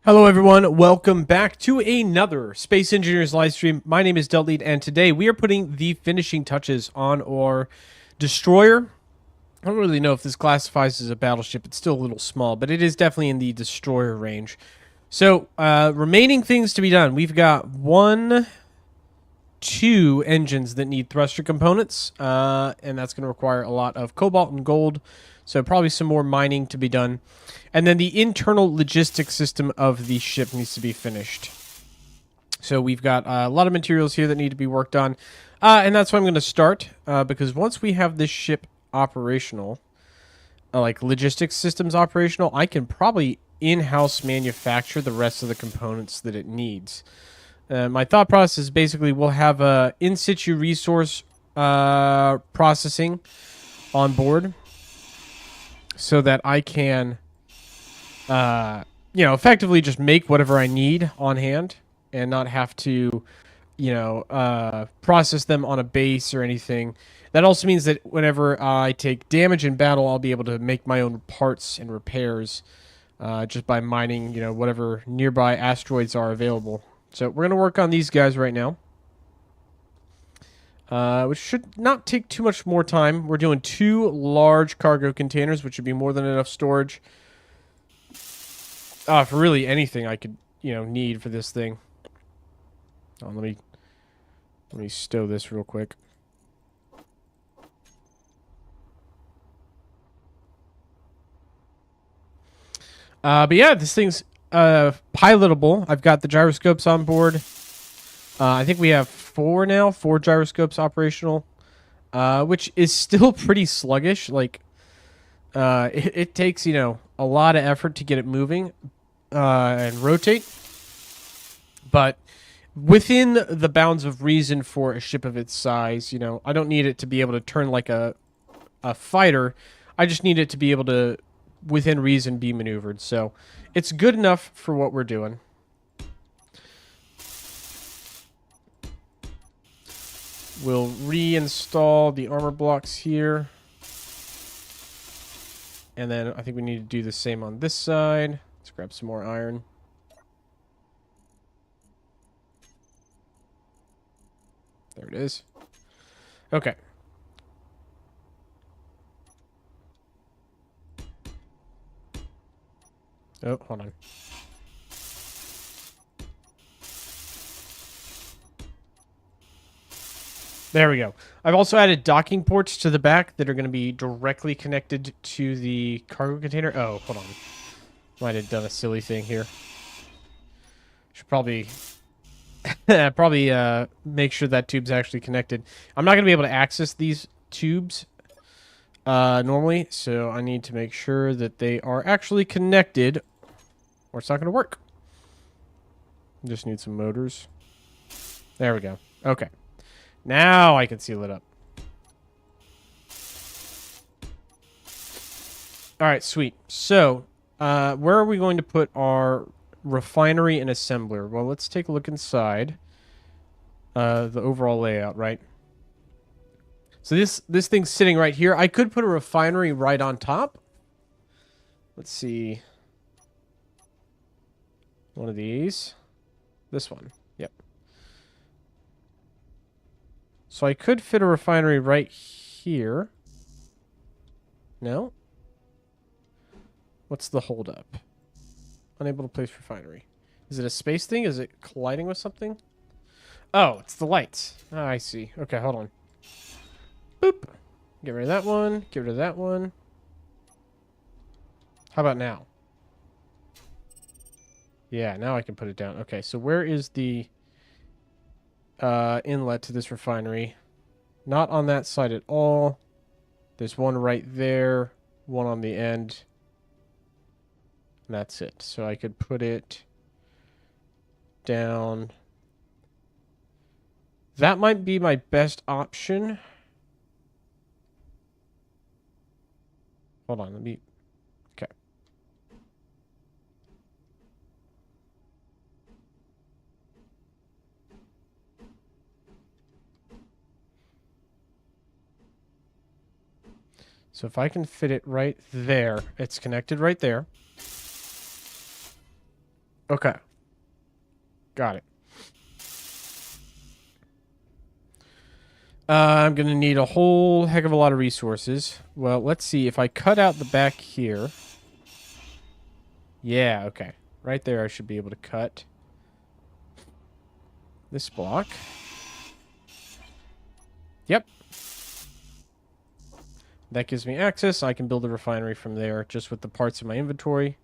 Hello everyone, welcome back to another Space Engineers live stream. My name is Deltlead, and today we are putting the finishing touches on our destroyer. I don't really know if this classifies as a battleship. It's still a little small, but it is definitely in the destroyer range. So, remaining things to be done. We've got two engines that need thruster components, and that's going to require a lot of cobalt and gold. So probably some more mining to be done. And then the internal logistics system of the ship needs to be finished. So we've got a lot of materials here that need to be worked on. And that's why I'm going to start, because once we have this ship operational, like logistics systems operational, I can probably in-house manufacture the rest of the components that it needs. My thought process is basically we'll have a in-situ resource processing on board, so that I can, effectively just make whatever I need on hand and not have to, process them on a base or anything. That also means that whenever I take damage in battle, I'll be able to make my own parts and repairs just by mining, whatever nearby asteroids are available. So we're going to work on these guys right now. Which should not take too much more time. We're doing 2 large cargo containers, which would be more than enough storage. For really anything I could, need for this thing. Oh, let me stow this real quick. But yeah, this thing's pilotable. I've got the gyroscopes on board. I think we have 4 now, 4 gyroscopes operational, which is still pretty sluggish. Like, it takes, a lot of effort to get it moving and rotate. But within the bounds of reason for a ship of its size, I don't need it to be able to turn like a fighter. I just need it to be able to, within reason, be maneuvered. So it's good enough for what we're doing. We'll reinstall the armor blocks here. And then I think we need to do the same on this side. Let's grab some more iron. There it is. Okay. Oh, hold on. There we go. I've also added docking ports to the back that are going to be directly connected to the cargo container. Oh, hold on. Might have done a silly thing here. Should probably make sure that tube's actually connected. I'm not going to be able to access these tubes normally, so I need to make sure that they are actually connected, or it's not going to work. Just need some motors. There we go. Okay. Now I can seal it up. All right, sweet. So, where are we going to put our refinery and assembler? Well, let's take a look inside the overall layout, right? So this thing's sitting right here. I could put a refinery right on top. Let's see. One of these. This one. Yep. So I could fit a refinery right here. No? What's the holdup? Unable to place refinery. Is it a space thing? Is it colliding with something? Oh, it's the lights. Oh, I see. Okay, hold on. Boop. Get rid of that one. Get rid of that one. How about now? Yeah, now I can put it down. Okay, so where is the inlet to this refinery? Not on that side at all. There's one right there, one on the end. And that's it. So I could put it down. That might be my best option. Hold on, let me... Okay. So if I can fit it right there, it's connected right there. Okay. Got it. I'm going to need a whole heck of a lot of resources. Well, let's see. If I cut out the back here. Yeah, okay. Right there I should be able to cut this block. Yep. That gives me access. I can build a refinery from there just with the parts in my inventory.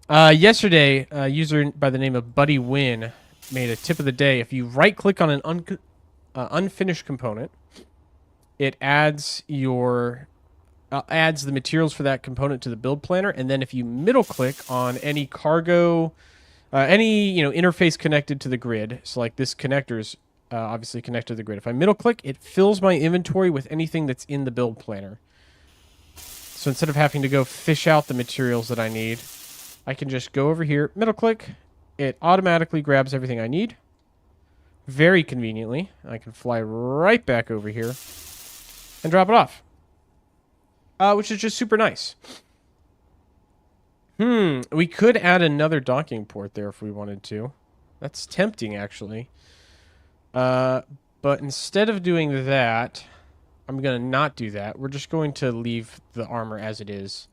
Yesterday, a user by the name of Buddy Win made a tip of the day. If you right-click on an unfinished component, it adds your adds the materials for that component to the build planner, and then if you middle-click on any cargo, any interface connected to the grid, so like this connector's obviously connected to the grid. If I middle-click, it fills my inventory with anything that's in the build planner. So instead of having to go fish out the materials that I need, I can just go over here, middle-click. It automatically grabs everything I need. Very conveniently. I can fly right back over here and drop it off. Which is just super nice. We could add another docking port there if we wanted to. That's tempting, actually. But instead of doing that, I'm going to not do that. We're just going to leave the armor as it is.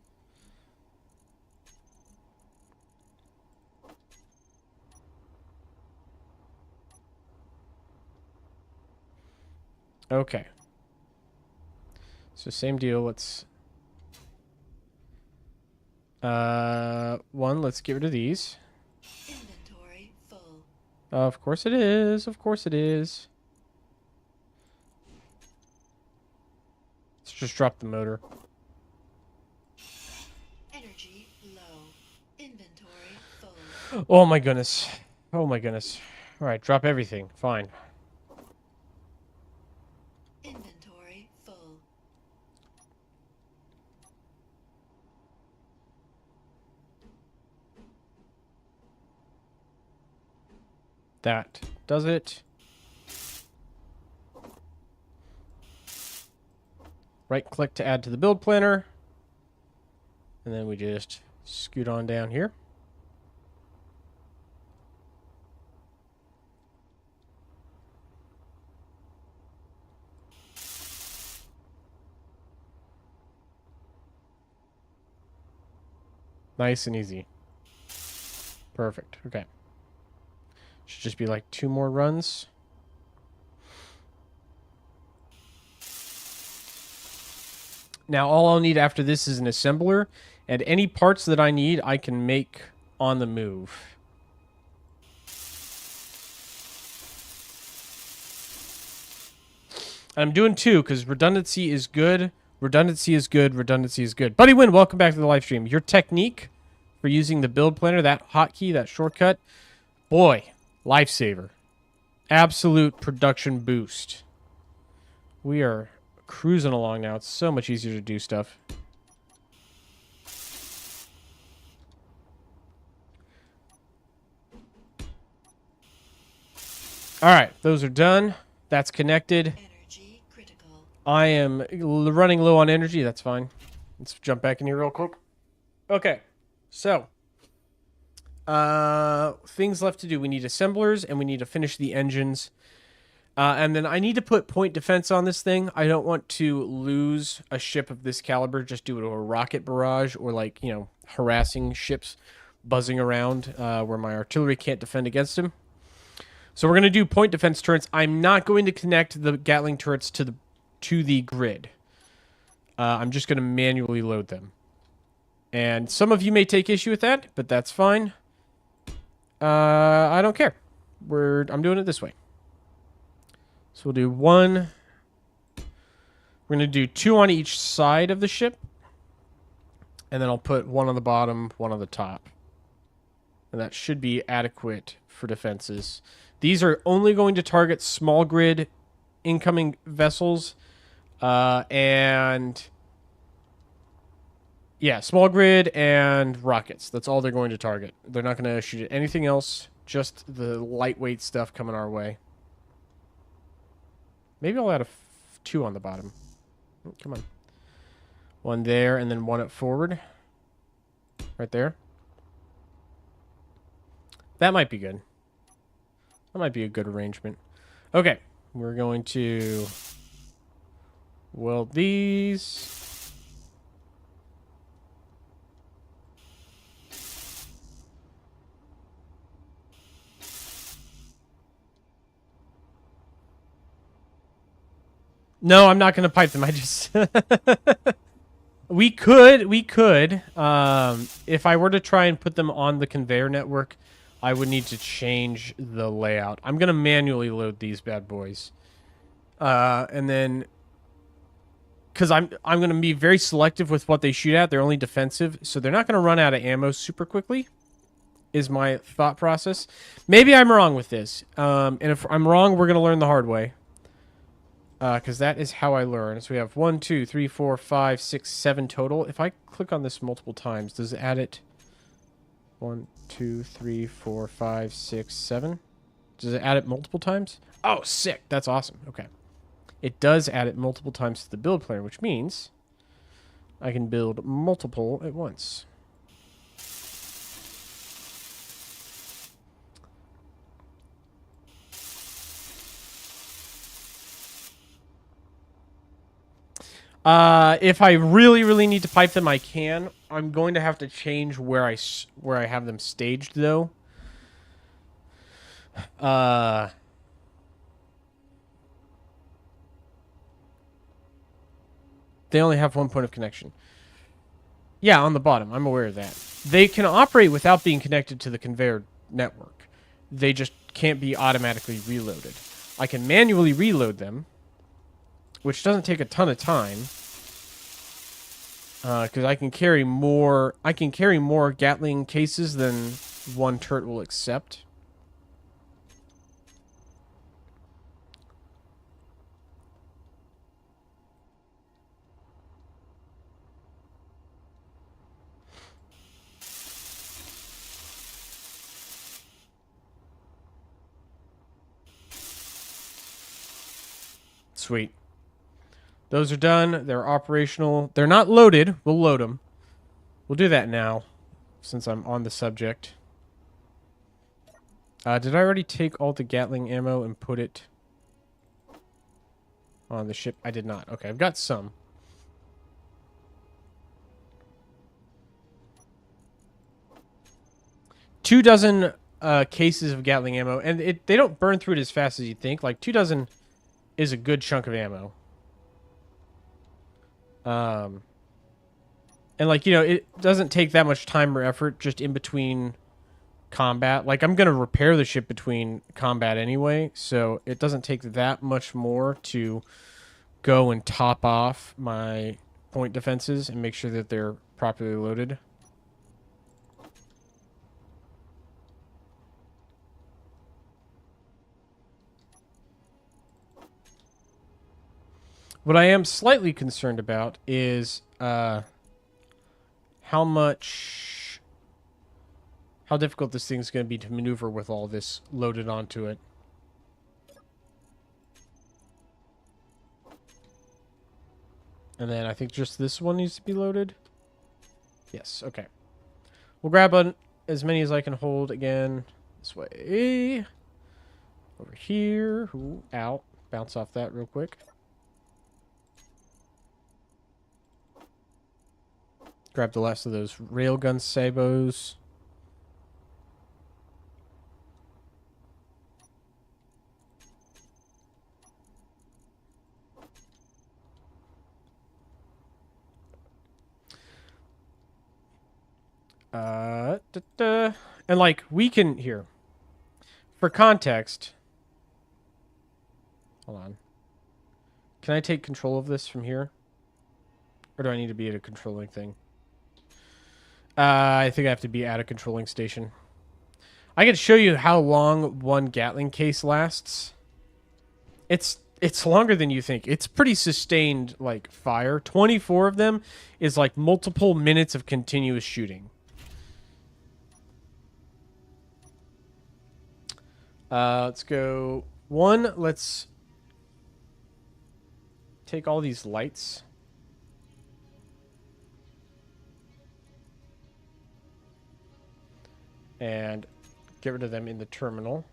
Okay. So same deal. Let's... let's get rid of these. Inventory full. Of course it is. Of course it is. Let's just drop the motor. Energy low. Inventory full. Oh my goodness. Oh my goodness. All right, drop everything. Fine. Inventory full. That does it. Right click to add to the build planner. And then we just scoot on down here. Nice and easy. Perfect. Okay. Should just be like 2 more runs. Now, all I'll need after this is an assembler, and any parts that I need, I can make on the move. And I'm doing 2, because redundancy is good. Redundancy is good. Redundancy is good. Buddy Win, welcome back to the live stream. Your technique for using the build planner, that hotkey, that shortcut, boy, lifesaver. Absolute production boost. We are cruising along now. It's so much easier to do stuff. All right, those are done. That's connected. Energy critical. I am running low on energy. That's fine. Let's jump back in here real quick. Okay, so things left to do. We need assemblers, and we need to finish the engines. And then I need to put point defense on this thing. I don't want to lose a ship of this caliber just due to a rocket barrage or, like, harassing ships buzzing around where my artillery can't defend against them. So we're going to do point defense turrets. I'm not going to connect the Gatling turrets to the grid. I'm just going to manually load them. And some of you may take issue with that, but that's fine. I don't care. I'm doing it this way. So we'll do 1. We're going to do 2 on each side of the ship. And then I'll put 1 on the bottom, 1 on the top. And that should be adequate for defenses. These are only going to target small grid incoming vessels. And yeah, small grid and rockets. That's all they're going to target. They're not going to shoot at anything else. Just the lightweight stuff coming our way. Maybe I'll add 2 on the bottom. Oh, come on. 1 there, and then 1 up forward. Right there. That might be good. That might be a good arrangement. Okay, we're going to weld these. No, I'm not going to pipe them. I just... We could. If I were to try and put them on the conveyor network, I would need to change the layout. I'm going to manually load these bad boys. And then... Because I'm going to be very selective with what they shoot at. They're only defensive, so they're not going to run out of ammo super quickly, is my thought process. Maybe I'm wrong with this. And if I'm wrong, we're going to learn the hard way. Because that is how I learn. So we have 1, 2, 3, 4, 5, 6, 7 total. If I click on this multiple times, does it add it? 1, 2, 3, 4, 5, 6, 7. Does it add it multiple times? Oh, sick. That's awesome. Okay. It does add it multiple times to the build planner, which means I can build multiple at once. If I really need to pipe them, I can. I'm going to have to change where I have them staged, though. They only have one point of connection. Yeah, on the bottom. I'm aware of that. They can operate without being connected to the conveyor network. They just can't be automatically reloaded. I can manually reload them, which doesn't take a ton of time. Because I can carry more Gatling cases than one turret will accept. Sweet. Those are done. They're operational. They're not loaded. We'll load them. We'll do that now, since I'm on the subject. Did I already take all the Gatling ammo and put it on the ship? I did not. Okay, I've got some. Two dozen cases of Gatling ammo, and they don't burn through it as fast as you think. Like, 2 dozen is a good chunk of ammo. And like, you know, it doesn't take that much time or effort just in between combat. Like, I'm going to repair the ship between combat anyway, so it doesn't take that much more to go and top off my point defenses and make sure that they're properly loaded. What I am slightly concerned about is how difficult this thing's going to be to maneuver with all this loaded onto it. And then I think just this one needs to be loaded. Yes, okay. We'll grab as many as I can hold again. This way. Over here. Ooh, out. Bounce off that real quick. Grab the last of those railgun sabos. And like, we can, here. For context. Hold on. Can I take control of this from here? Or do I need to be at a controlling thing? I think I have to be at a controlling station. I can show you how long one Gatling case lasts. It's longer than you think. It's pretty sustained, like, fire. 24 of them is like multiple minutes of continuous shooting. Let's go. Let's take all these lights. And get rid of them in the terminal.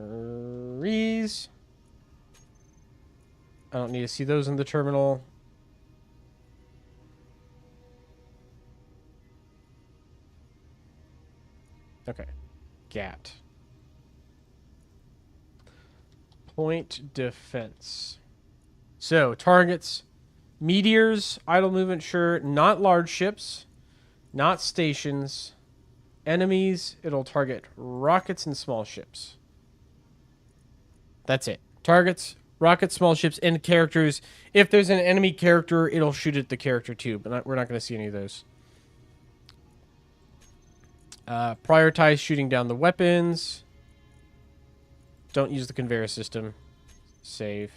Rees. I don't need to see those in the terminal. Okay. GAT. Point defense. So, targets, meteors, idle movement, sure. Not large ships. Not stations. Enemies, it'll target rockets and small ships. That's it. Targets, rockets, small ships, and characters. If there's an enemy character, it'll shoot at the character too, but we're not going to see any of those. Prioritize shooting down the weapons. Don't use the conveyor system. Save.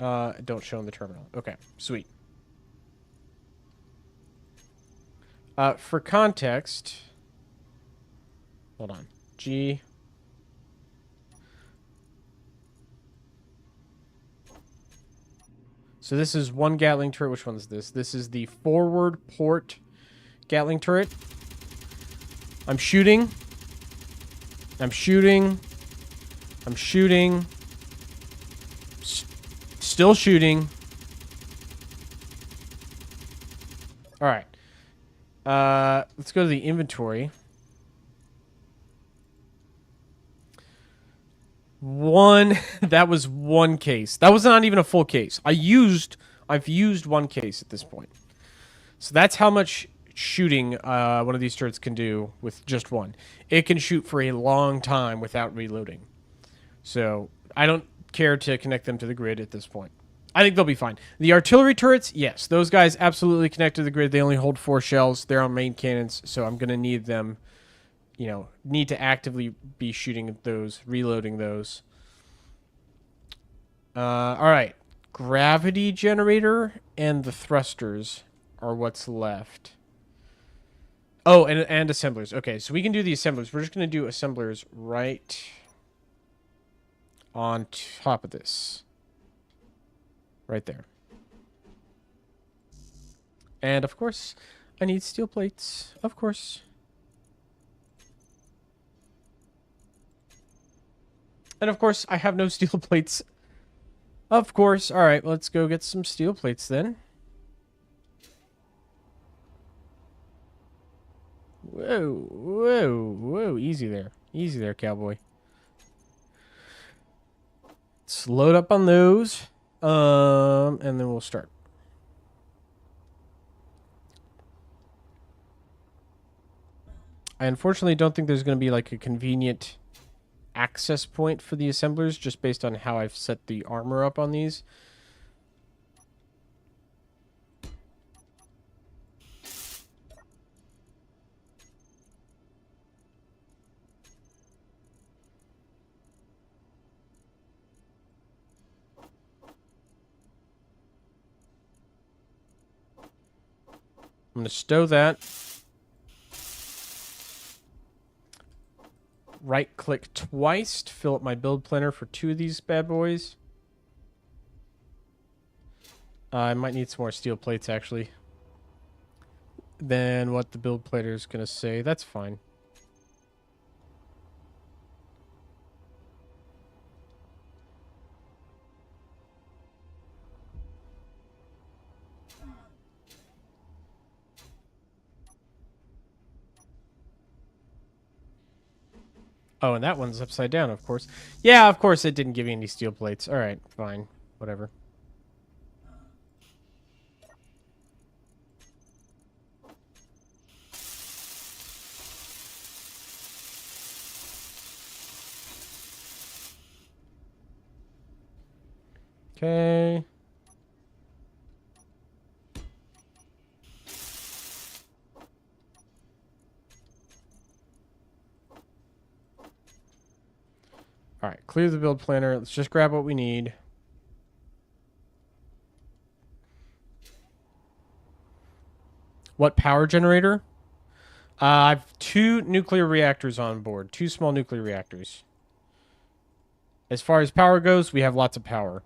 Don't show in the terminal. Okay, sweet. For context, hold on. G. So this is one Gatling turret. Which one is this? This is the forward port Gatling turret. I'm shooting. I'm shooting. I'm shooting. Still shooting. All right. Let's go to the inventory. That was one case. That was not even a full case. I've used one case at this point. So that's how much shooting one of these turrets can do with just one. It can shoot for a long time without reloading. So I don't care to connect them to the grid at this point. I think they'll be fine. The artillery turrets, yes, those guys absolutely connect to the grid. They only hold 4 shells. They're on main cannons, so I'm going to need them, need to actively be shooting at those, reloading those. All right. Gravity generator and the thrusters are what's left. Oh, and assemblers. Okay, so we can do the assemblers. We're just going to do assemblers right on top of this. Right there. And, of course, I need steel plates. Of course. And, of course, I have no steel plates. Of course. All right, let's go get some steel plates then. Whoa, whoa, whoa. Easy there. Easy there, cowboy. Let's load up on those. And then we'll start. I unfortunately don't think there's going to be like a convenient access point for the assemblers just based on how I've set the armor up on these. I'm going to stow that. Right-click twice to fill up my build planner for 2 of these bad boys. I might need some more steel plates, actually. Than what the build planner is going to say. That's fine. Oh, and that one's upside down, of course. Yeah, of course it didn't give me any steel plates. All right, fine. Whatever. Okay. All right, clear the build planner. Let's just grab what we need. What power generator? I've 2 nuclear reactors on board. 2 small nuclear reactors. As far as power goes, we have lots of power.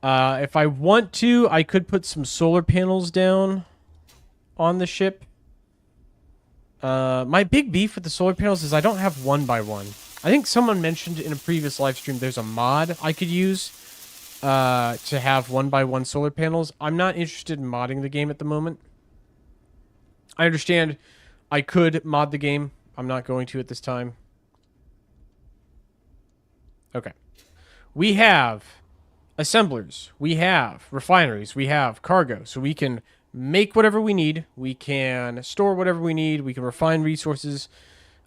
If I want to, I could put some solar panels down on the ship. My big beef with the solar panels is I don't have 1x1. I think someone mentioned in a previous live stream there's a mod I could use to have 1x1 solar panels. I'm not interested in modding the game at the moment. I understand I could mod the game. I'm not going to at this time. Okay. We have assemblers. We have refineries. We have cargo. So we can make whatever we need. We can store whatever we need. We can refine resources,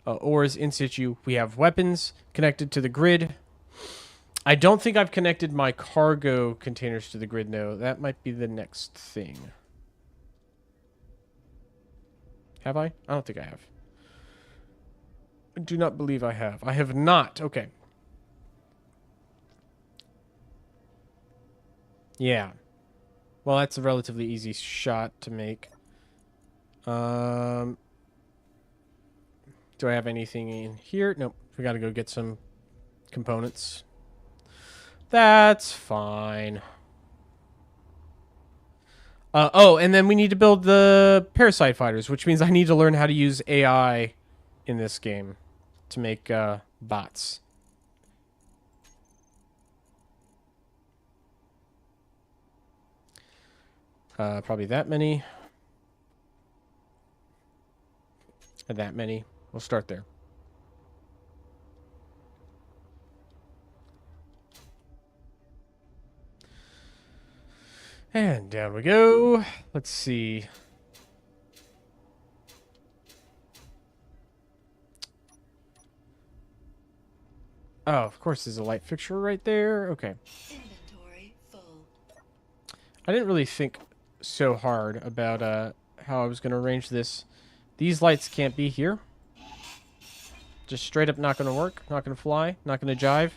ores in situ. We have weapons connected to the grid. I don't think I've connected my cargo containers to the grid, no. That might be the next thing. Have I? I don't think I have. I do not believe I have. I have not. Okay. Yeah. Well, that's a relatively easy shot to make. Do I have anything in here? Nope. We got to go get some components. That's fine. Oh, and then we need to build the parasite fighters, which means I need to learn how to use AI in this game to make bots. Probably that many. And that many. We'll start there. And down we go. Let's see. Oh, of course there's a light fixture right there. Okay. Inventory full. I didn't really think so hard about how I was going to arrange this. These lights can't be here. Just straight up not going to work. Not going to fly. Not going to jive.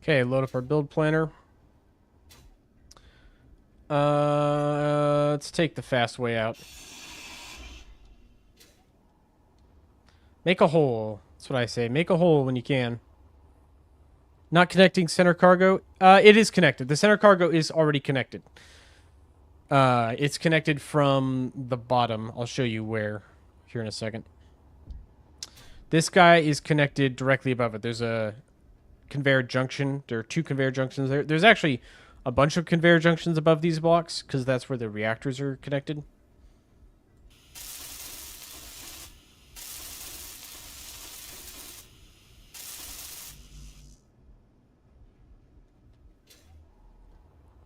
Okay, load up our build planner. Let's take the fast way out. Make a hole. That's what I say. Make a hole when you can. Not connecting center cargo. It is connected. The center cargo is already connected. It's connected from the bottom. I'll show you where here in a second. This guy is connected directly above it. There's a conveyor junction. There are 2 conveyor junctions there. There's actually a bunch of conveyor junctions above these blocks because that's where the reactors are connected.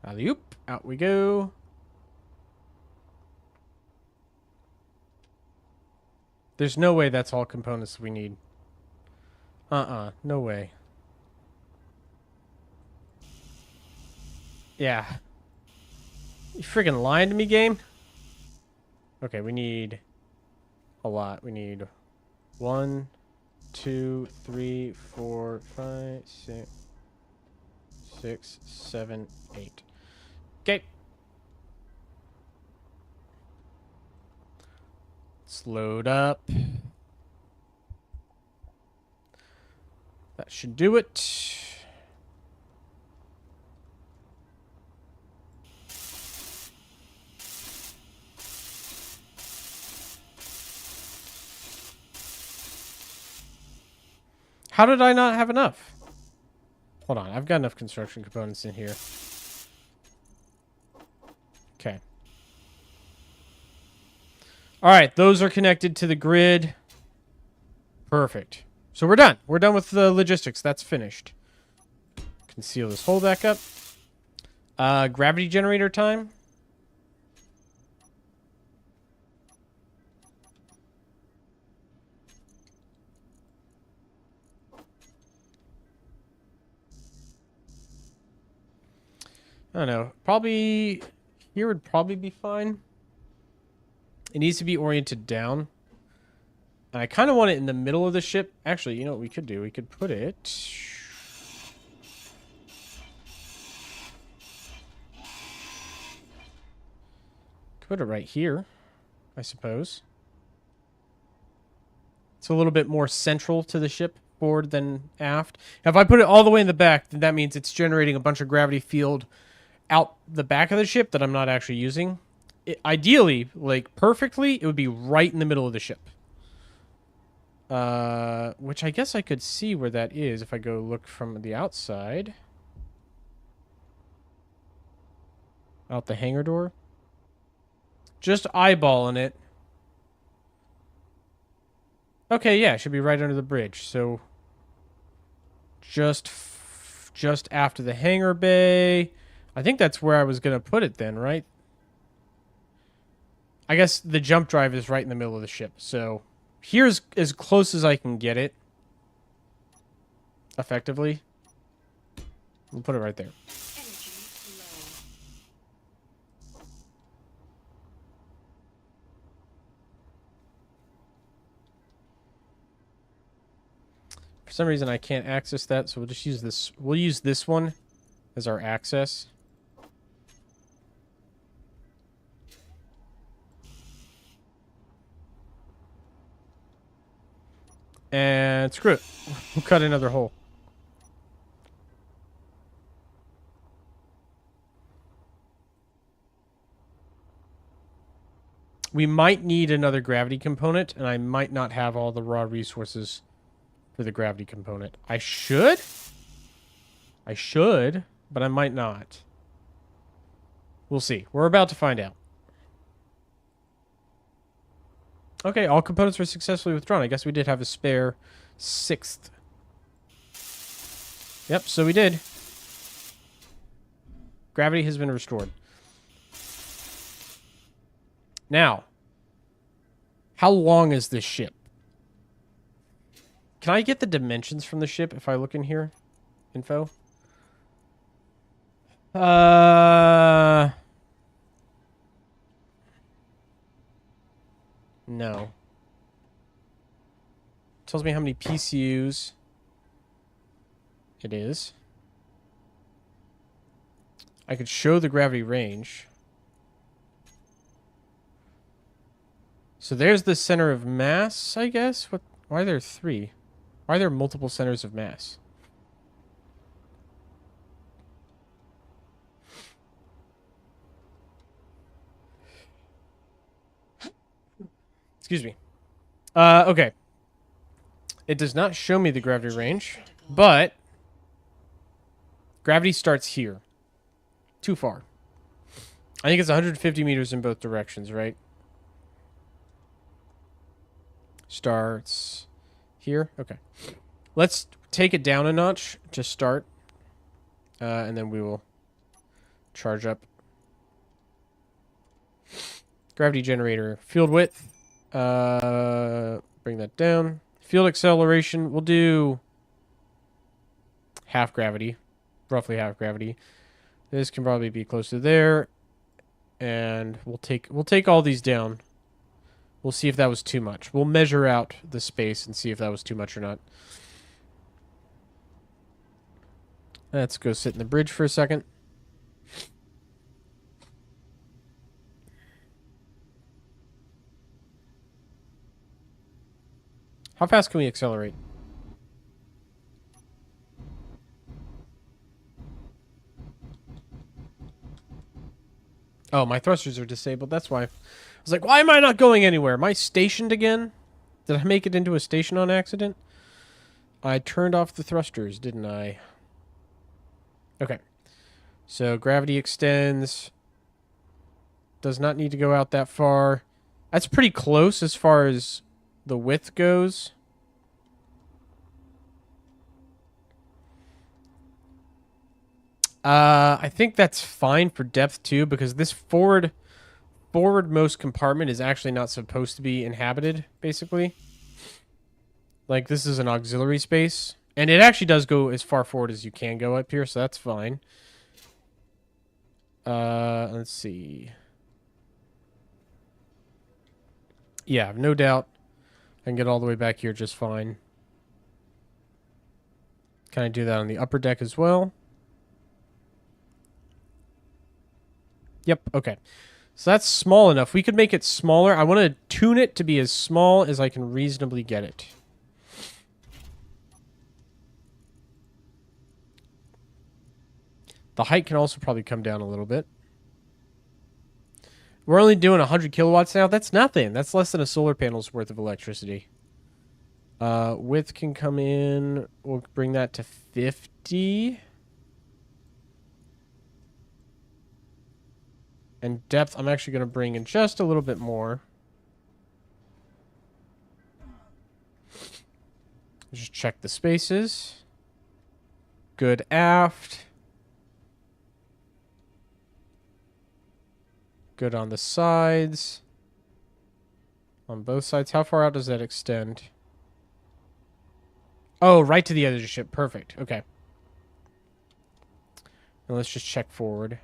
Alley-oop. Out we go. There's no way that's all components we need. No way. Yeah. You friggin' lying to me, game? Okay, we need a lot. We need 1, 2, 3, 4, 5, 6, 7, 8. Okay. Let's load up. That should do it. How did I not have enough? Hold on, I've got enough construction components in here. Okay. All right, those are connected to the grid. Perfect. So we're done. We're done with the logistics. That's finished. can seal this hole back up. Gravity generator time. I don't know. Probably here would probably be fine. It needs to be oriented down. And I kind of want it in the middle of the ship. Actually, you know what we could do? We could put it... Put it right here, I suppose. It's a little bit more central to the ship, forward than aft. Now, if I put it all the way in the back, then that means it's generating a bunch of gravity field out the back of the ship that I'm not actually using. Ideally, like perfectly, it would be right in the middle of the ship. Which I guess I could see where that is if I go look from the outside. Out the hangar door. Just eyeballing it. Okay, yeah, it should be right under the bridge. So just after the hangar bay. I think that's where I was going to put it then, right? I guess the jump drive is right in the middle of the ship. So here's as close as I can get it. Effectively. We'll put it right there. Energy low. For some reason, I can't access that, so we'll just use this. We'll use this one as our access. And screw it. We'll cut another hole. We might need another gravity component, and I might not have all the raw resources for the gravity component. I should, but I might not. We'll see. We're about to find out. Okay, all components were successfully withdrawn. I guess we did have a spare sixth. Yep, so we did. Gravity has been restored. Now, how long is this ship? Can I get the dimensions from the ship if I look in here? Info? No. Tells me how many PCUs it is. I could show the gravity range. So there's the center of mass, I guess. What? Why are there three? Why are there multiple centers of mass? Excuse me. Okay. It does not show me the gravity range, but gravity starts here. Too far. I think it's 150 meters in both directions, right? Starts here. Okay. Let's take it down a notch to start. And then we will charge up. Gravity generator. Field width. Bring that down. Field acceleration. We'll do half gravity. Roughly half gravity. This can probably be close to there. And we'll take all these down. We'll see if that was too much. We'll measure out the space and see if that was too much or not. Let's go sit in the bridge for a second. How fast can we accelerate? Oh, my thrusters are disabled. That's why. I was like, why am I not going anywhere? Am I stationed again? Did I make it into a station on accident? I turned off the thrusters, didn't I? Okay. So gravity extends. Does not need to go out that far. That's pretty close as far as the width goes. I think that's fine for depth too, because this forwardmost compartment is actually not supposed to be inhabited, basically. Like, this is an auxiliary space. And it actually does go as far forward as you can go up here, so that's fine. Let's see. Yeah, no doubt I can get all the way back here just fine. Can I do that on the upper deck as well? Yep, okay. So that's small enough. We could make it smaller. I want to tune it to be as small as I can reasonably get it. The height can also probably come down a little bit. We're only doing 100 kilowatts now. That's nothing. That's less than a solar panel's worth of electricity. Width can come in. We'll bring that to 50. And depth, I'm actually going to bring in just a little bit more. Just check the spaces. Good aft. Good on the sides. On both sides. How far out does that extend? Oh, right to the edge of the ship. Perfect. Okay. And let's just check forward.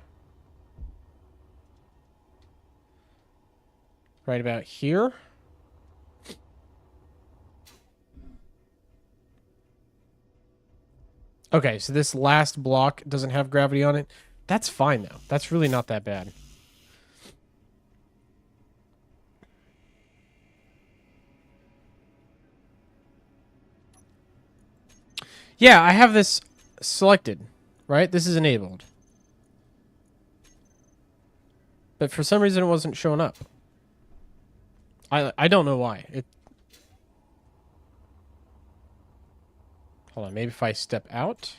Right about here. Okay, so this last block doesn't have gravity on it. That's fine, though. That's really not that bad. Yeah, I have this selected, right? This is enabled. But for some reason it wasn't showing up. I don't know why. Hold on, maybe if I step out.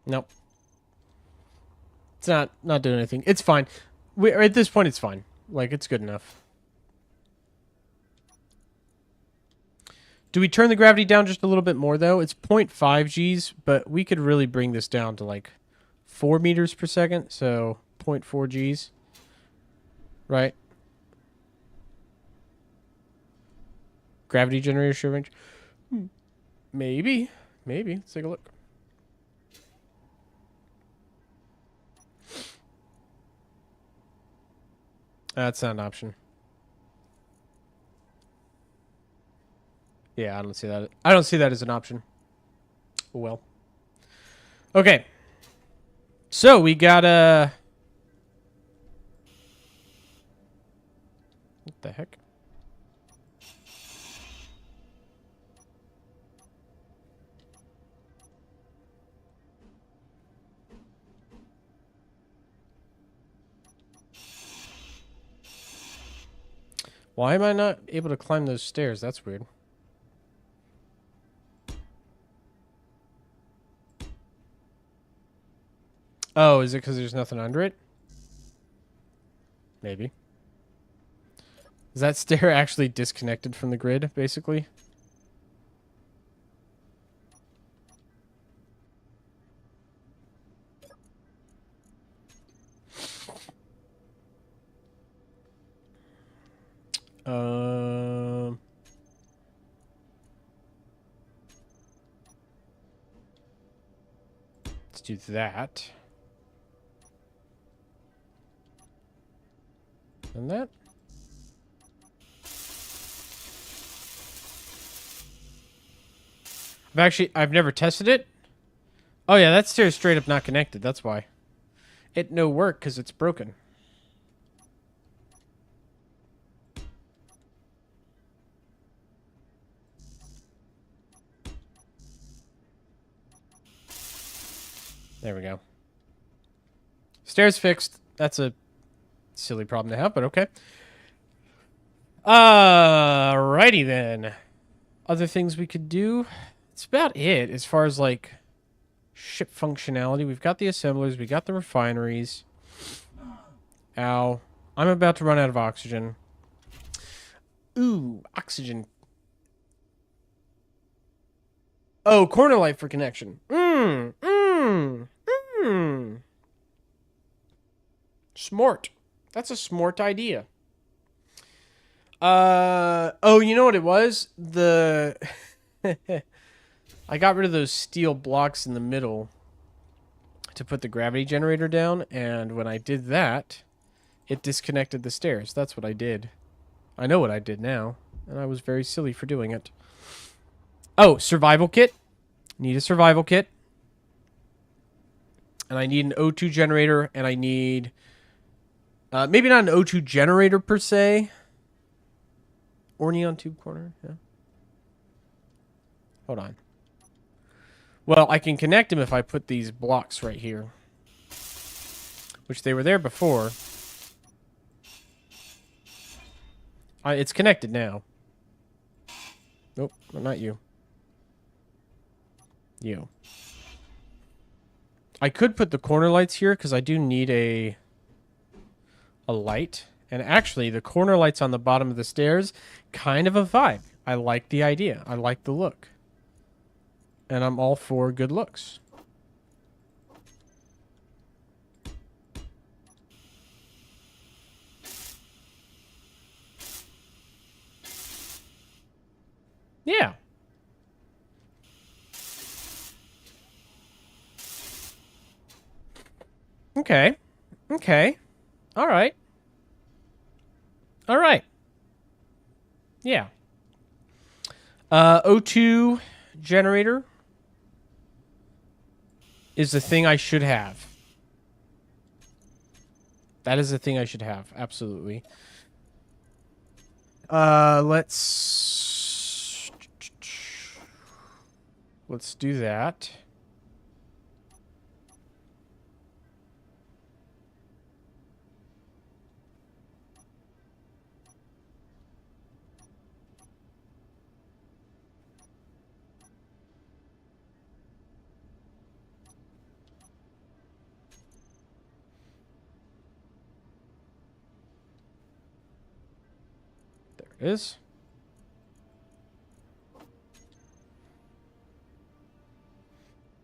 Nope. It's not doing anything. It's fine. At this point, it's fine. Like, it's good enough. Do we turn the gravity down just a little bit more, though? It's 0.5 Gs, but we could really bring this down to, like, 4 meters per second. So, 0.4 Gs. Right? Gravity generator show range. Maybe. Maybe. Let's take a look. That's not an option. Yeah, I don't see that. I don't see that as an option. Oh, well. Okay. So we got a. What the heck? Why am I not able to climb those stairs? That's weird. Oh, is it because there's nothing under it? Maybe. Is that stair actually disconnected from the grid, basically? Let's do that. And that. I've never tested it. Oh yeah, that stair is straight up not connected. That's why. It no work because it's broken. There we go. Stairs fixed. That's a silly problem to have, but okay. Alrighty then. Other things we could do. It's about it as far as like ship functionality. We've got the assemblers. We got the refineries. Ow. I'm about to run out of oxygen. Ooh, oxygen. Oh, corner light for connection. Smart. That's a smart idea. Oh, you know what it was? The I got rid of those steel blocks in the middle to put the gravity generator down, and when I did that, it disconnected the stairs. That's what I did. I know what I did now, and I was very silly for doing it. Oh, survival kit. Need a survival kit. And I need an O2 generator, and I need... maybe not an O2 generator per se. Or neon tube corner, yeah. Hold on. Well, I can connect them if I put these blocks right here. Which they were there before. It's connected now. Nope, not you. You. I could put the corner lights here because I do need a light. And actually, the corner lights on the bottom of the stairs, kind of a vibe. I like the idea. I like the look. And I'm all for good looks. Yeah. Okay. Okay. All right. All right. Yeah. O2 generator is the thing I should have. That is the thing I should have. Absolutely. Let's do that. There it is.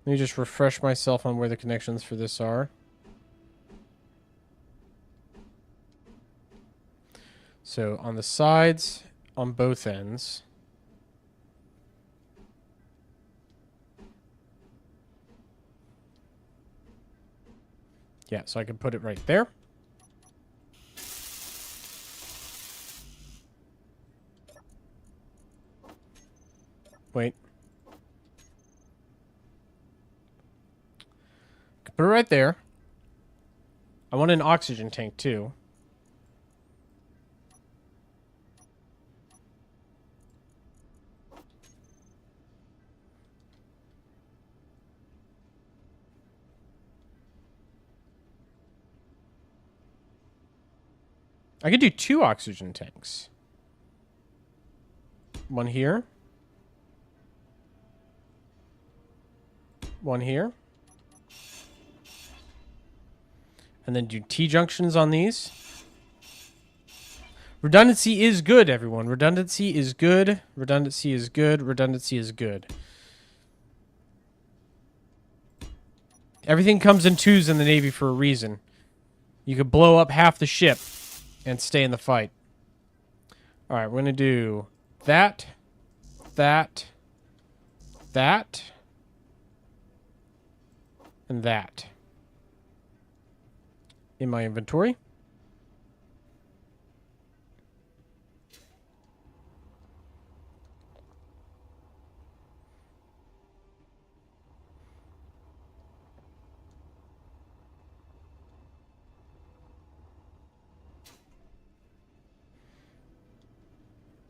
Let me just refresh myself on where the connections for this are. So on the sides, on both ends. Yeah, so I can put it right there. Wait. Put it right there. I want an oxygen tank too. I could do 2 oxygen tanks. One here. One here. And then do T-junctions on these. Redundancy is good, everyone. Redundancy is good. Redundancy is good. Redundancy is good. Everything comes in twos in the Navy for a reason. You could blow up half the ship and stay in the fight. All right, we're going to do that, that, that, and that in my inventory.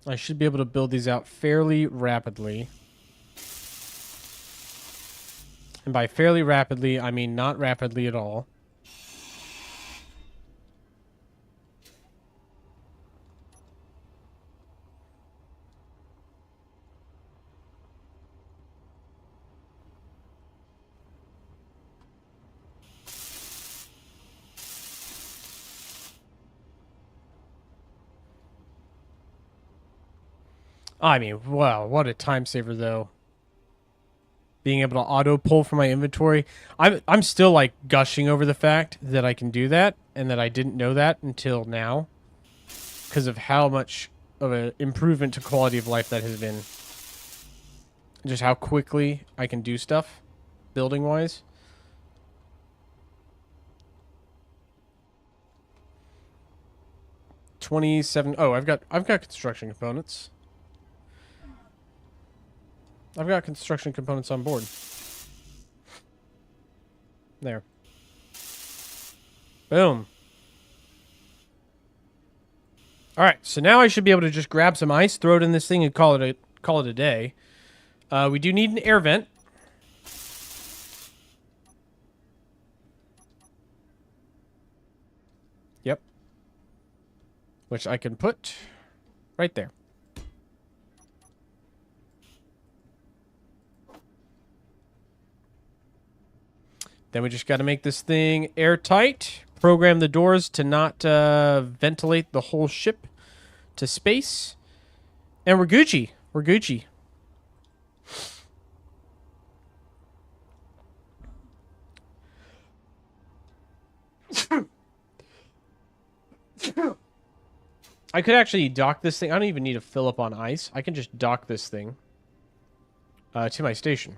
I should be able to build these out fairly rapidly. And by fairly rapidly, I mean not rapidly at all. I mean, wow, what a time saver though. Being able to auto pull from my inventory. I'm still like gushing over the fact that I can do that and that I didn't know that until now because of how much of an improvement to quality of life that has been. Just how quickly I can do stuff building wise. $27. Oh, I've got construction components. I've got construction components on board. There. Boom. All right, so now I should be able to just grab some ice, throw it in this thing, and call it a day. We do need an air vent. Yep. Which I can put right there. Then we just got to make this thing airtight. Program the doors to not ventilate the whole ship to space. And we're Gucci. We're Gucci. I could actually dock this thing. I don't even need to fill up on ice. I can just dock this thing to my station.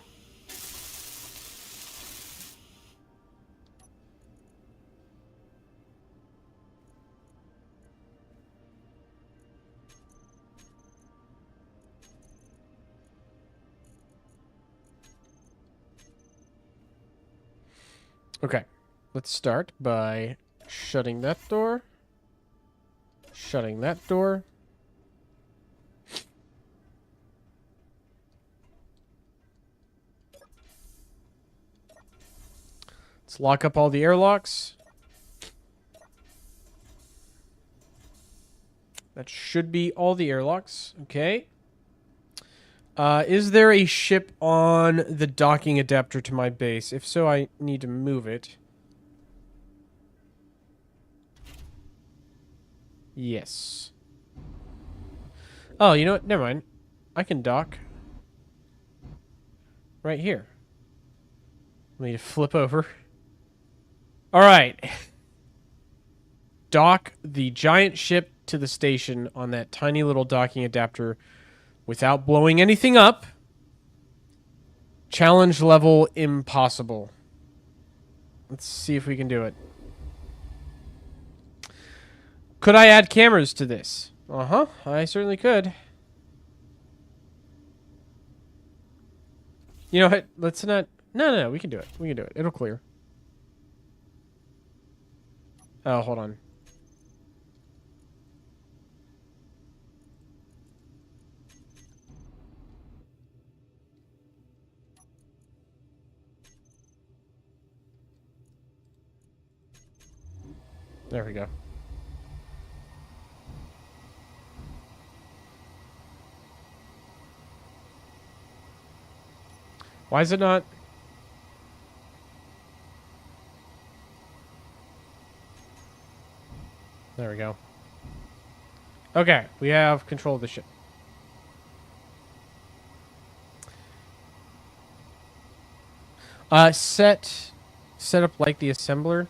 Okay, let's start by shutting that door. Shutting that door. Let's lock up all the airlocks. That should be all the airlocks. Okay. Is there a ship on the docking adapter to my base? If so, I need to move it. Yes. Oh, you know what? Never mind. I can dock right here. Let me flip over. All right. Dock the giant ship to the station on that tiny little docking adapter without blowing anything up. Challenge level impossible. Let's see if we can do it. Could I add cameras to this? Uh-huh, I certainly could. You know what? Let's not... No, we can do it. We can do it. It'll clear. Oh, hold on. There we go. Why is it not? There we go. Okay, we have control of the ship. Set up like the assembler.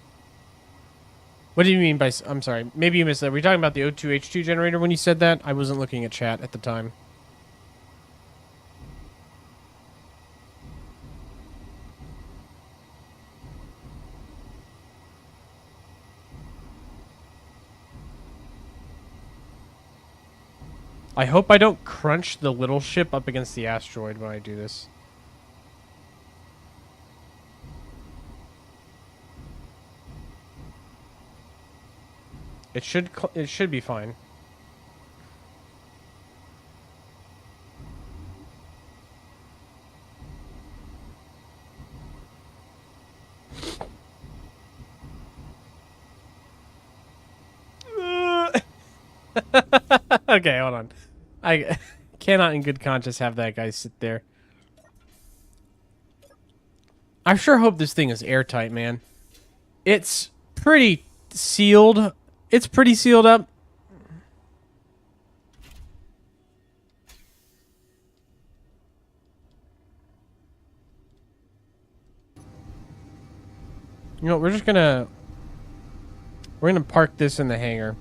What do you mean by... I'm sorry. Maybe you missed that. Were you talking about the O2H2 generator when you said that? I wasn't looking at chat at the time. I hope I don't crunch the little ship up against the asteroid when I do this. It should be fine. Okay, hold on. I cannot in good conscience have that guy sit there. I sure hope this thing is airtight, man. It's pretty sealed. It's pretty sealed up. You know, we're gonna park this in the hangar.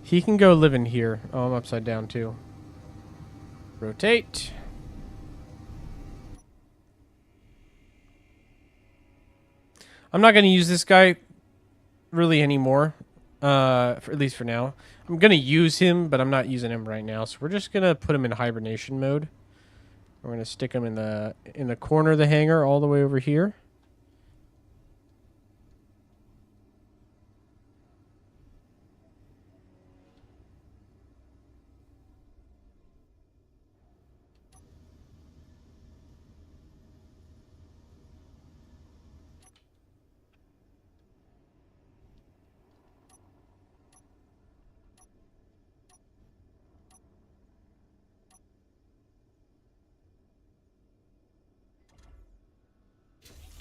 He can go live in here. Oh, I'm upside down too. Rotate. I'm not gonna use this guy really anymore. At least for now. I'm gonna use him, but I'm not using him right now. So we're just gonna put him in hibernation mode. We're gonna stick him in the corner of the hangar, all the way over here.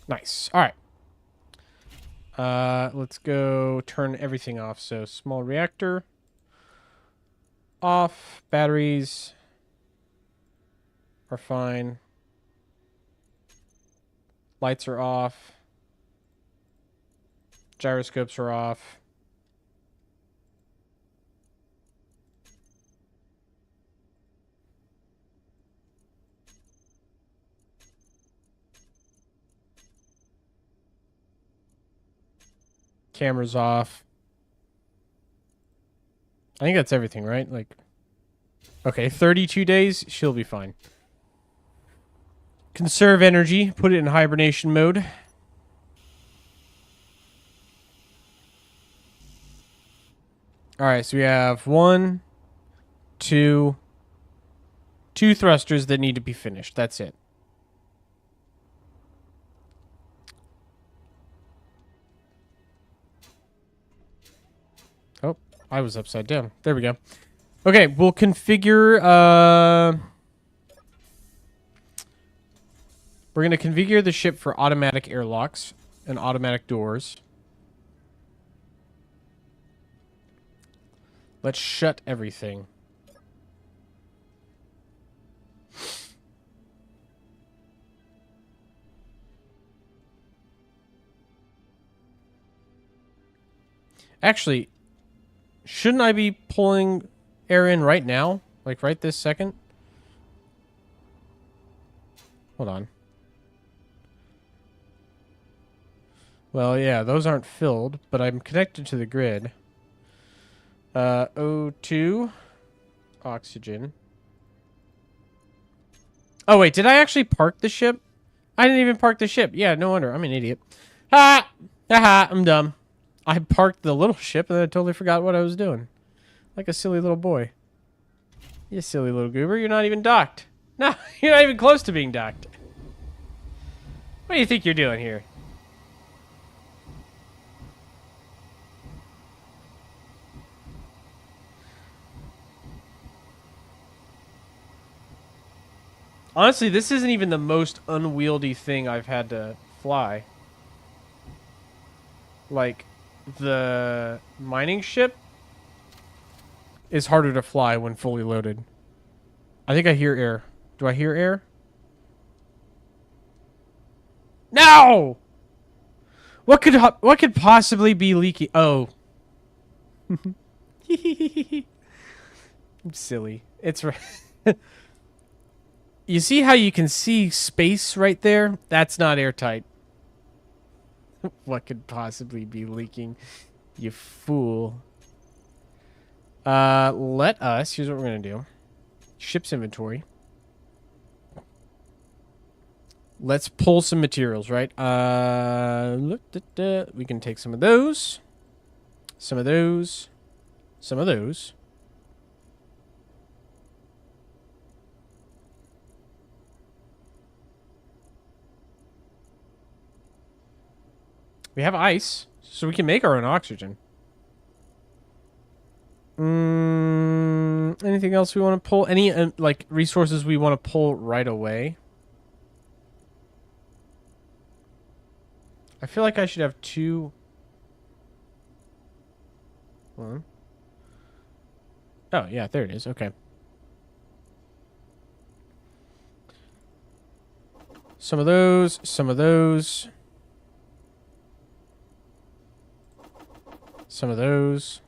Nice. All right. Let's go turn everything off. So small reactor off. Batteries are fine. Lights are off. Gyroscopes are off. Cameras off. I think that's everything, right? Like, okay, 32 days, she'll be fine. Conserve energy, put it in hibernation mode. All right, so we have two thrusters that need to be finished. That's it. Oh, I was upside down. There we go. Okay, we'll configure... We're going to configure the ship for automatic airlocks and automatic doors. Let's shut everything. Actually, shouldn't I be pulling air in right now? Like right this second? Hold on. Well, yeah, those aren't filled, but I'm connected to the grid. O2. Oxygen. Oh, wait, did I actually park the ship? I didn't even park the ship. Yeah, no wonder. I'm an idiot. Ha! Haha, I'm dumb. I parked the little ship and then I totally forgot what I was doing. Like a silly little boy. You silly little goober. You're not even docked. No, you're not even close to being docked. What do you think you're doing here? Honestly, this isn't even the most unwieldy thing I've had to fly. Like, the mining ship is harder to fly when fully loaded. I think I hear air. Do I hear air? No! What could possibly be leaking? Oh. I'm silly. It's right. You see how you can see space right there? That's not airtight. What could possibly be leaking? You fool. Let us... Here's what we're going to do. Ship's inventory. Let's pull some materials, right? We can take some of those. Some of those. Some of those. We have ice, so we can make our own oxygen. Anything else we want to pull? Any, like, resources we want to pull right away? I feel like I should have two... One. Oh, yeah, there it is. Okay. Some of those. Some of those. Some of those.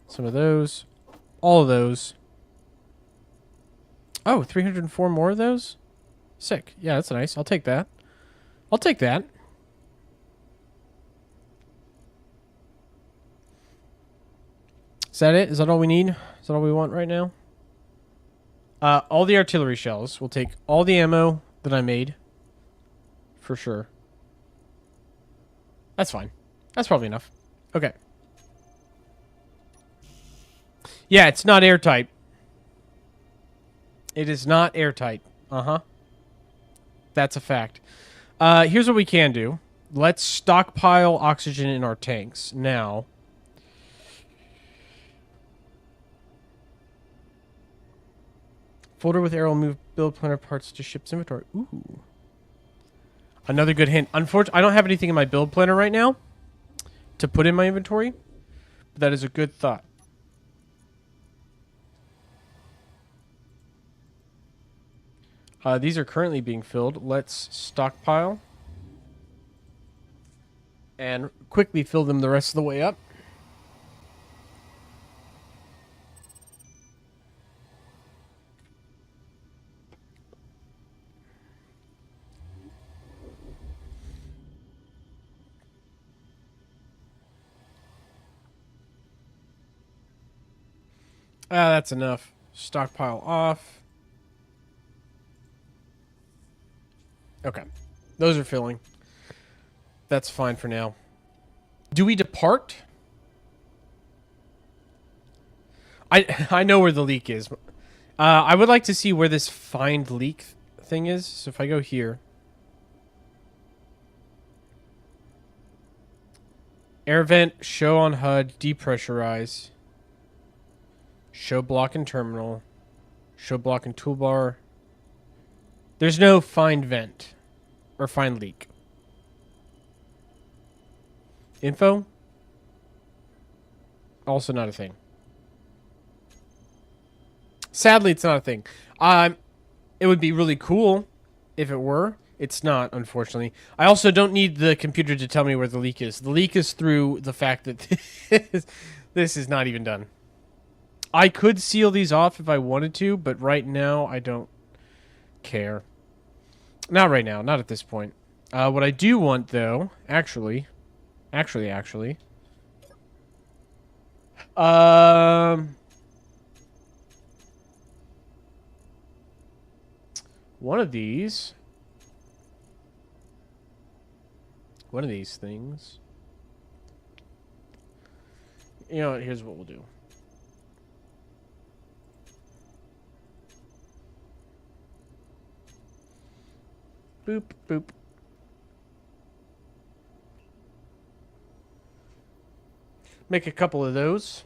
Some of those. All of those. Oh, 304 more of those? Sick. Yeah, that's nice. I'll take that. I'll take that. Is that it? Is that all we need? Is that all we want right now? All the artillery shells. We'll take all the ammo that I made. For sure. That's fine. That's probably enough. Okay. Yeah, it's not airtight. It is not airtight. Uh-huh. That's a fact. Here's what we can do. Let's stockpile oxygen in our tanks. Now... Folder with arrow move build planner parts to ship's inventory. Ooh. Another good hint. Unfortunately, I don't have anything in my build planner right now to put in my inventory. But that is a good thought. These are currently being filled. Let's stockpile. And quickly fill them the rest of the way up. That's enough. Stockpile off. Okay. Those are filling. That's fine for now. Do we depart? I know where the leak is. I would like to see where this find leak thing is. So if I go here. Air vent, show on HUD, depressurize. Show block and terminal. Show block and toolbar. There's no find vent. Or find leak. Info? Also not a thing. Sadly, it's not a thing. It would be really cool if it were. It's not, unfortunately. I also don't need the computer to tell me where the leak is. The leak is through the fact that this is not even done. I could seal these off if I wanted to, but right now I don't care. Not right now. Not at this point. What I do want, though, actually... One of these things. You know what? Here's what we'll do. Boop, boop. Make a couple of those.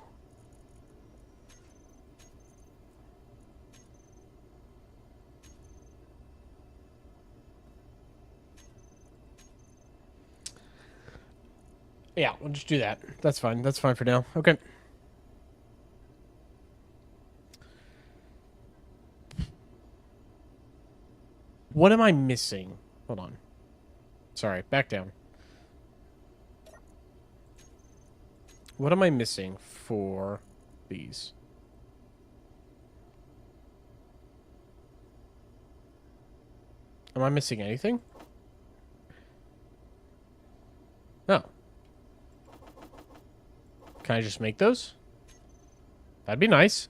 Yeah, we'll just do that. That's fine. That's fine for now. Okay. What am I missing? Hold on. Sorry, back down. What am I missing for these? Am I missing anything? No. Can I just make those? That'd be nice.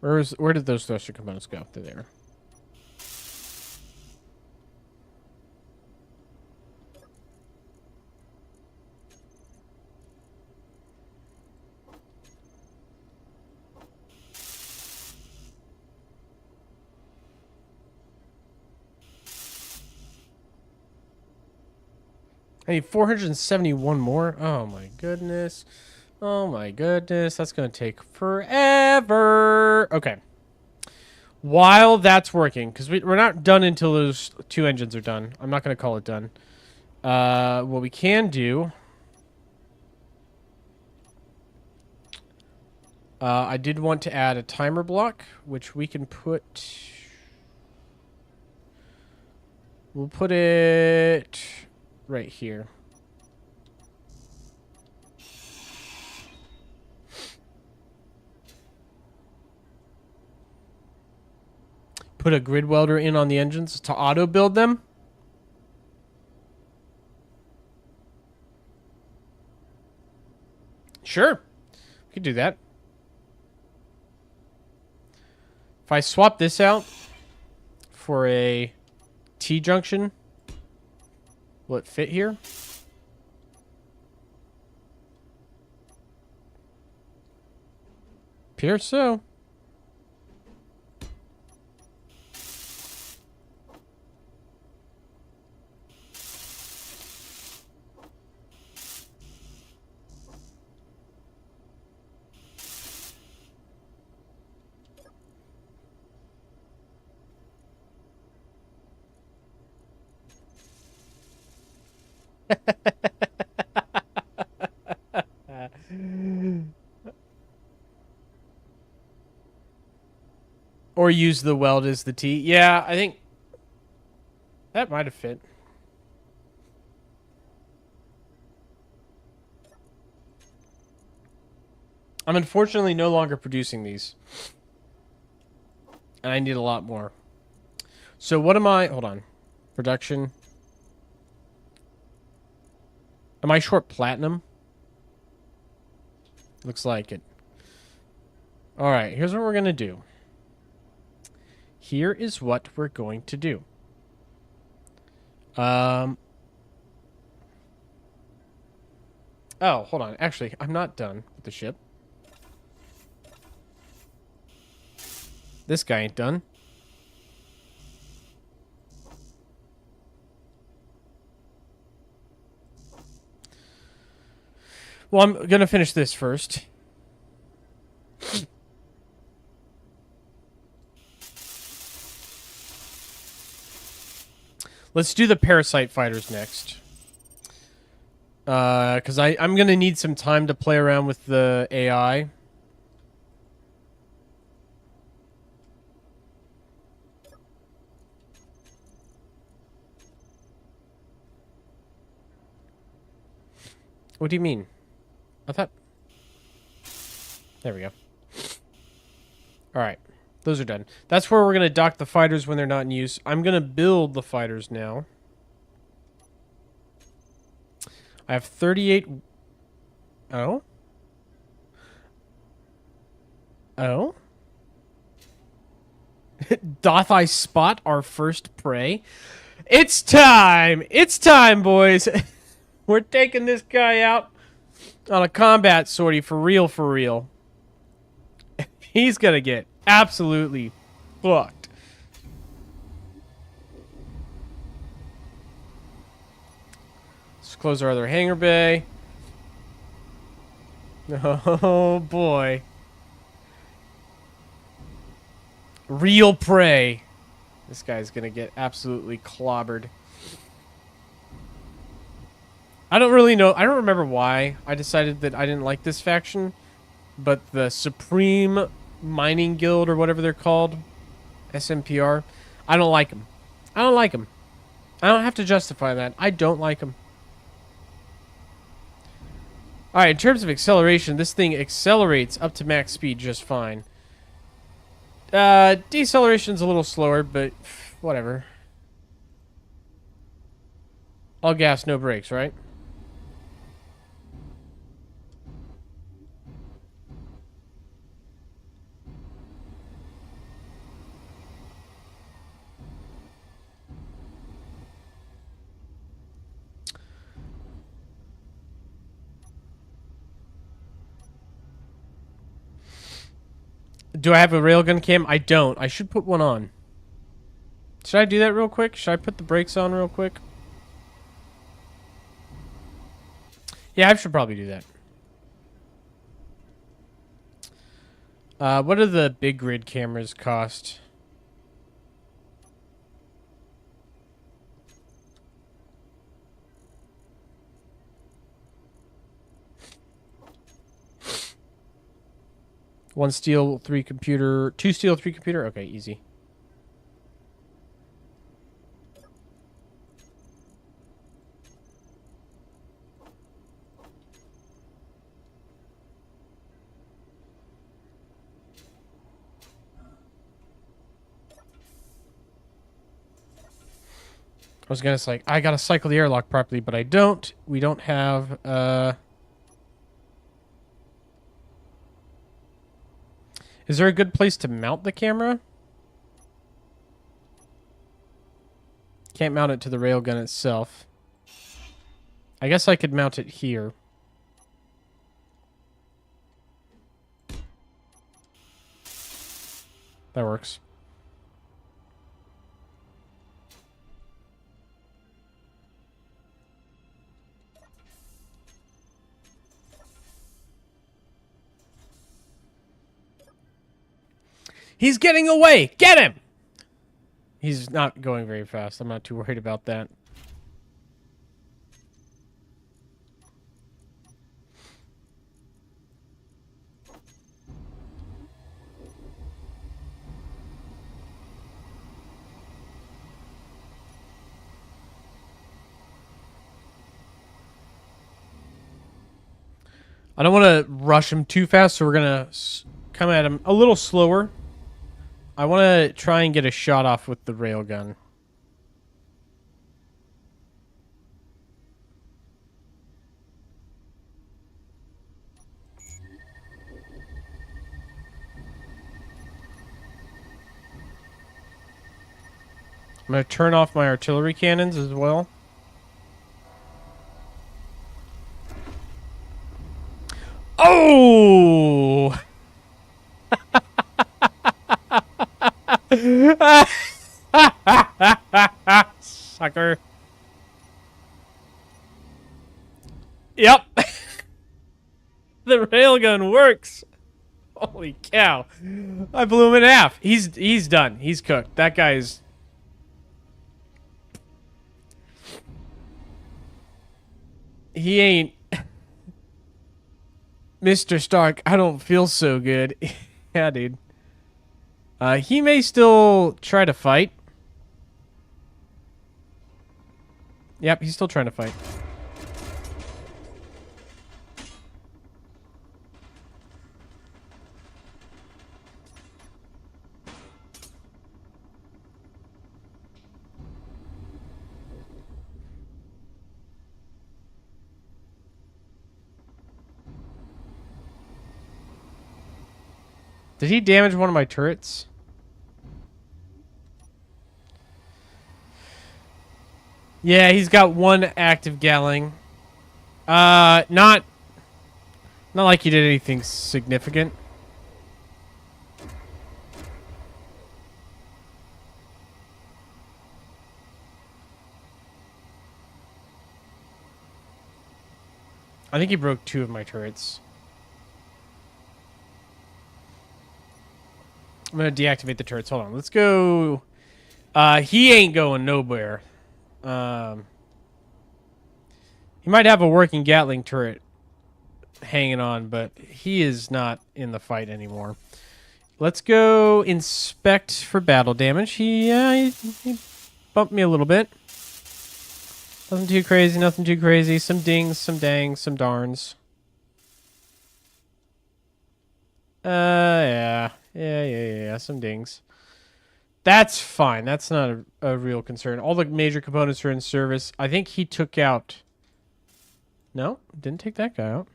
Where did those thruster components go? They're there. I need 471 more. Oh my goodness. Oh my goodness. That's going to take forever. Okay. While that's working, because we're not done until those two engines are done. I'm not going to call it done. What we can do I did want to add a timer block, which we can put... We'll put it right here. Put a grid welder in on the engines to auto build them. Sure, we could do that. If I swap this out for a T-junction, will it fit here? Appears so. Or use the weld as the T. Yeah, I think that might have fit. I'm unfortunately no longer producing these. And I need a lot more. So what am I... Hold on. Production. Am I short platinum? Looks like it. Alright, here's what we're going to do. Here is what we're going to do. Oh, hold on. Actually, I'm not done with the ship. This guy ain't done. Well, I'm going to finish this first. Let's do the parasite fighters next. Because I'm going to need some time to play around with the AI. What do you mean? I thought... There we go. Alright. Those are done. That's where we're going to dock the fighters when they're not in use. I'm going to build the fighters now. I have 38... Oh? Oh? Doth I spot our first prey? It's time! It's time, boys! We're taking this guy out on a combat sortie for real, for real. He's gonna get absolutely fucked. Let's close our other hangar bay. Oh boy. Real prey. This guy's gonna get absolutely clobbered. I don't really know. I don't remember why I decided that I didn't like this faction. But the Supreme Mining Guild, or whatever they're called, SMPR, I don't like them. I don't like them. I don't have to justify that. I don't like them. Alright, in terms of acceleration, this thing accelerates up to max speed just fine. Deceleration's a little slower, but whatever. All gas, no brakes, right? Do I have a railgun cam? I don't. I should put one on. Should I do that real quick? Should I put the brakes on real quick? Yeah, I should probably do that. What do the big grid cameras cost? 1 steel, 3 computer, 2 steel, 3 computer. Okay, easy. I was gonna say, I gotta cycle the airlock properly, but I don't. We don't have, Is there a good place to mount the camera? Can't mount it to the railgun itself. I guess I could mount it here. That works. He's getting away! Get him! He's not going very fast. I'm not too worried about that. I don't want to rush him too fast, so we're going to come at him a little slower. I want to try and get a shot off with the railgun. I'm going to turn off my artillery cannons as well. Oh! Sucker. Yep. The railgun works. Holy cow. I blew him in half. He's done. He's cooked. That guy's... He ain't... Mr. Stark, I don't feel so good. Yeah, dude. He may still try to fight. Yep, he's still trying to fight. Did he damage one of my turrets? Yeah, he's got one active galling. Not like he did anything significant. I think he broke 2 of my turrets. I'm going to deactivate the turrets. Hold on. Let's go. He ain't going nowhere. He might have a working Gatling turret hanging on, but he is not in the fight anymore. Let's go inspect for battle damage. He bumped me a little bit. Nothing too crazy, nothing too crazy. Some dings, some dangs, some darns. Yeah, some dings. That's fine. That's not a real concern. All the major components are in service. I think he took out... No, didn't take that guy out.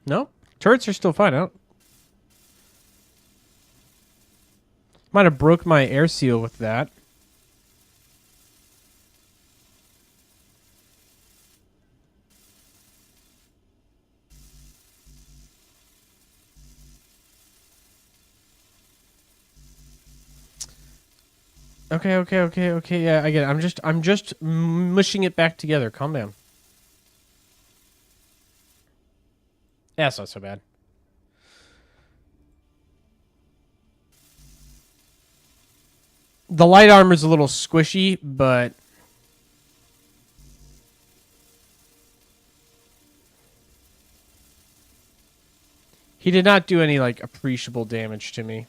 No, turrets are still fine out. Might have broke my air seal with that. Okay. Yeah, I get it. I'm just mushing it back together. Calm down. Yeah, it's not so bad. The light armor's a little squishy, but He did not do any, like, appreciable damage to me.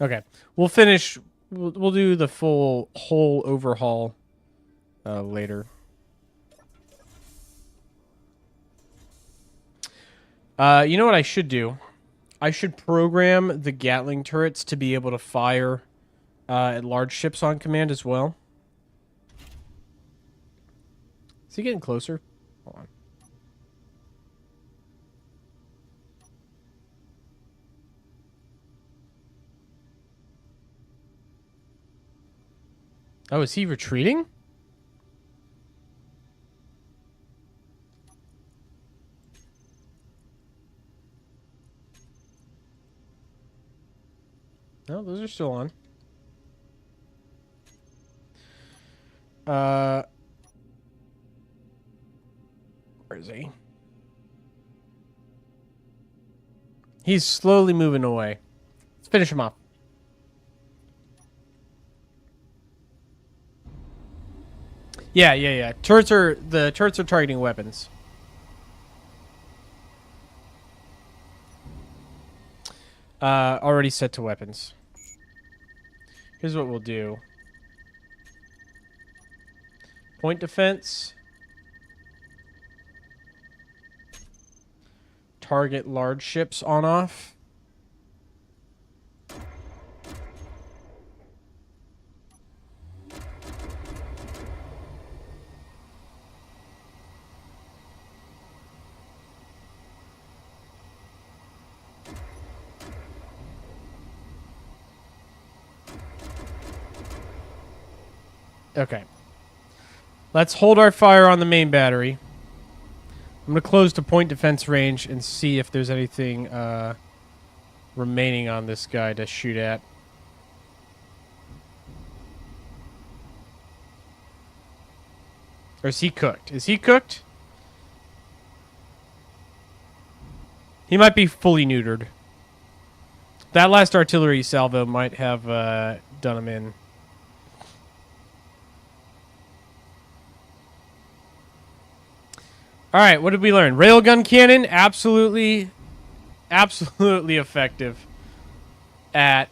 Okay. We'll finish... We'll do the whole overhaul later. You know what I should do? I should program the Gatling turrets to be able to fire at large ships on command as well. Is he getting closer? Hold on. Oh, is he retreating? No, those are still on. Where is he? He's slowly moving away. Let's finish him off. Yeah. The turrets are targeting weapons. Already set to weapons. Here's what we'll do. Point defense. Target large ships on off. Okay. Let's hold our fire on the main battery. I'm going to close to point defense range and see if there's anything remaining on this guy to shoot at. Or is he cooked? Is he cooked? He might be fully neutered. That last artillery salvo might have done him in. All right, what did we learn? Railgun cannon, absolutely effective at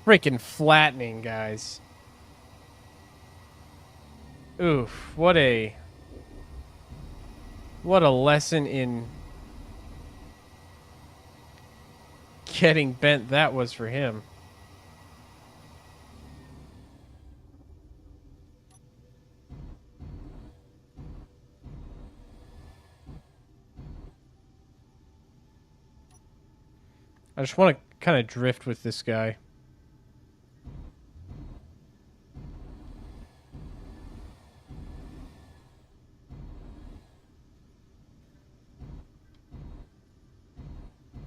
freaking flattening guys. Oof, what a lesson in getting bent that was for him. I just want to kind of drift with this guy.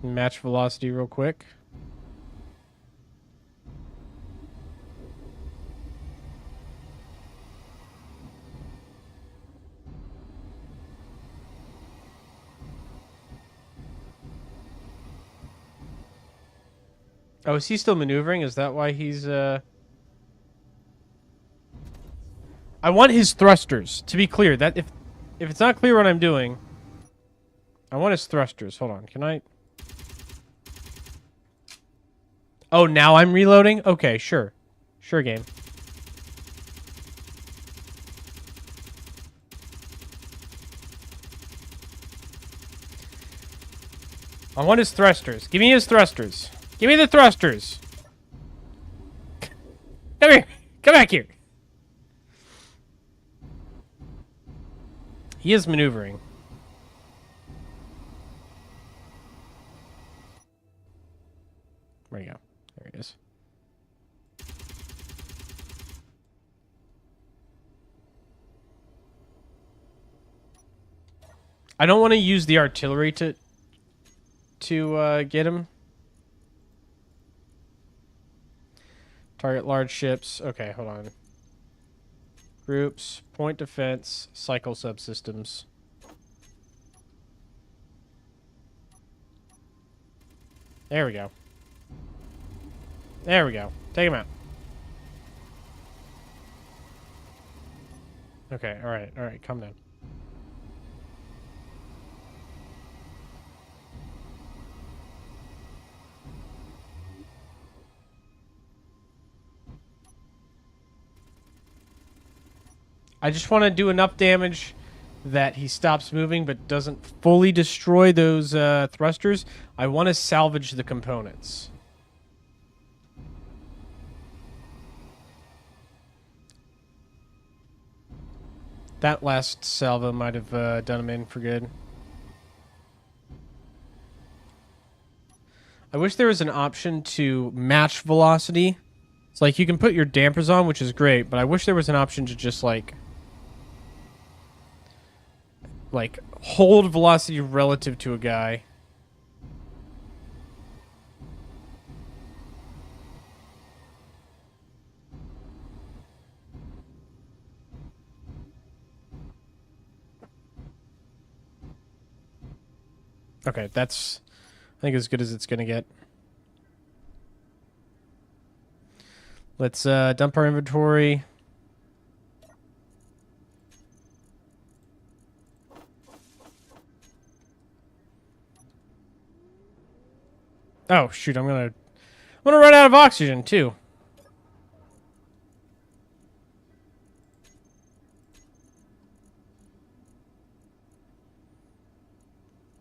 Match velocity real quick. Oh, is he still maneuvering? Is that why he's, I want his thrusters. To be clear, that if it's not clear what I'm doing, I want his thrusters. Hold on, can I... Oh, now I'm reloading? Okay, sure. Sure, game. I want his thrusters. Give me his thrusters. Give me the thrusters. Come here. Come back here. He is maneuvering. Where'd he go? There he is. I don't want to use the artillery to get him. Target large ships. Okay, hold on. Groups, point defense, cycle subsystems. There we go. There we go. Take him out. Okay, alright, calm down. I just want to do enough damage that he stops moving but doesn't fully destroy those thrusters. I want to salvage the components. That last salvo might have done him in for good. I wish there was an option to match velocity. It's like you can put your dampers on, which is great, but I wish there was an option to just like hold velocity relative to a guy. Okay, that's, I think, as good as it's going to get. Let's dump our inventory. Oh, shoot, I'm gonna run out of oxygen, too.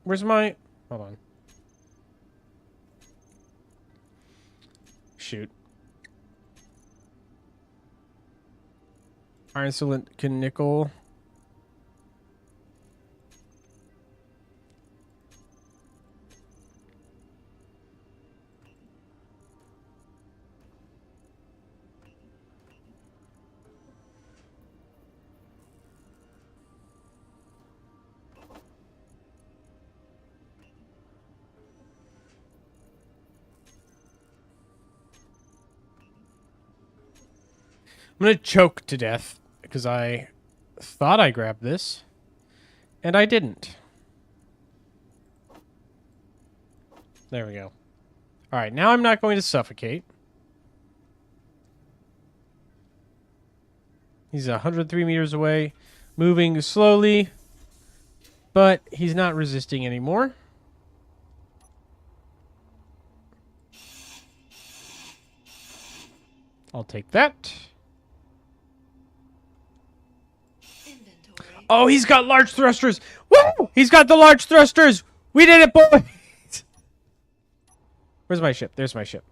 Where's my... Hold on. Shoot. Iron, silicon, nickel. I'm gonna choke to death because I thought I grabbed this, and I didn't. There we go. All right, now I'm not going to suffocate. He's 103 meters away, moving slowly, but he's not resisting anymore. I'll take that. Oh, he's got large thrusters. Woo! He's got the large thrusters. We did it, boys. Where's my ship? There's my ship.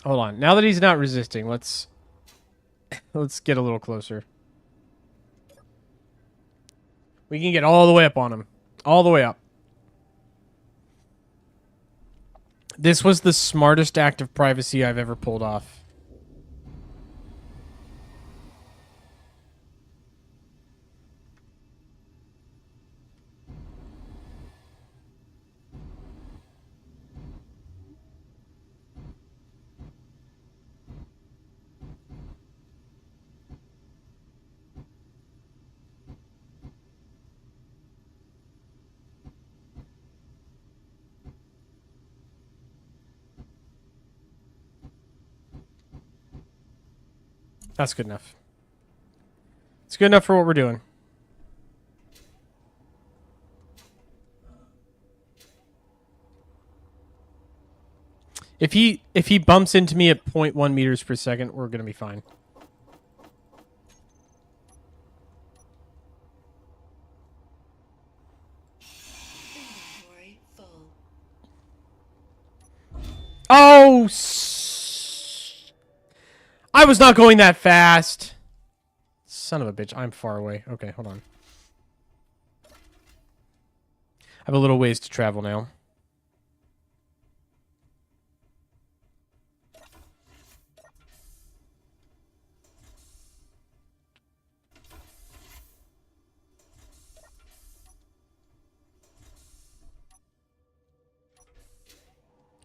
Hold on. Now that he's not resisting, let's get a little closer. We can get all the way up on him. All the way up. This was the smartest act of privacy I've ever pulled off. That's good enough. It's good enough for what we're doing. If he bumps into me at 0.1 meters per second, we're gonna be fine. Inventory full. Oh, I was not going that fast. Son of a bitch, I'm far away. Okay, hold on. I have a little ways to travel now.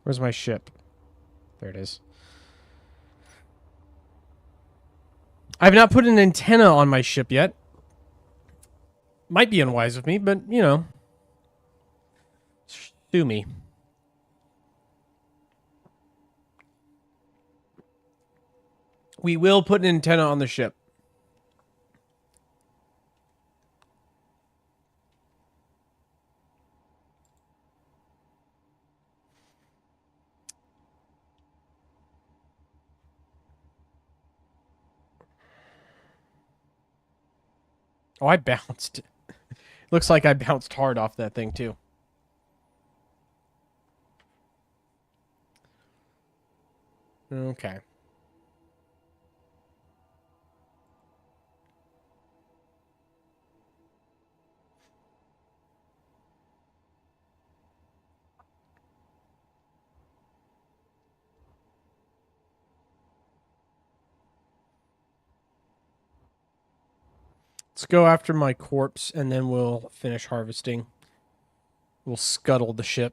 Where's my ship? There it is. I've not put an antenna on my ship yet. Might be unwise of me, but, you know. Sue me. We will put an antenna on the ship. Oh, I bounced. Looks like I bounced hard off that thing, too. Okay. Let's go after my corpse, and then we'll finish harvesting. We'll scuttle the ship.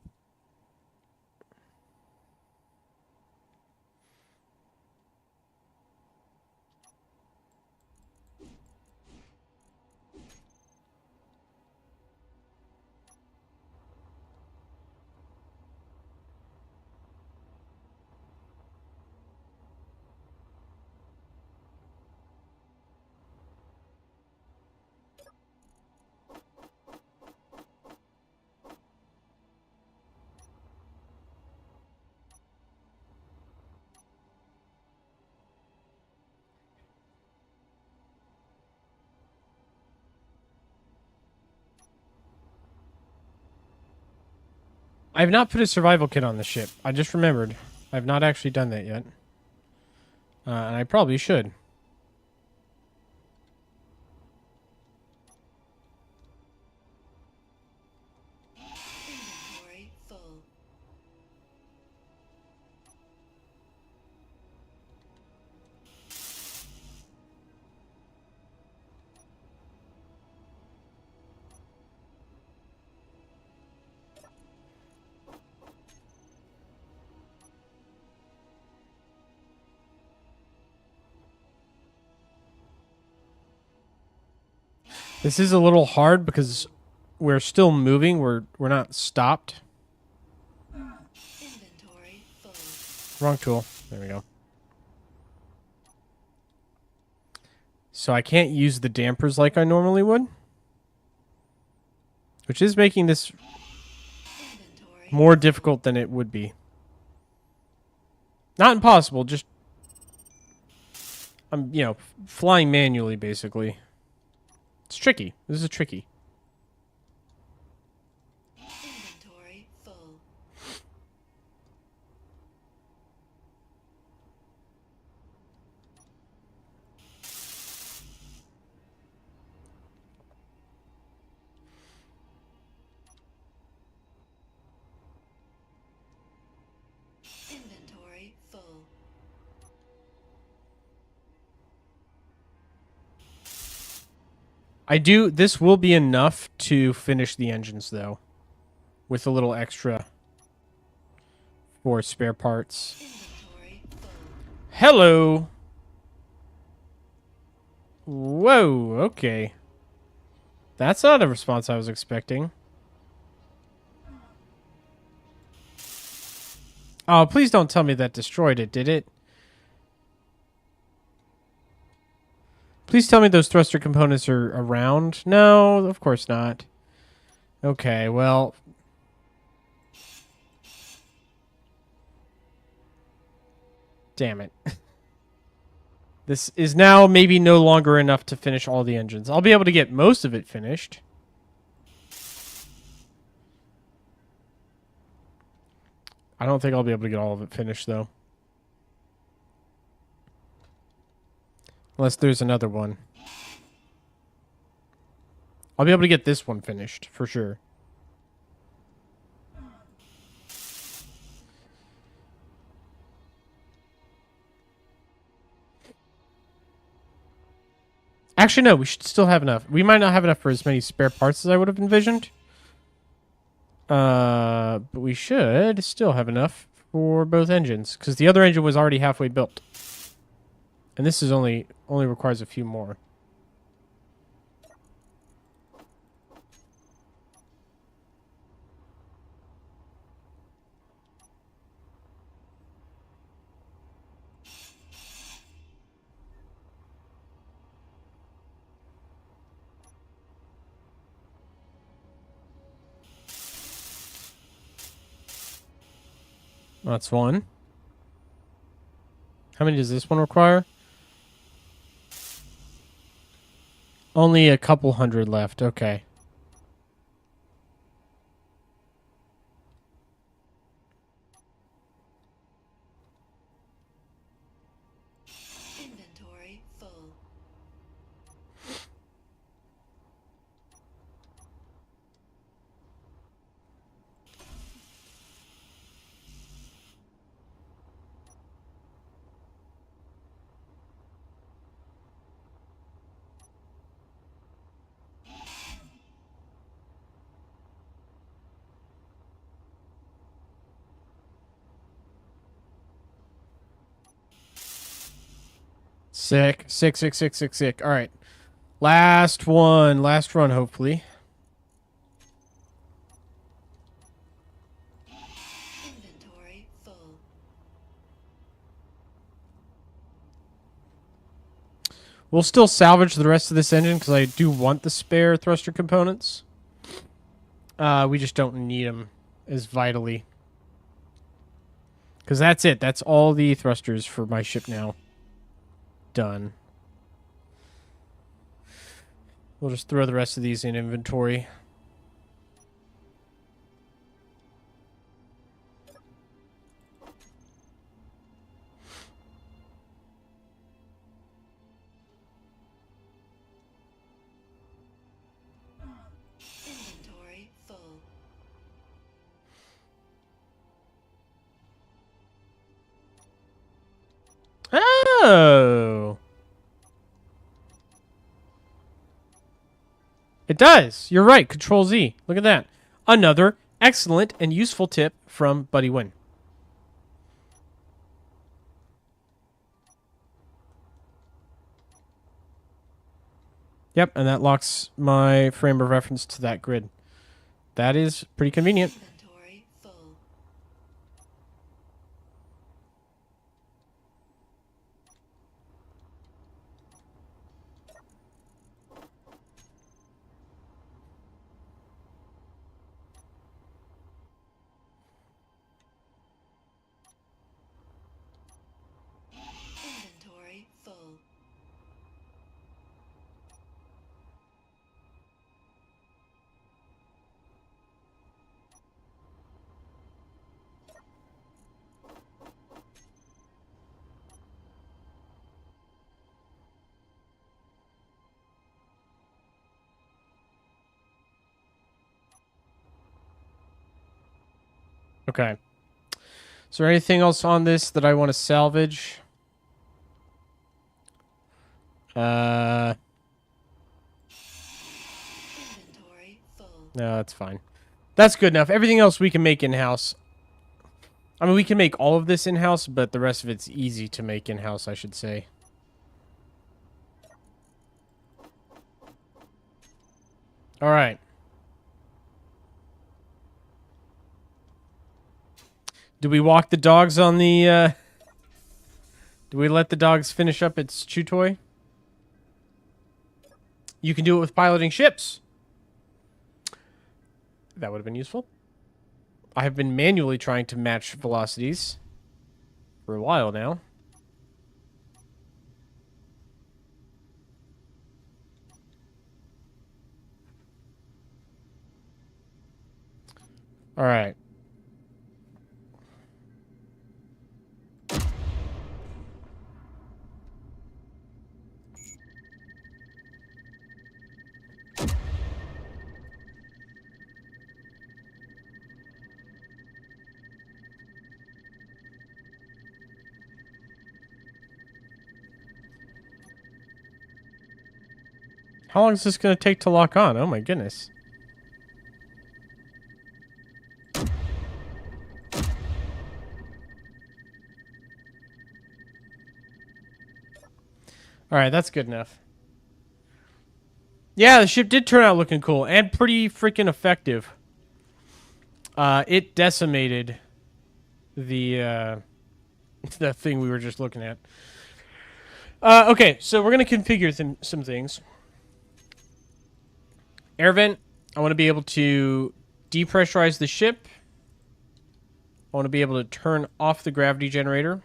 I have not put a survival kit on the ship. I just remembered. I have not actually done that yet. And I probably should. Inventory full. This is a little hard because we're still moving. We're not stopped. Inventory full. Wrong tool. There we go. So I can't use the dampers like I normally would. Which is making this Inventory. more difficult than it would be. Not impossible, just... I'm, flying manually, basically. It's tricky. This is tricky. Inventory full. Inventory full. This will be enough to finish the engines, though. With a little extra for spare parts. Inventory full. Hello! Whoa, okay. That's not a response I was expecting. Oh, please don't tell me that destroyed it, did it? Please tell me those thruster components are around. No, of course not. Okay, well... Damn it. This is now maybe no longer enough to finish all the engines. I'll be able to get most of it finished. I don't think I'll be able to get all of it finished, though. Unless there's another one. I'll be able to get this one finished, for sure. Actually, no, we should still have enough. We might not have enough for as many spare parts as I would have envisioned. But we should still have enough for both engines, because the other engine was already halfway built. And this is only requires a few more. That's one. How many does this one require? Only a couple hundred left. Okay. Inventory full. Sick. Sick, sick, sick, sick, sick. All right. Last one. Last run, hopefully. Inventory full. We'll still salvage the rest of this engine because I do want the spare thruster components. We just don't need them as vitally. Because that's it. That's all the thrusters for my ship now. Done. We'll just throw the rest of these in inventory. Inventory full. Oh! It does. You're right. Control Z. Look at that. Another excellent and useful tip from Buddy Win. Yep, and that locks my frame of reference to that grid. That is pretty convenient. Inventory full. Inventory full. Okay. Is there anything else on this that I want to salvage? Inventory full. No, that's fine. That's good enough. Everything else we can make in-house. I mean, we can make all of this in-house, but the rest of it's easy to make in-house, I should say. All right. Do we walk the dogs on the, do we let the dogs finish up its chew toy? You can do it with piloting ships. That would have been useful. I have been manually trying to match velocities for a while now. All right. How long is this going to take to lock on? Oh my goodness. All right, that's good enough. Yeah, the ship did turn out looking cool and pretty freaking effective. It decimated the the thing we were just looking at. Okay, so we're going to configure some things. Air vent, I want to be able to depressurize the ship I want to be able to turn off the gravity generator.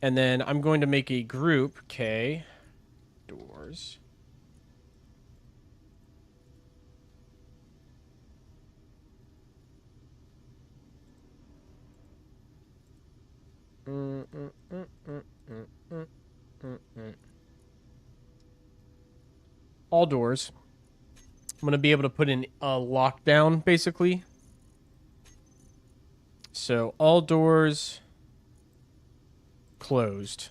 And then I'm going to make a group, K, doors. All doors. I'm going to be able to put in a lockdown, basically. So, all doors closed.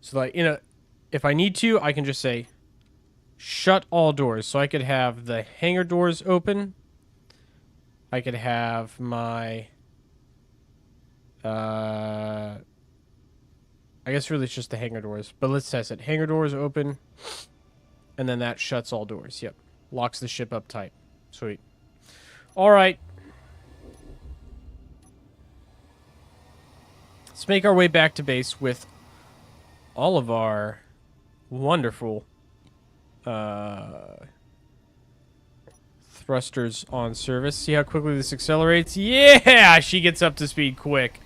So, like, if I need to, I can just say, shut all doors. So, I could have the hangar doors open. I could have my... I guess really it's just the hangar doors. But let's test it. Hangar doors open. And then that shuts all doors. Yep. Locks the ship up tight. Sweet. All right. Let's make our way back to base with all of our wonderful thrusters on service. See how quickly this accelerates? Yeah! She gets up to speed quick.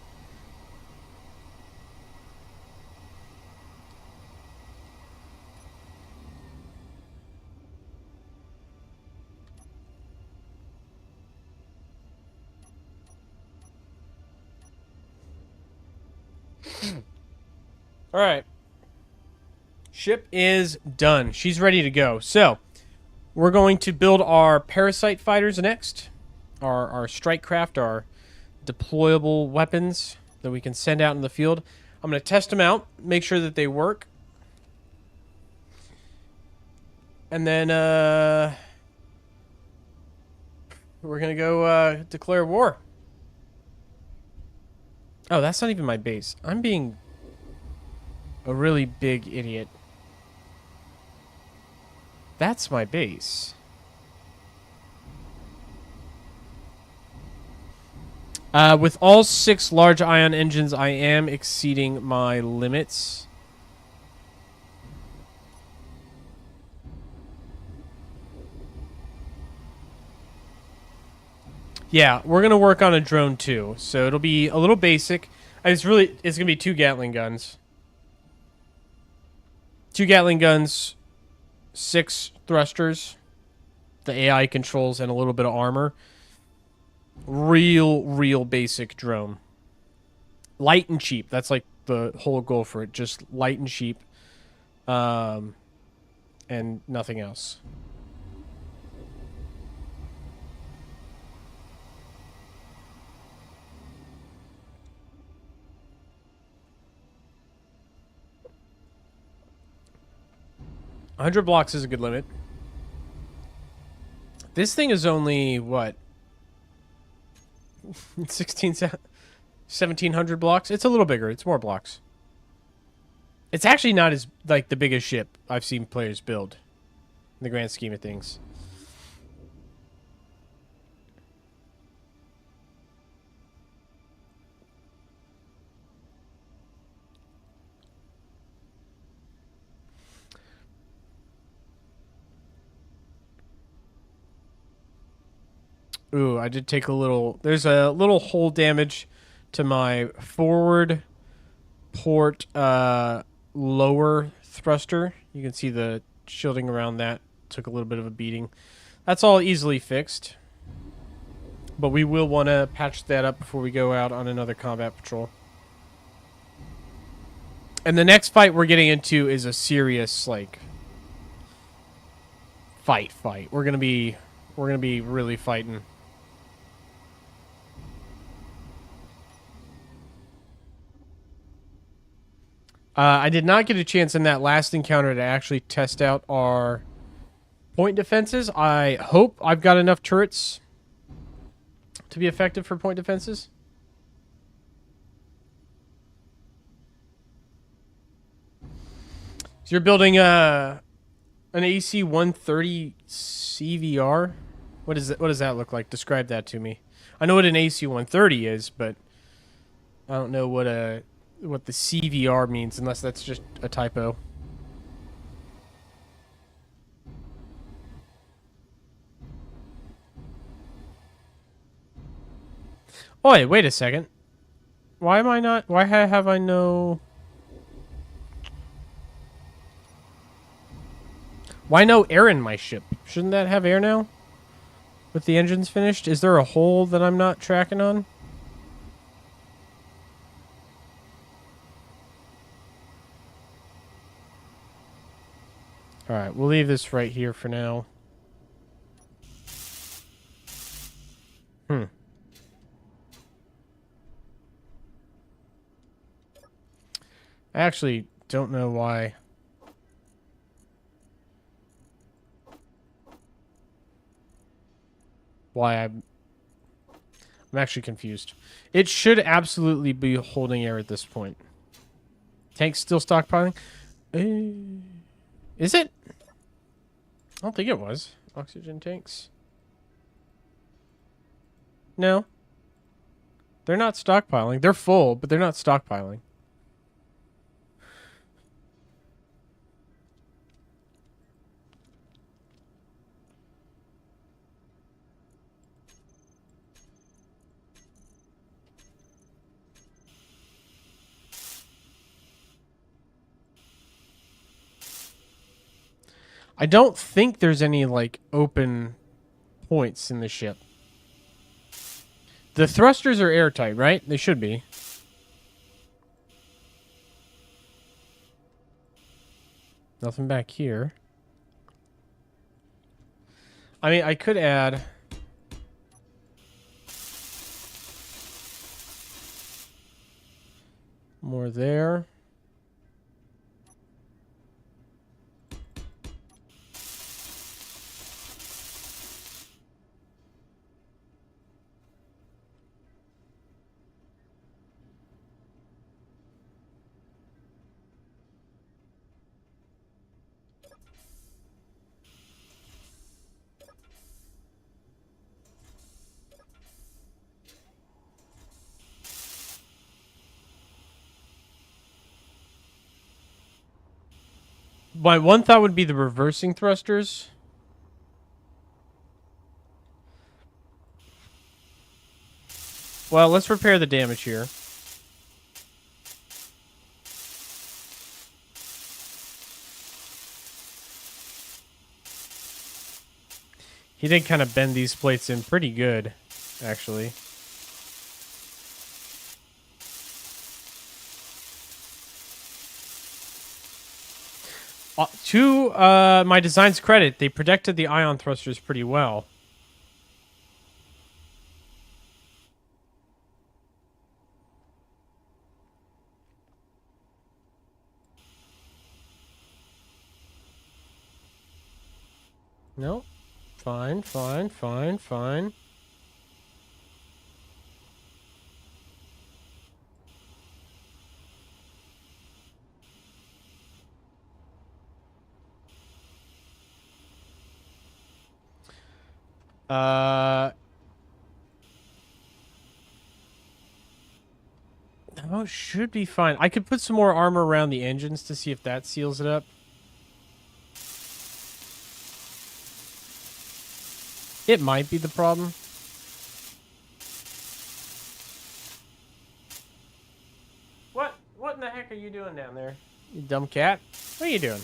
All right. Ship is done. She's ready to go. So, we're going to build our parasite fighters next. Our strike craft, our deployable weapons that we can send out in the field. I'm going to test them out, make sure that they work. And then, we're going to go declare war. Oh, that's not even my base. I'm being a really big idiot. That's my base. With all 6 large ion engines, I am exceeding my limits. Yeah, we're going to work on a drone too. So it'll be a little basic. It's going to be 2 Gatling guns. 2 Gatling guns, 6 thrusters, the AI controls, and a little bit of armor. Real basic drone. Light and cheap. That's like the whole goal for it. Just light and cheap. And nothing else. $100 blocks is a good limit. This thing is only, what? 1,700 blocks? It's a little bigger. It's more blocks. It's actually not as, like, the biggest ship I've seen players build. In the grand scheme of things. Ooh, I did take a little... There's a little hull damage to my forward port lower thruster. You can see the shielding around that took a little bit of a beating. That's all easily fixed. But we will want to patch that up before we go out on another combat patrol. And the next fight we're getting into is a serious, like... Fight. We're gonna be really fighting. I did not get a chance in that last encounter to actually test out our point defenses. I hope I've got enough turrets to be effective for point defenses. So you're building an AC 130 CVR? What does that look like? Describe that to me. I know what an AC 130 is, but I don't know what the CVR means, unless that's just a typo. Oh, wait a second. Why am I not... Why have I no... Why no air in my ship? Shouldn't that have air now? With the engines finished? Is there a hole that I'm not tracking on? Alright, we'll leave this right here for now. I actually don't know why. I'm actually confused. It should absolutely be holding air at this point. Tank's still stockpiling? Is it? I don't think it was. Oxygen tanks. No. They're not stockpiling. They're full, but they're not stockpiling. I don't think there's any, like, open points in the ship. The thrusters are airtight, right? They should be. Nothing back here. I mean, I could add... more there. My one thought would be the reversing thrusters. Well, let's repair the damage here. He did kind of bend these plates in pretty good, actually. To my design's credit, they protected the ion thrusters pretty well. No. Fine, fine, fine, fine. Oh, it should be fine. I could put some more armor around the engines to see if that seals it up. It might be the problem. What in the heck are you doing down there? You dumb cat? What are you doing?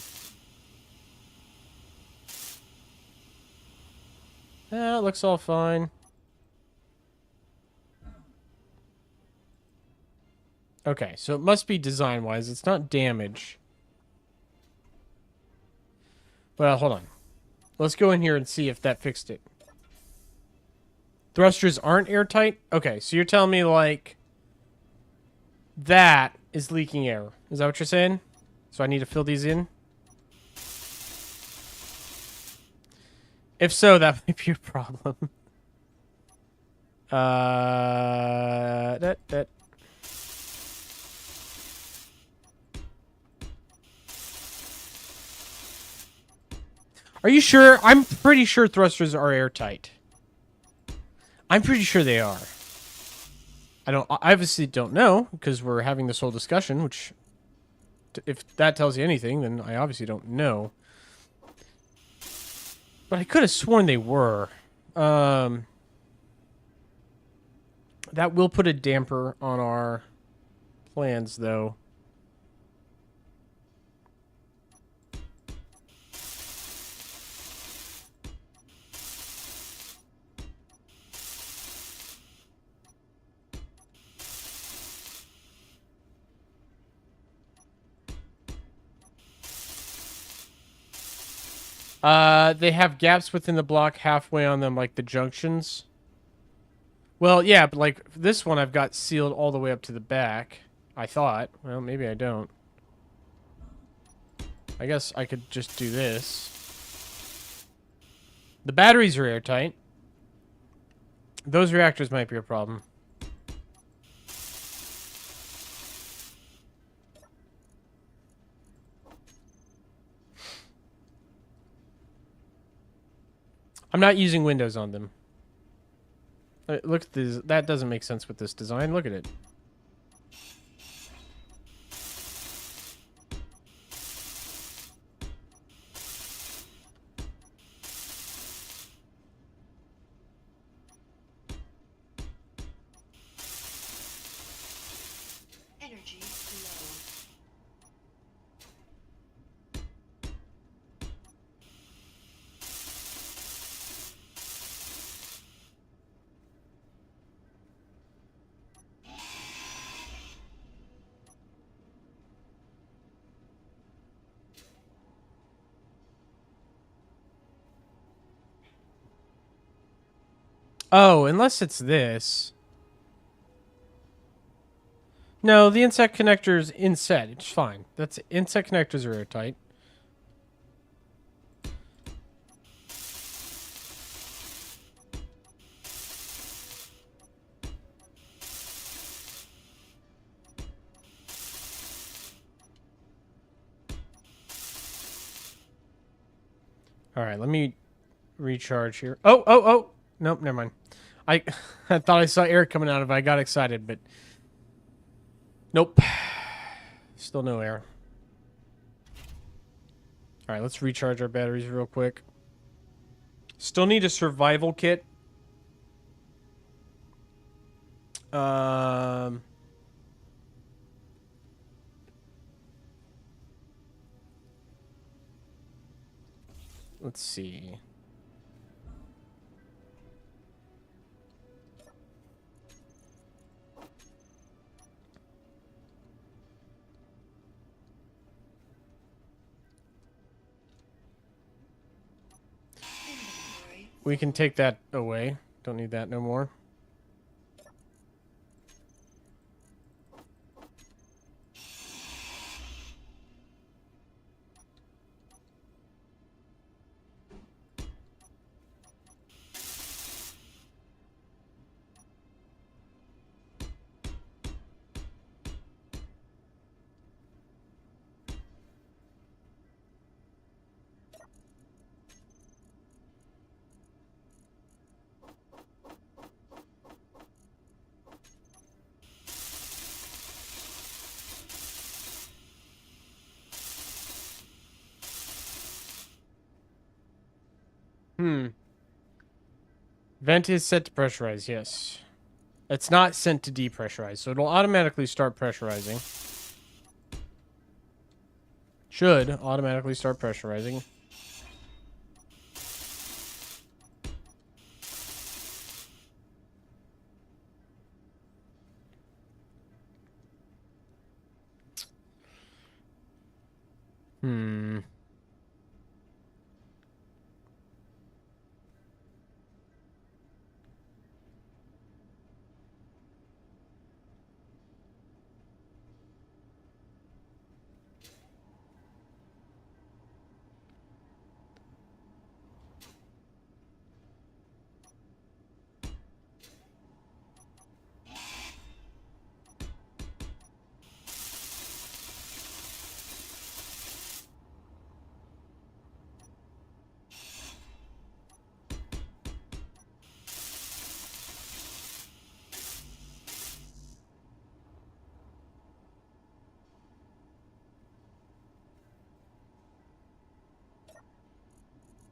It looks all fine. Okay, so it must be design-wise. It's not damage. Well, hold on. Let's go in here and see if that fixed it. Thrusters aren't airtight? Okay, so you're telling me, like, that is leaking air. Is that what you're saying? So I need to fill these in? If so, that might be a problem. Are you sure? I'm pretty sure thrusters are airtight. I'm pretty sure they are. I obviously don't know, because we're having this whole discussion, which, if that tells you anything, then I obviously don't know. But I could have sworn they were. That will put a damper on our plans, though. They have gaps within the block halfway on them, like the junctions. Well, yeah, but like this one I've got sealed all the way up to the back. I thought. Well, maybe I don't. I guess I could just do this. The batteries are airtight. Those reactors might be a problem. I'm not using windows on them. Look at this. That doesn't make sense with this design. Look at it. Energy low. Oh, unless it's this. No, the insect connector's inset. It's fine. That's insect connectors are airtight. All right, let me recharge here. Oh. Nope, never mind. I thought I saw air coming out of it. I got excited, but nope. Still no air. All right, let's recharge our batteries real quick. Still need a survival kit. Let's see. Inventory. We can take that away. Don't need that no more. Vent is set to pressurize, yes. It's not sent to depressurize, so it'll automatically start pressurizing. Should automatically start pressurizing.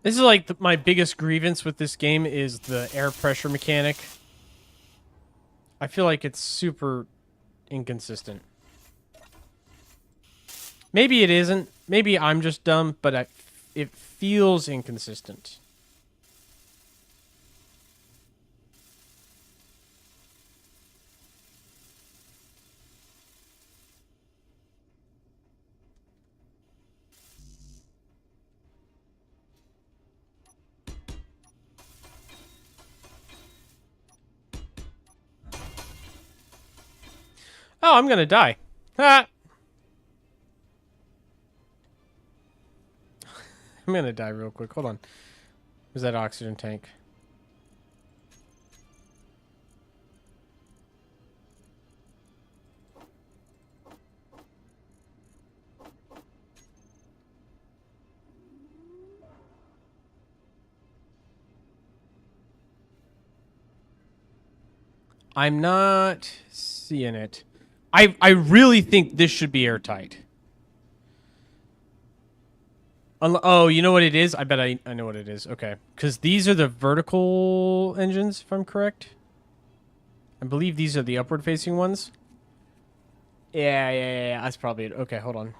This is like my biggest grievance with this game is the air pressure mechanic. I feel like it's super inconsistent. Maybe it isn't. Maybe I'm just dumb, but it feels inconsistent. Oh, I'm gonna die. Ah! I'm gonna die real quick. Hold on. Where's that oxygen tank? I'm not seeing it. I really think this should be airtight. Oh, you know what it is? I bet I know what it is. Okay. Because these are the vertical engines, if I'm correct. I believe these are the upward-facing ones. Yeah. That's probably it. Okay, hold on.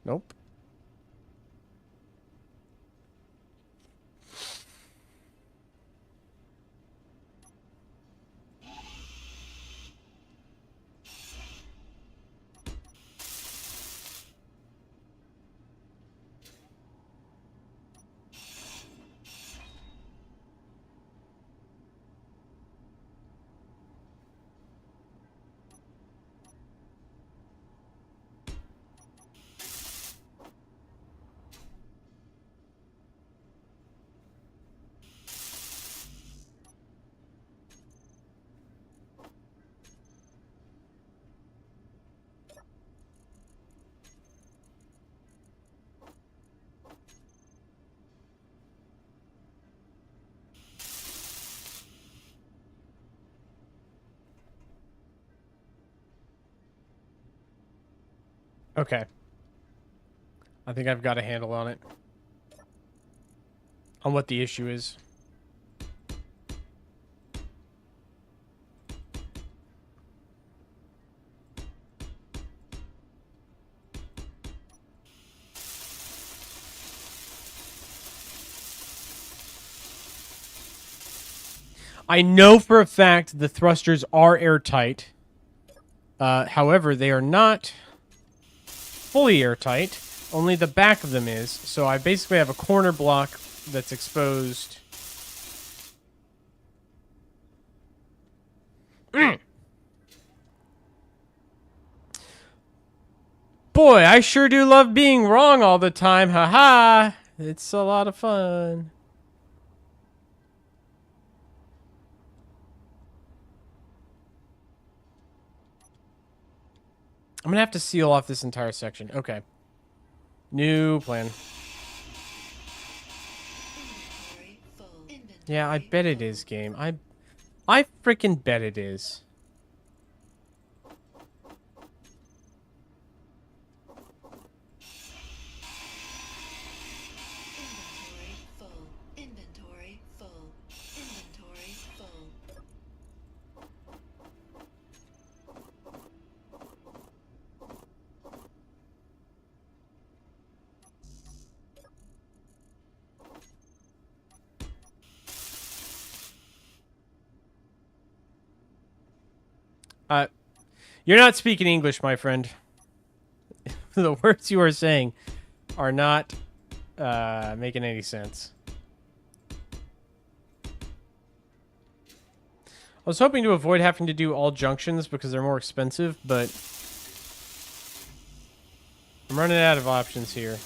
Nope. Okay. I think I've got a handle on it. On what the issue is. I know for a fact the thrusters are airtight. However, they are not fully airtight. Only the back of them is. So I basically have a corner block that's exposed. Boy, I sure do love being wrong all the time. Haha. It's a lot of fun. I'm going to have to seal off this entire section. Okay. New plan. Inventory full. Yeah, I Inventory bet it full. is, game. I freaking bet it is. Inventory full. Inventory full. Inventory full. You're not speaking English, my friend. The words you are saying are not making any sense. I was hoping to avoid having to do all junctions because they're more expensive, but I'm running out of options here.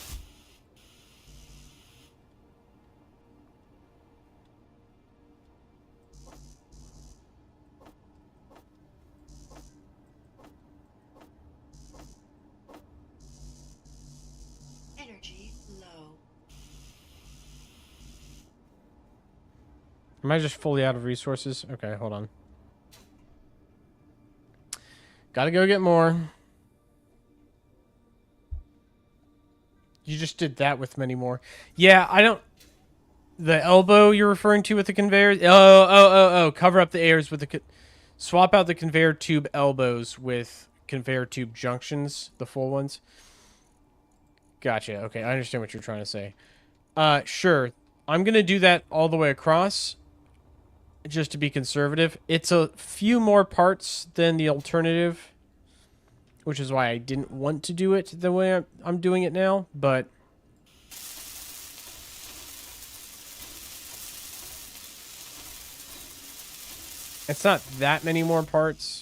Am I just fully out of resources? Okay, hold on. Gotta go get more. You just did that with many more. Yeah, I don't... The elbow you're referring to with the conveyor? Oh. Cover up the airs with the... Swap out the conveyor tube elbows with conveyor tube junctions, the full ones. Gotcha. Okay, I understand what you're trying to say. Sure. I'm going to do that all the way across, just to be conservative. It's a few more parts than the alternative, which is why I didn't want to do it the way I'm doing it now, but... It's not that many more parts.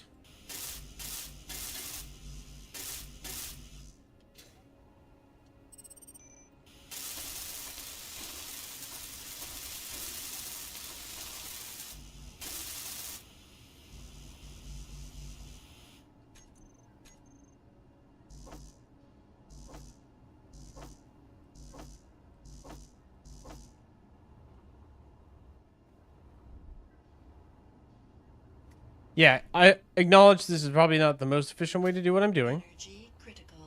Yeah, I acknowledge this is probably not the most efficient way to do what I'm doing. Energy critical.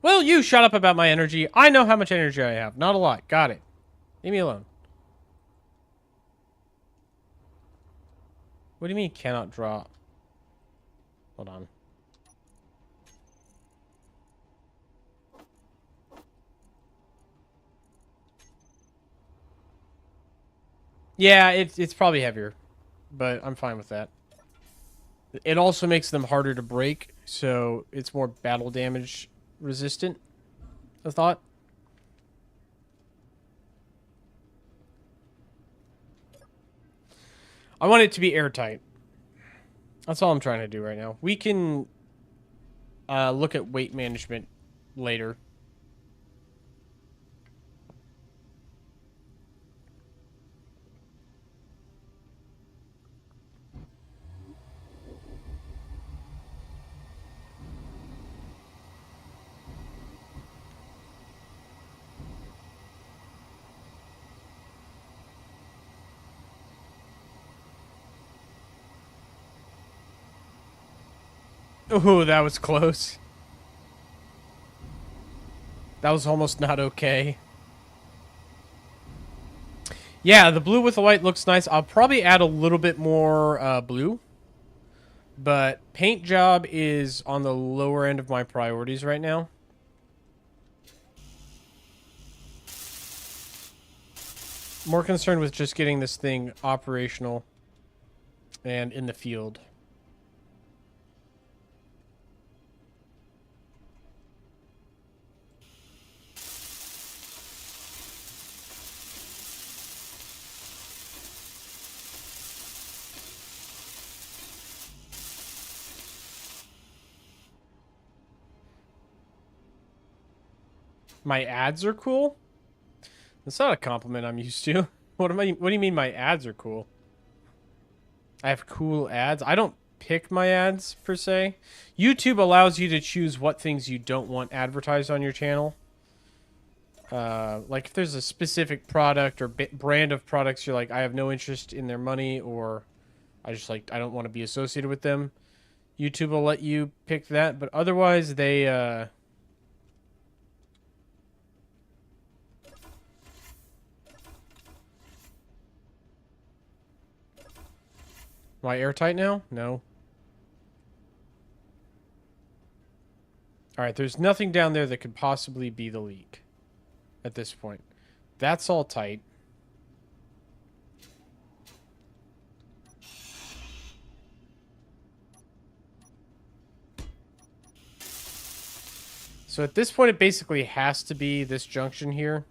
Well, you shut up about my energy. I know how much energy I have. Not a lot. Got it. Leave me alone. What do you mean cannot draw? Hold on. Yeah, it's probably heavier, but I'm fine with that. It also makes them harder to break, so it's more battle damage resistant, I thought. I want it to be airtight. That's all I'm trying to do right now. We can look at weight management later. Ooh, that was close. That was almost not okay. Yeah, the blue with the white looks nice. I'll probably add a little bit more blue. But paint job is on the lower end of my priorities right now. More concerned with just getting this thing operational and in the field. My ads are cool? That's not a compliment I'm used to. What do you mean my ads are cool? I have cool ads? I don't pick my ads, per se. YouTube allows you to choose what things you don't want advertised on your channel. Like if there's a specific product or brand of products you're like, I have no interest in their money, or I don't want to be associated with them, YouTube will let you pick that. But otherwise, they... Am I airtight now? No. Alright, there's nothing down there that could possibly be the leak at this point. That's all tight. So at this point, it basically has to be this junction here.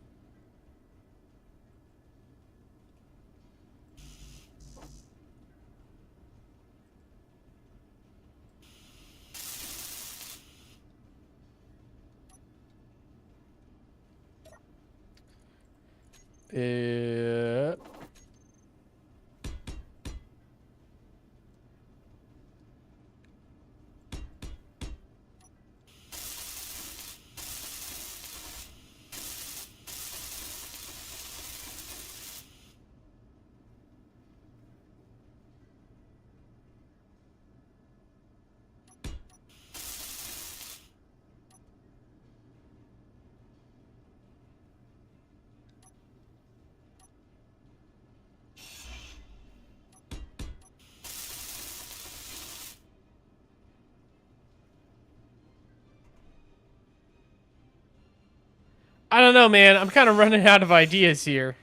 I don't know, man. I'm kind of running out of ideas here.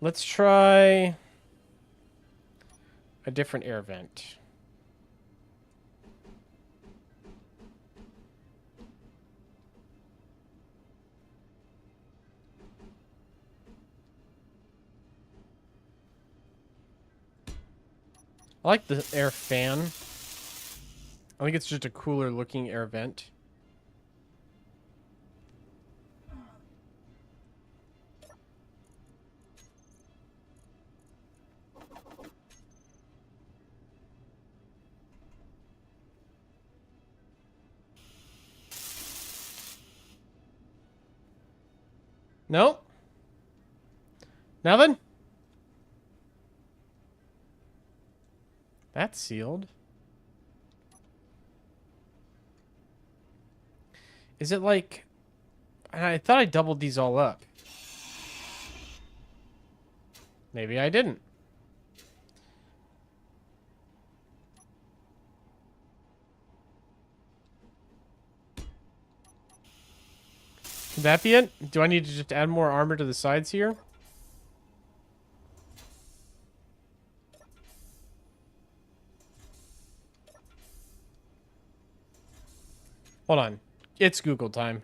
Let's try a different air vent. I like the air fan. I think it's just a cooler looking air vent. Nope. Nothing? That's sealed. Is it like... I thought I doubled these all up. Maybe I didn't. Could that be it? Do I need to just add more armor to the sides here? Hold on. It's Google time.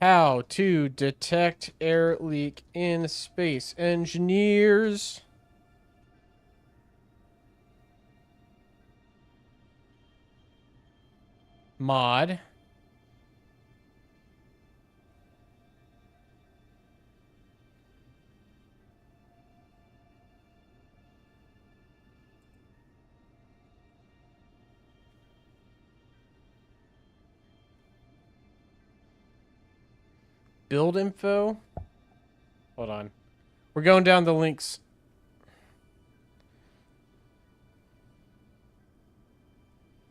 How to detect air leak in space. Engineers. Mod. Build info. Hold on. We're going down the links.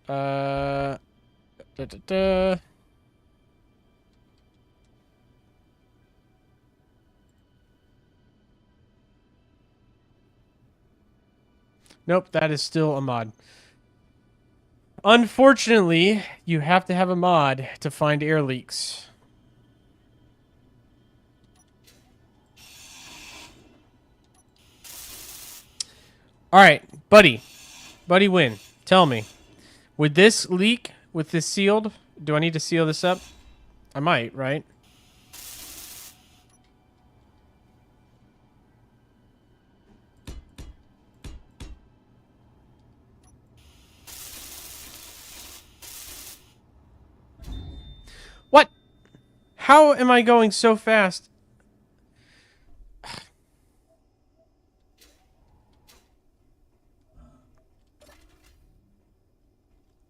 Da, da, da. Nope, that is still a mod. Unfortunately, you have to have a mod to find air leaks. All right, buddy. Buddy Win, tell me. Would this leak with this sealed? Do I need to seal this up? I might, right? What? How am I going so fast?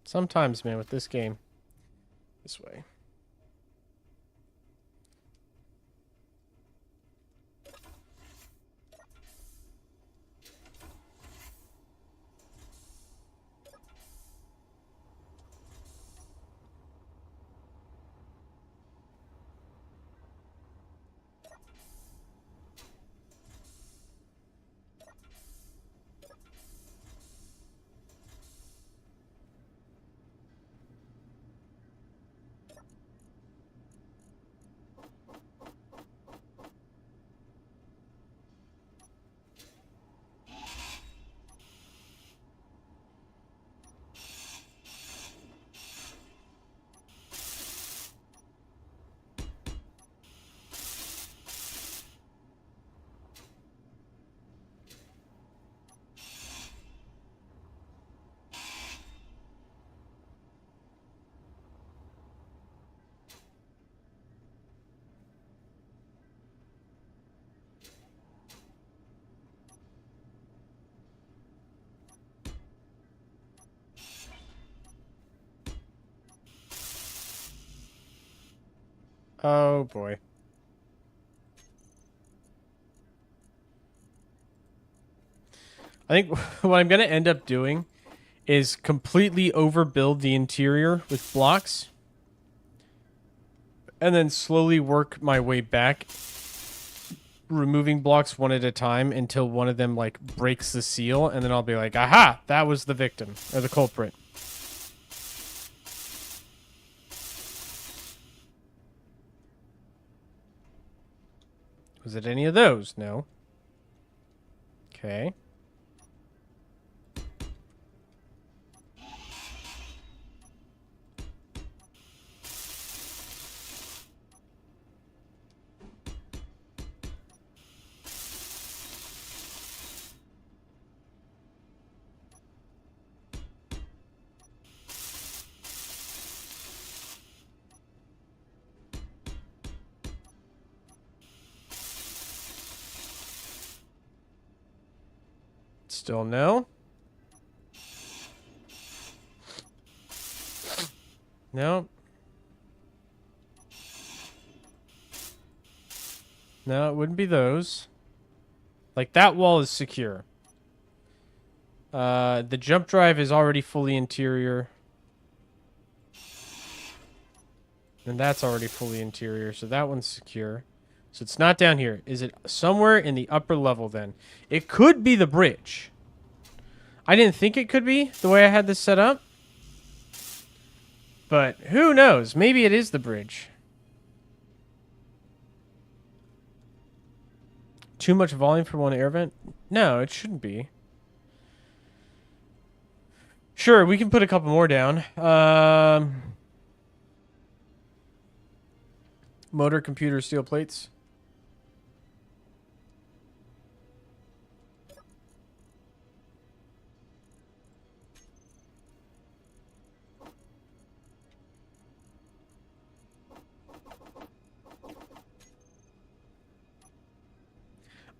Sometimes, man, with this game. This way. Oh, boy. I think what I'm going to end up doing is completely overbuild the interior with blocks. And then slowly work my way back, removing blocks one at a time until one of them, like, breaks the seal. And then I'll be like, aha, that was the victim, or the culprit. Was it any of those? No. Okay. Still no. No. No, it wouldn't be those. Like, that wall is secure. The jump drive is already fully interior. And that's already fully interior, so that one's secure. So it's not down here. Is it somewhere in the upper level then? It could be the bridge. I didn't think it could be the way I had this set up. But who knows? Maybe it is the bridge. Too much volume for one air vent? No, it shouldn't be. Sure, we can put a couple more down. Motor, computer, steel plates.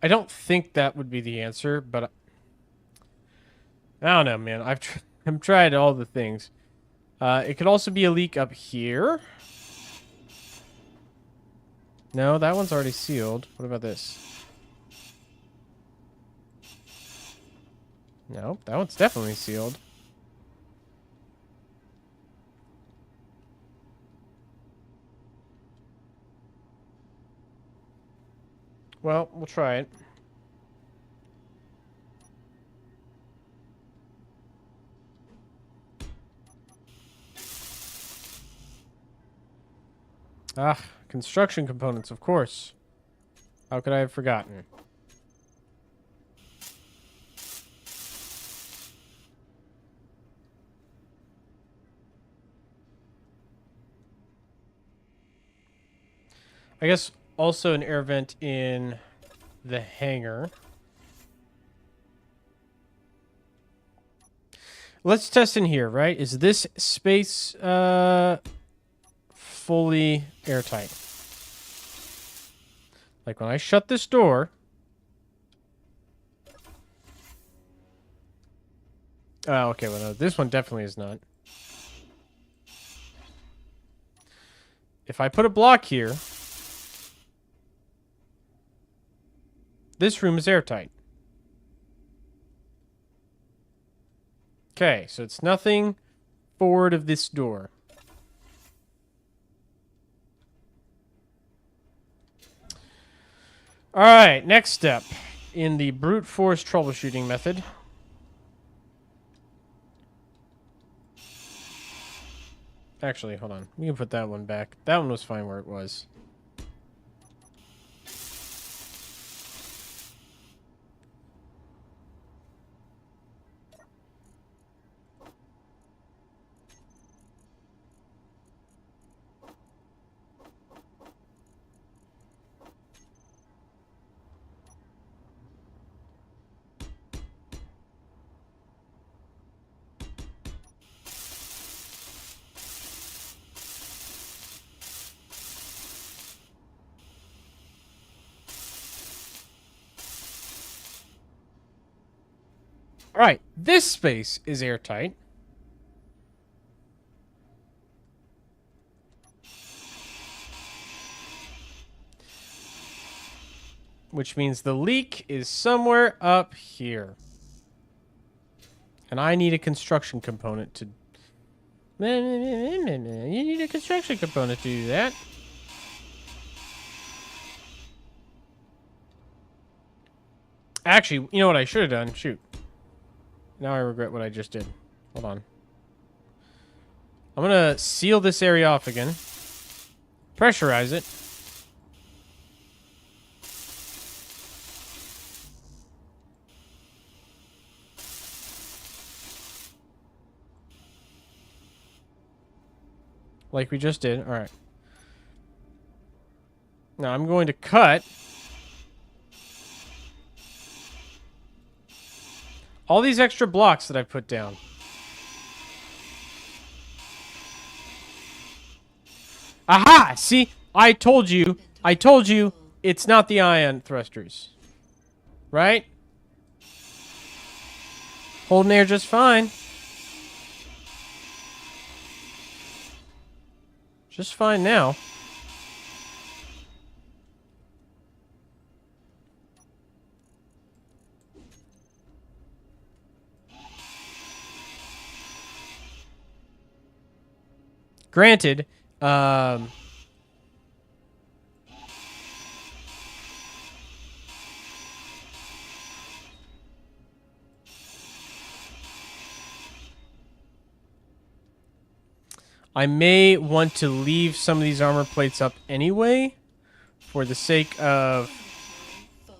I don't think that would be the answer, but I don't know, man. I've tried all the things. It could also be a leak up here. No, that one's already sealed. What about this? No, that one's definitely sealed. Well, we'll try it. Ah, construction components, of course. How could I have forgotten? I guess also an air vent in the hangar. Let's test in here, right? Is this space fully airtight? Like when I shut this door. Oh, okay, well no, this one definitely is not. If I put a block here, this room is airtight. Okay, so it's nothing forward of this door. All right, next step in the brute force troubleshooting method. Actually, hold on. We can put that one back. That one was fine where it was. All right, this space is airtight. Which means the leak is somewhere up here. And I need a construction component to... You need a construction component to do that. Actually, you know what I should have done? Shoot. Now I regret what I just did. Hold on. I'm going to seal this area off again. Pressurize it. like we just did. All right. Now I'm going to cut all these extra blocks that I put down. Aha! See? I told you. It's not the ion thrusters. Right? Holding air just fine. Just fine now. Granted, I may want to leave some of these armor plates up anyway for the sake of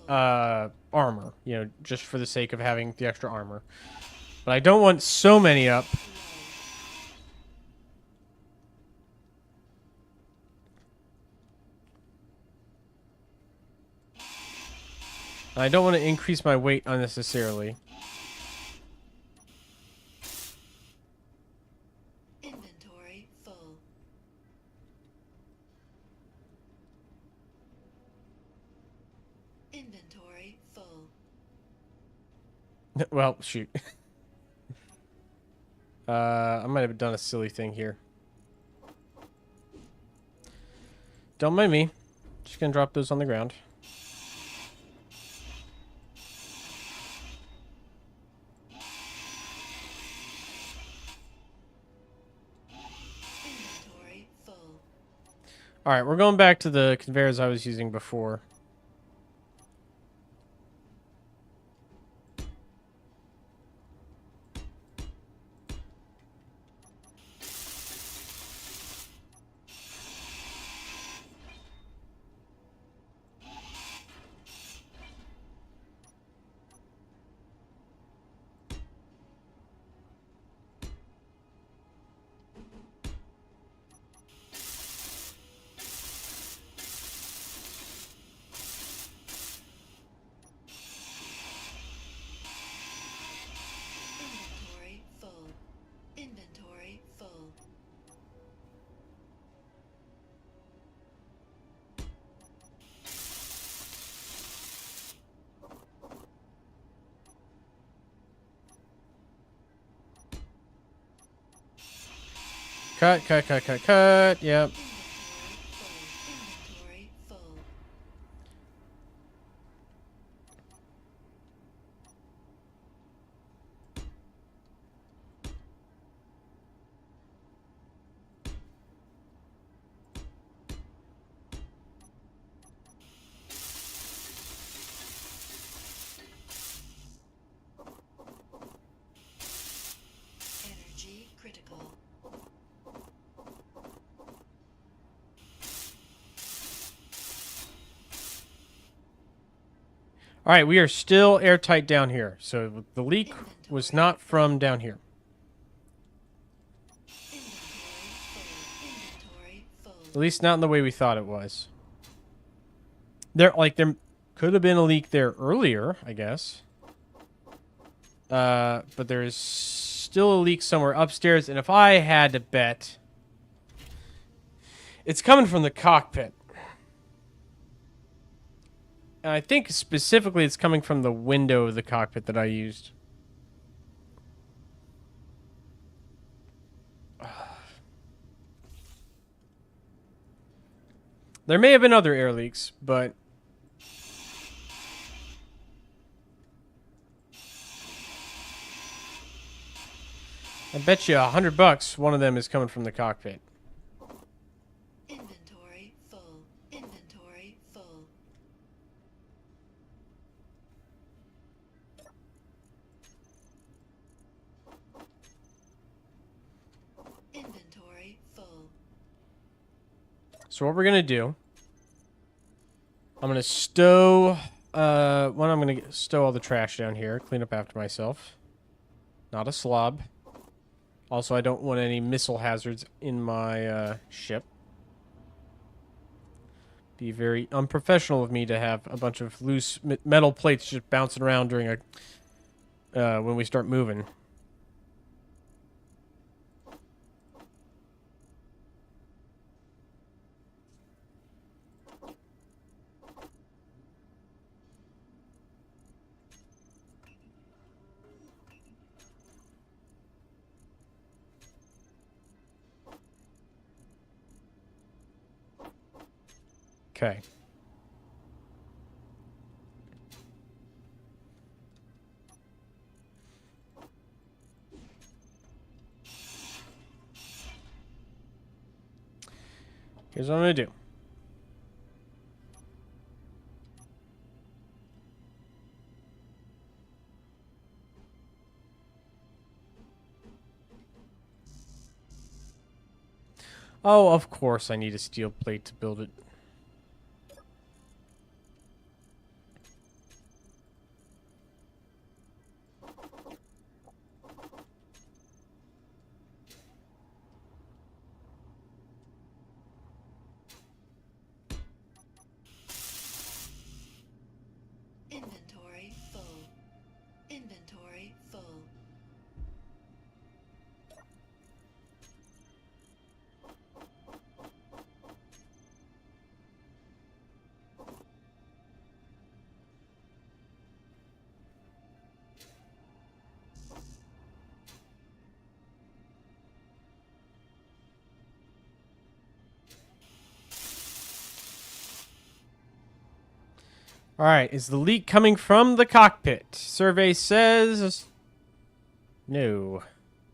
armor, you know, just for the sake of having the extra armor. But I don't want so many up. I don't want to increase my weight unnecessarily. Inventory full. Inventory full. Well, shoot. I might have done a silly thing here. Don't mind me. Just gonna drop those on the ground. Inventory full. Alright, we're going back to the conveyors I was using before. Inventory full. Inventory full. Cut, cut, cut, cut, cut. Yep. Inventory full. Energy critical. All right, we are still airtight down here. So the leak was not from down here. Inventory full. At least not in the way we thought it was. There could have been a leak there earlier, I guess. But there is still a leak somewhere upstairs, and if I had to bet, it's coming from the cockpit. And I think specifically it's coming from the window of the cockpit that I used. There may have been other air leaks, but I bet you $100 one of them is coming from the cockpit. Inventory full. Inventory full. Inventory full. So what we're gonna do, I'm gonna stow. I'm gonna stow all the trash down here, clean up after myself. Not a slob. Also, I don't want any missile hazards in my ship. Be very unprofessional of me to have a bunch of loose metal plates just bouncing around during a when we start moving. Okay. Here's what I'm going to do. Oh, of course I need a steel plate to build it. Inventory full. Inventory full. All right, is the leak coming from the cockpit? Survey says no.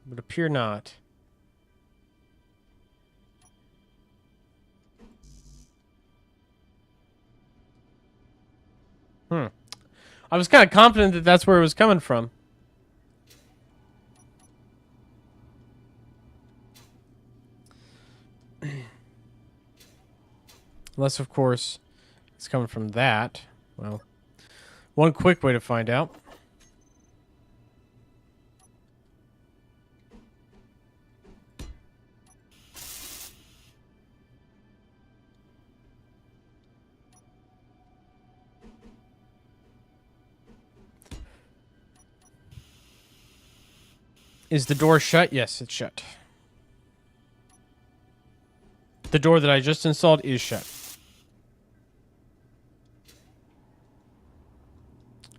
Would appear not. I was kind of confident that that's where it was coming from. Unless, of course, it's coming from that. Well, one quick way to find out. Is the door shut? Yes, it's shut. The door that I just installed is shut.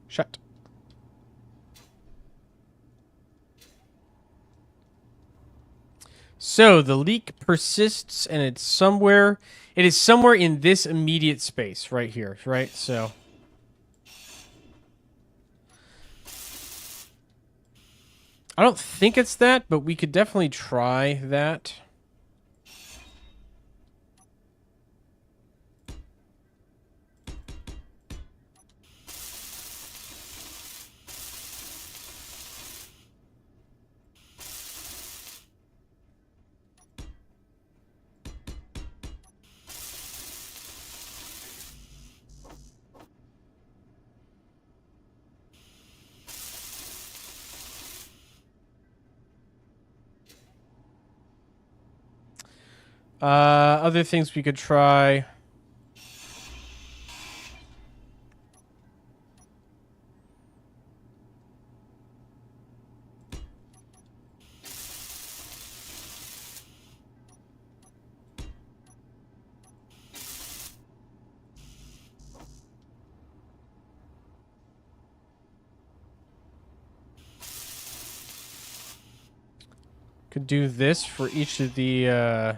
Shut. So the leak persists, and it's somewhere. It is somewhere in this immediate space right here, right? So. I don't think it's that, but we could definitely try that. Other things we could try. Could do this for each of the,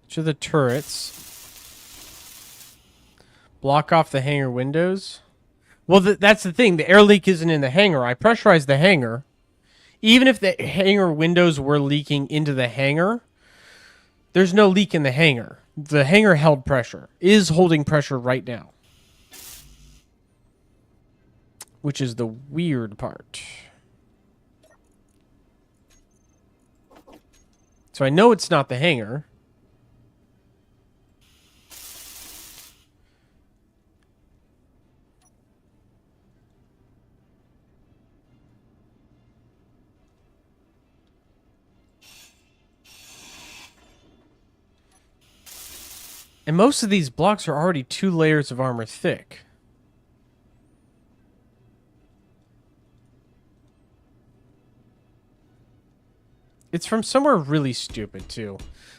each of the turrets. Block off the hangar windows. Well, that's the thing. The air leak isn't in the hangar. I pressurized the hangar. Even if the hangar windows were leaking into the hangar, there's no leak in the hangar. The hangar held pressure, is holding pressure right now. Which is the weird part. So I know it's not the hangar. And most of these blocks are already 2 layers of armor thick. It's from somewhere really stupid, too.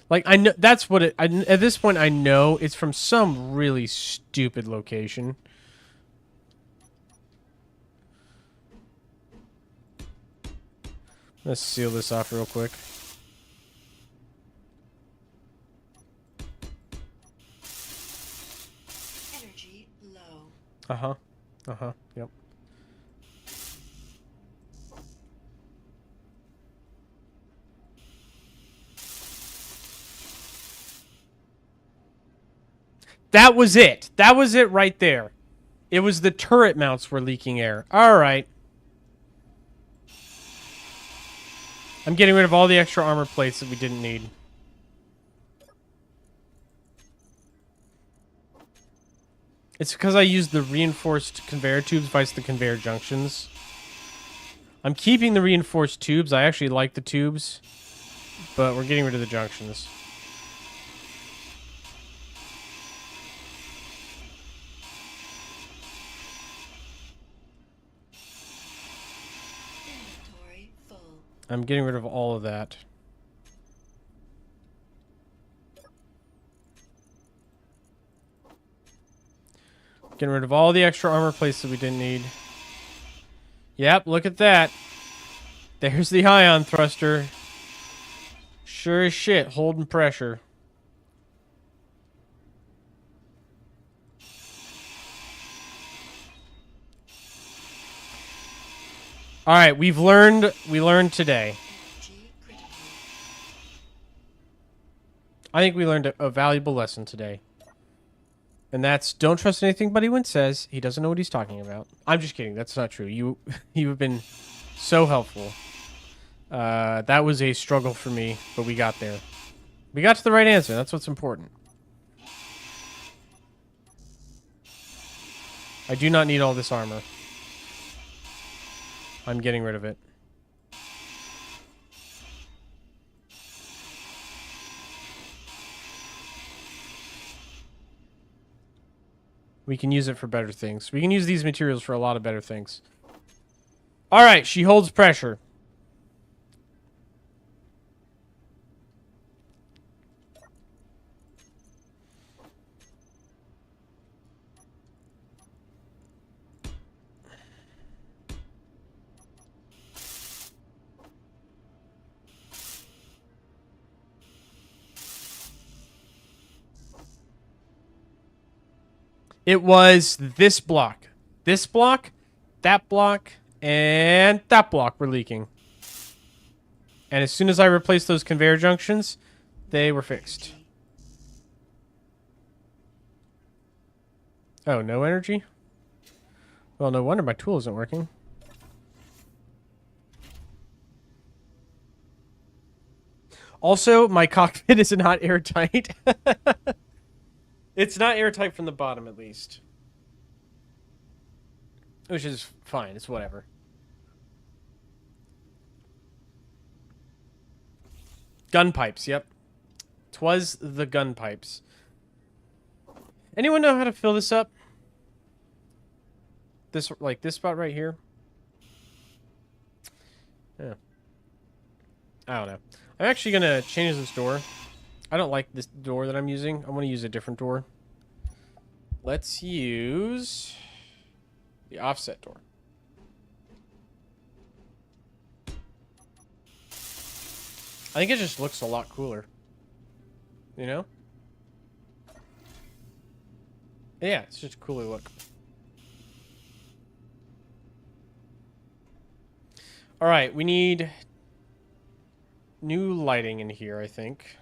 Like, I know that's what it... at this point, I know it's from some really stupid location. Let's seal this off real quick. Energy low. Uh-huh. Uh-huh. Yep. That was it. That was it right there. It was the turret mounts were leaking air. All right. I'm getting rid of all the extra armor plates that we didn't need. It's because I used the reinforced conveyor tubes vice the conveyor junctions. I'm keeping the reinforced tubes. I actually like the tubes. But we're getting rid of the junctions. Inventory full. I'm getting rid of all of that. Getting rid of all the extra armor plates that we didn't need. Yep, look at that. There's the ion thruster. Sure as shit, holding pressure. All right, we learned today. Energy critical. I think we learned a valuable lesson today. And that's don't trust anything Buddy Wint says. He doesn't know what he's talking about. I'm just kidding. That's not true. You have been so helpful. That was a struggle for me, but we got there. We got to the right answer. That's what's important. I do not need all this armor. I'm getting rid of it. We can use it for better things. We can use these materials for a lot of better things. All right, she holds pressure. It was this block, that block, and that block were leaking. And as soon as I replaced those conveyor junctions, they were fixed. Oh, no energy? Well, no wonder my tool isn't working. Also, my cockpit is not airtight. It's not airtight from the bottom, at least. Which is fine. It's whatever. Gun pipes, yep. 'Twas the gun pipes. Anyone know how to fill this up? This, like, this spot right here? Yeah. I don't know. I'm actually going to change this door. I don't like this door that I'm using. I want to use a different door. Let's use the offset door. I think it just looks a lot cooler. You know? Yeah, it's just a cooler look. All right, we need new lighting in here, I think.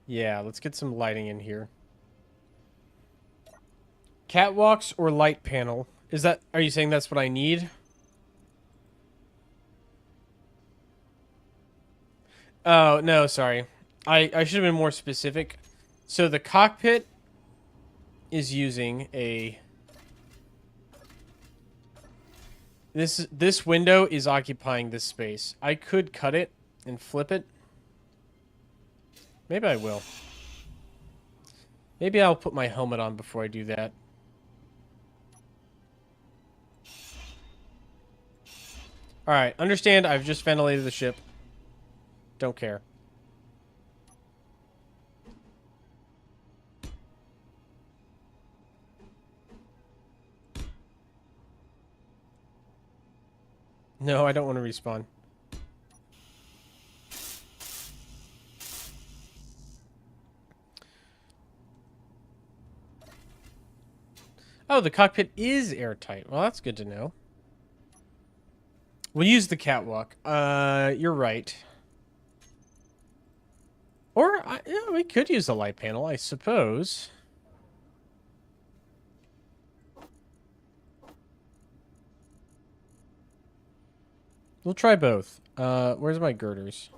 Yeah, let's get some lighting in here. Catwalks or light panel? Is that, are you saying that's what I need? Oh, no, sorry. I should have been more specific. So the cockpit is using a This window is occupying this space. I could cut it and flip it. Maybe I will. Maybe I'll put my helmet on before I do that. Alright, understand I've just ventilated the ship. Don't care. No, I don't want to respawn. Oh, the cockpit is airtight. Well, that's good to know. We'll use the catwalk. You're right. Or, yeah, we could use the light panel, I suppose. We'll try both. Where's my girders?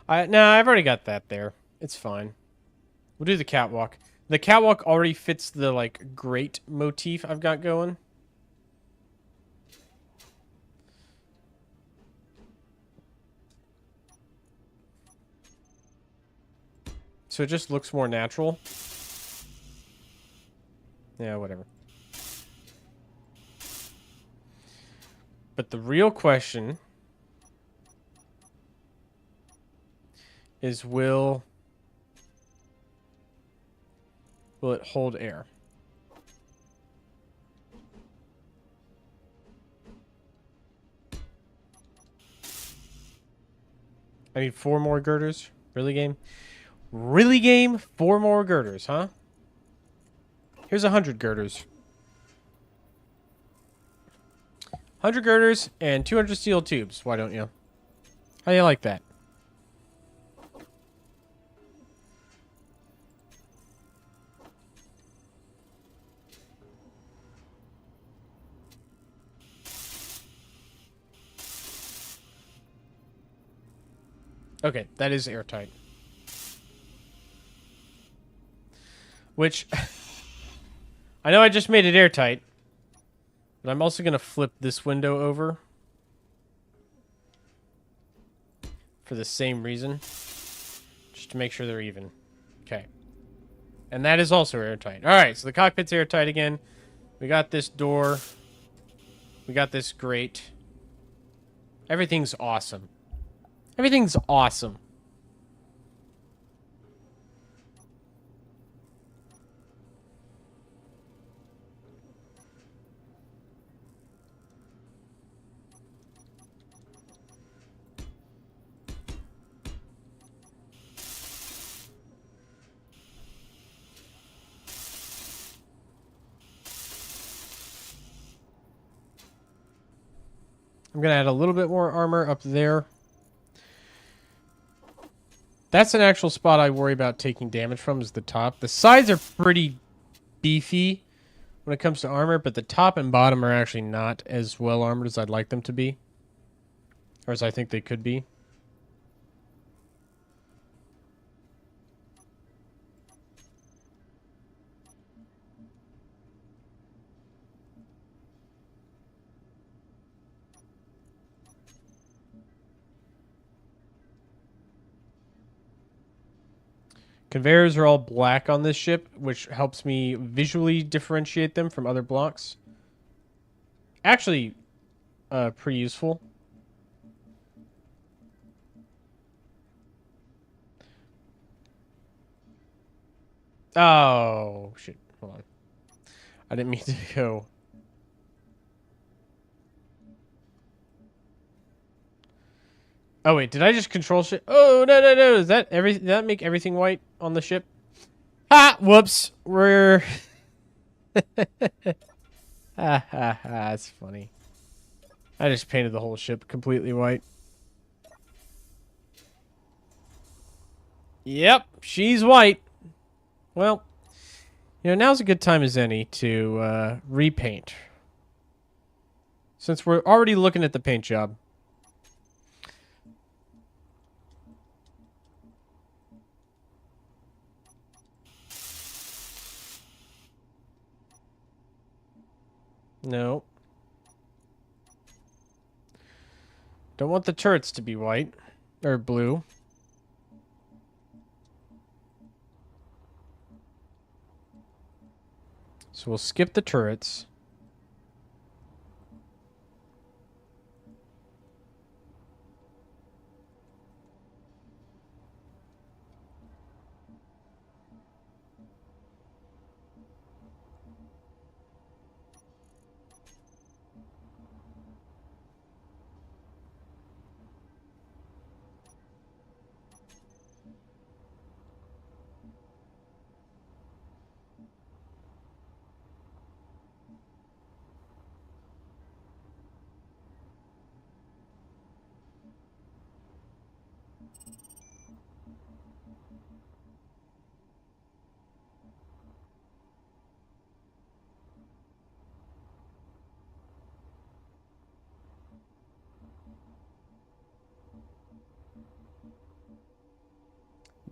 No, I've already got that there. It's fine. We'll do the catwalk. The catwalk already fits the, like, grate motif I've got going. So it just looks more natural. Yeah, whatever. But the real question is will it hold air? I need 4 more girders. Really, game? Really, game? 4 more girders, huh? Here's 100 girders. 100 girders and 200 steel tubes. Why don't you? How do you like that? Okay, that is airtight. Which, I know I just made it airtight, but I'm also going to flip this window over for the same reason, just to make sure they're even. Okay. And that is also airtight. All right, so the cockpit's airtight again. We got this door. We got this grate. Everything's awesome. Everything's awesome. I'm going to add a little bit more armor up there. That's an actual spot I worry about taking damage from, is the top. The sides are pretty beefy when it comes to armor, but the top and bottom are actually not as well armored as I'd like them to be. Or as I think they could be. Conveyors are all black on this ship, which helps me visually differentiate them from other blocks. Actually, pretty useful. Oh, shit. Hold on. I didn't mean to go. Oh, wait. Did I just control shit? Oh, no, no, no. Did that make everything white on the ship? Ah, whoops. We're... That's funny. I just painted the whole ship completely white. Yep, she's white. Well, you know, now's a good time as any to repaint. since we're already looking at the paint job. No. Don't want the turrets to be white. Or blue. So we'll skip the turrets.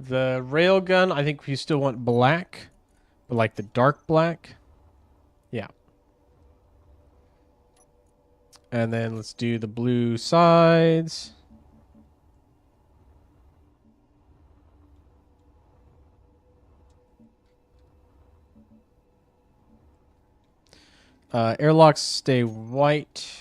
The railgun, I think we still want black. But like the dark black. Yeah. And then let's do the blue sides. Airlocks stay white.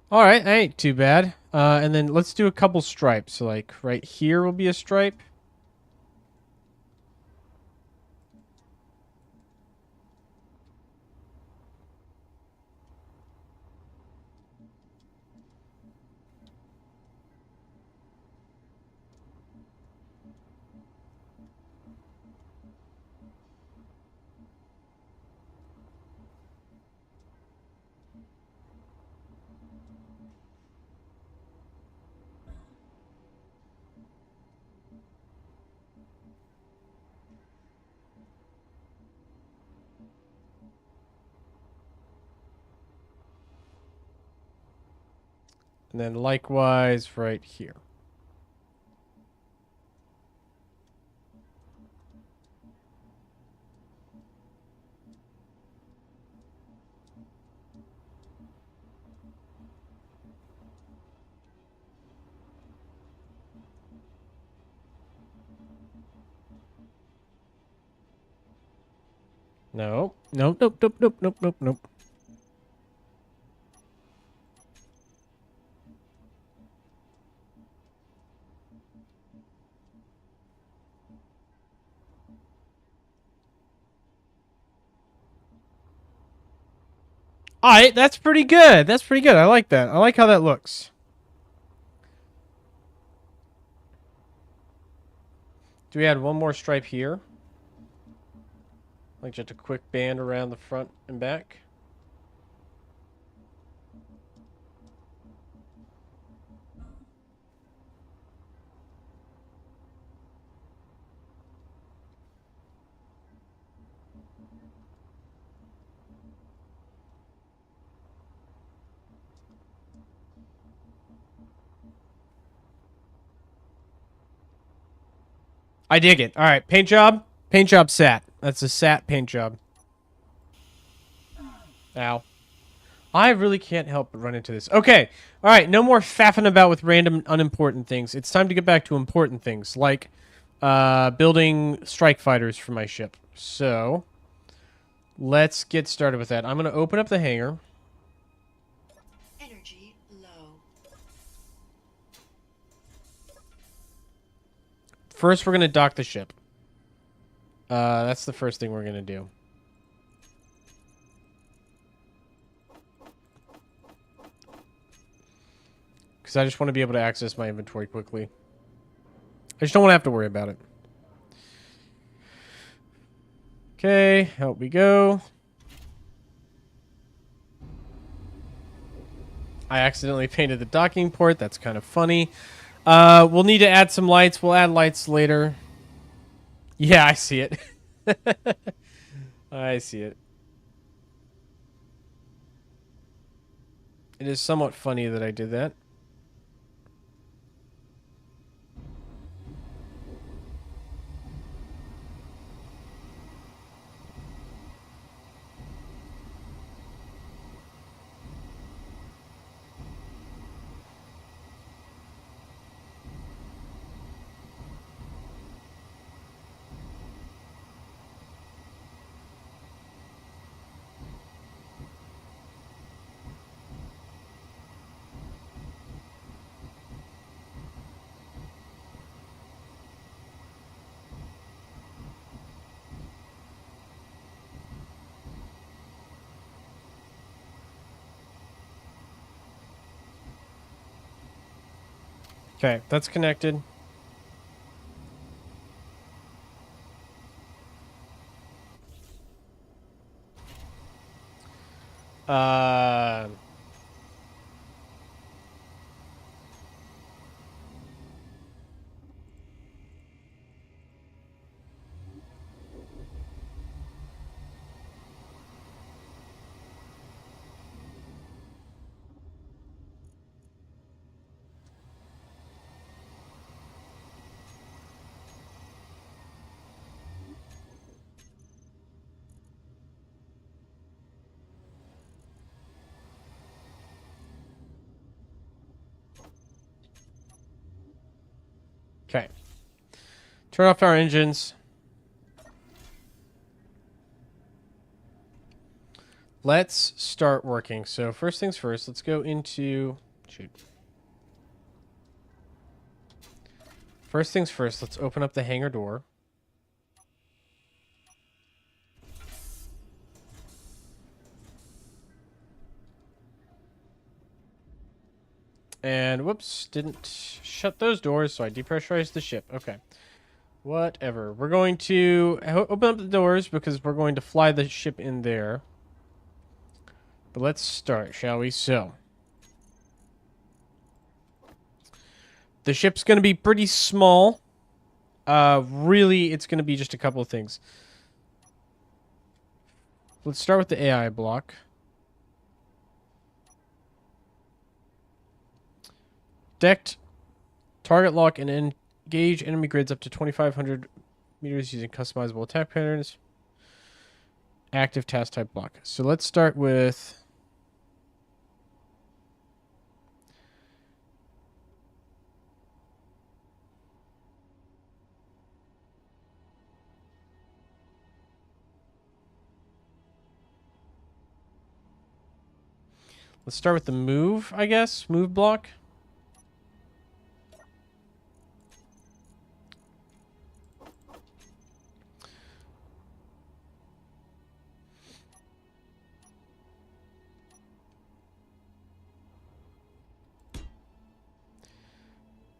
All right, that ain't too bad. And then let's do a couple stripes. So like right here will be a stripe. And then likewise right here. No. Nope, nope, nope, nope, nope, nope, nope. All right, that's pretty good. That's pretty good. I like that. I like how that looks. Do we add one more stripe here? Like just a quick band around the front and back? I dig it. All right, paint job. Paint job sat. That's a sat paint job. Ow. I really can't help but run into this. Okay. All right, no more faffing about with random unimportant things. It's time to get back to important things, like building strike fighters for my ship. So, Let's get started with that. I'm going to open up the hangar. Energy low. First, we're going to dock the ship. That's the first thing we're going to do. Because I just want to be able to access my inventory quickly. I just don't want to have to worry about it. Okay, out we go. I accidentally painted the docking port. That's kind of funny. We'll need to add some lights. We'll add lights later. Yeah, I see it. I see it. It is somewhat funny that I did that. Okay, that's connected. Uh... Okay. Turn off our engines. Let's start working. So first things first, let's go into... Shoot. First things first, let's open up the hangar door. And whoops, didn't shut those doors, so I depressurized the ship. Okay. Whatever. We're going to open up the doors because we're going to fly the ship in there. But let's start, shall we? So, the ship's going to be pretty small. Really, it's going to be just a couple of things. Let's start with the AI block. Decked, target lock, and engage enemy grids up to 2,500 meters using customizable attack patterns. Active task type block. So let's start with... Let's start with the move, I guess. Move block.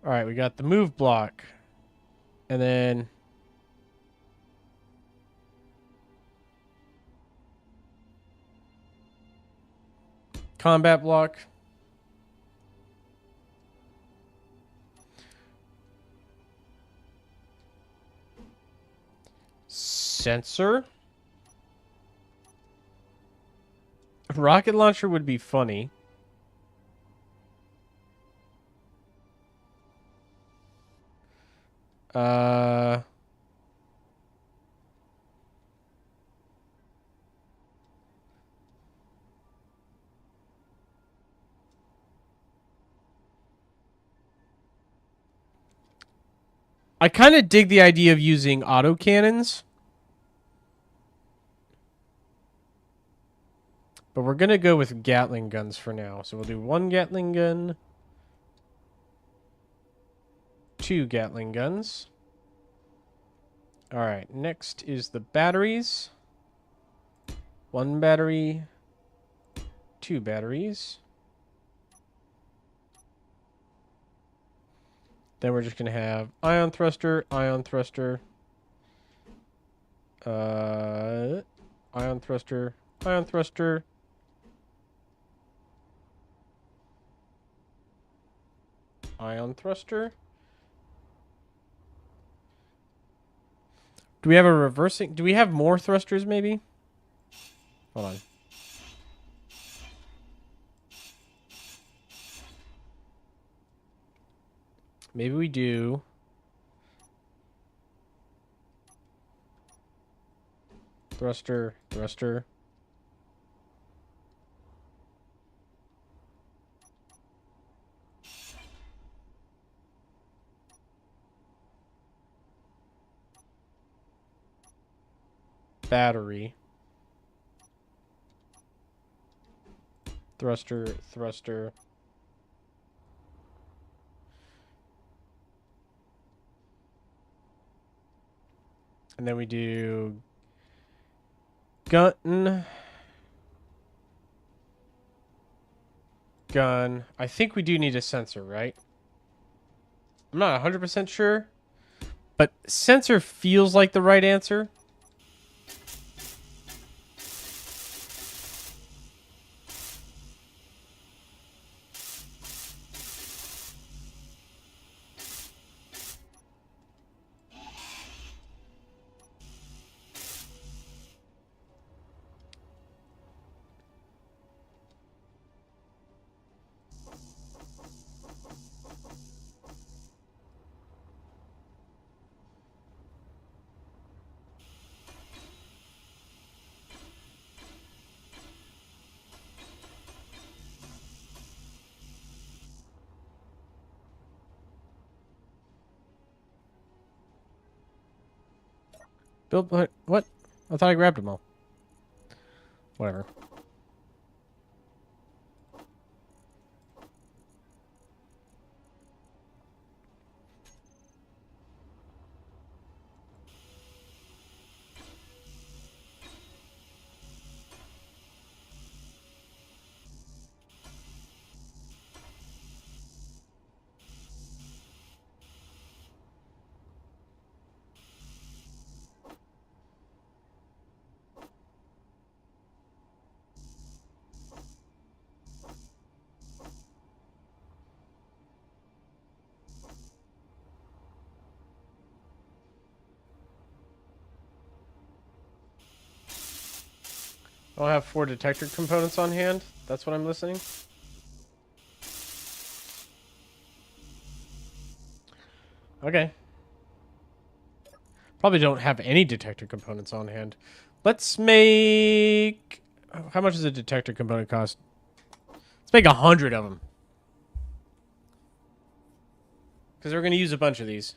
All right, we got the move block. And then... combat block. Sensor. Rocket launcher would be funny. I kind of dig the idea of using autocannons. But we're going to go with Gatling guns for now. So we'll do 1 Gatling gun. 2 Gatling guns. Alright, next is the batteries. 1 battery. 2 batteries. Then we're just going to have ion thruster, ion thruster. Ion thruster, ion thruster. Ion thruster. Do we have a reversing? Do we have more thrusters maybe? Hold on. Maybe we do. Thruster, thruster. Battery. Thruster, thruster. And then we do gun. Gun. I think we do need a sensor, right? I'm not 100% sure. But sensor feels like the right answer. Build what? I thought I grabbed them all. Whatever. I don't have 4 detector components on hand. That's what I'm listening. Okay. Probably don't have any detector components on hand. Let's make... How much does a detector component cost? Let's make 100 of them. Because we're going to use a bunch of these.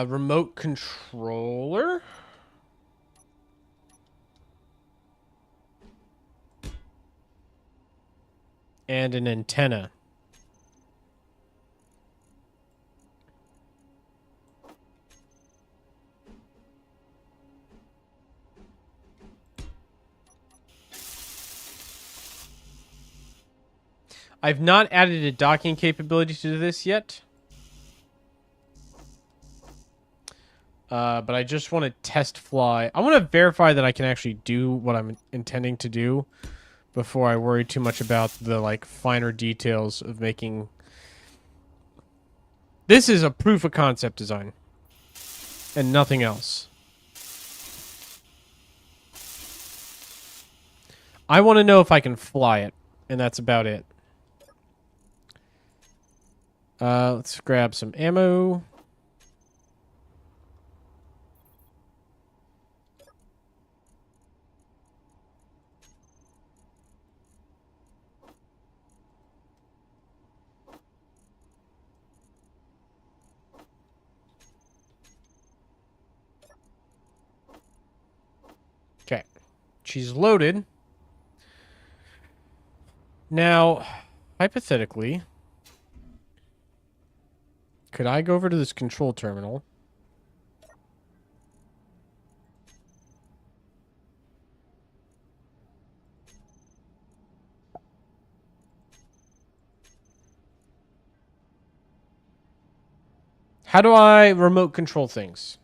Remote controller. And an antenna. I've not added a docking capability to this yet. But I just want to test fly. I want to verify that I can actually do what I'm intending to do before I worry too much about the like finer details of making. This is a proof of concept design and nothing else. I want to know if I can fly it, and that's about it. Let's grab some ammo. Okay. She's loaded. Now, hypothetically, could I go over to this control terminal? How do I remote control things?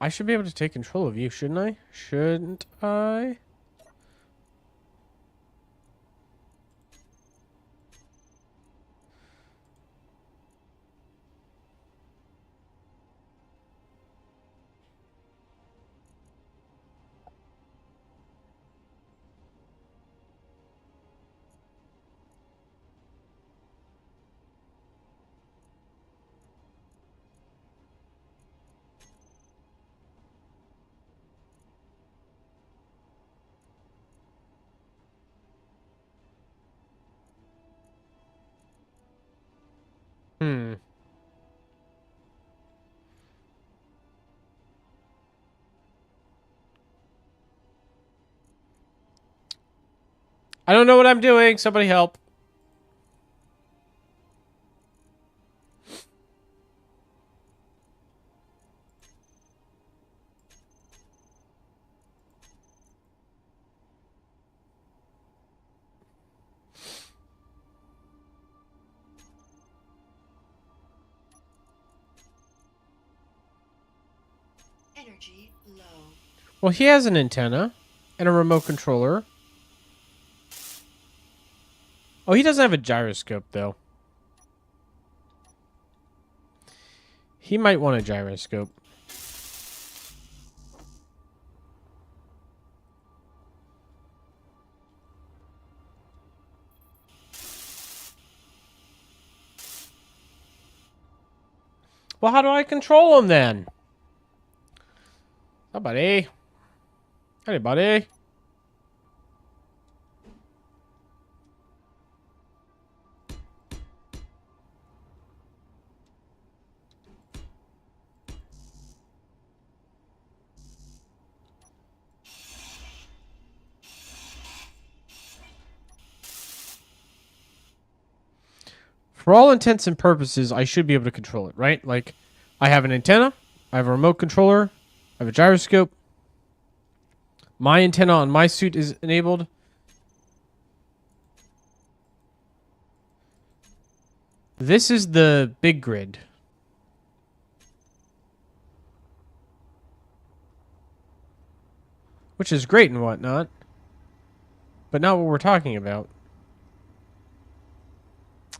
I should be able to take control of you, shouldn't I? Shouldn't I? Hmm. I don't know what I'm doing. Somebody help. Energy low. Well, he has an antenna and a remote controller. Oh, he doesn't have a gyroscope, though. He might want a gyroscope. Well, how do I control him, then? Oh, buddy. Hey, buddy. For all intents and purposes, I should be able to control it, right? Like, I have an antenna, I have a remote controller, I have a gyroscope. My antenna on my suit is enabled. This is the big grid. Which is great and whatnot. But not what we're talking about.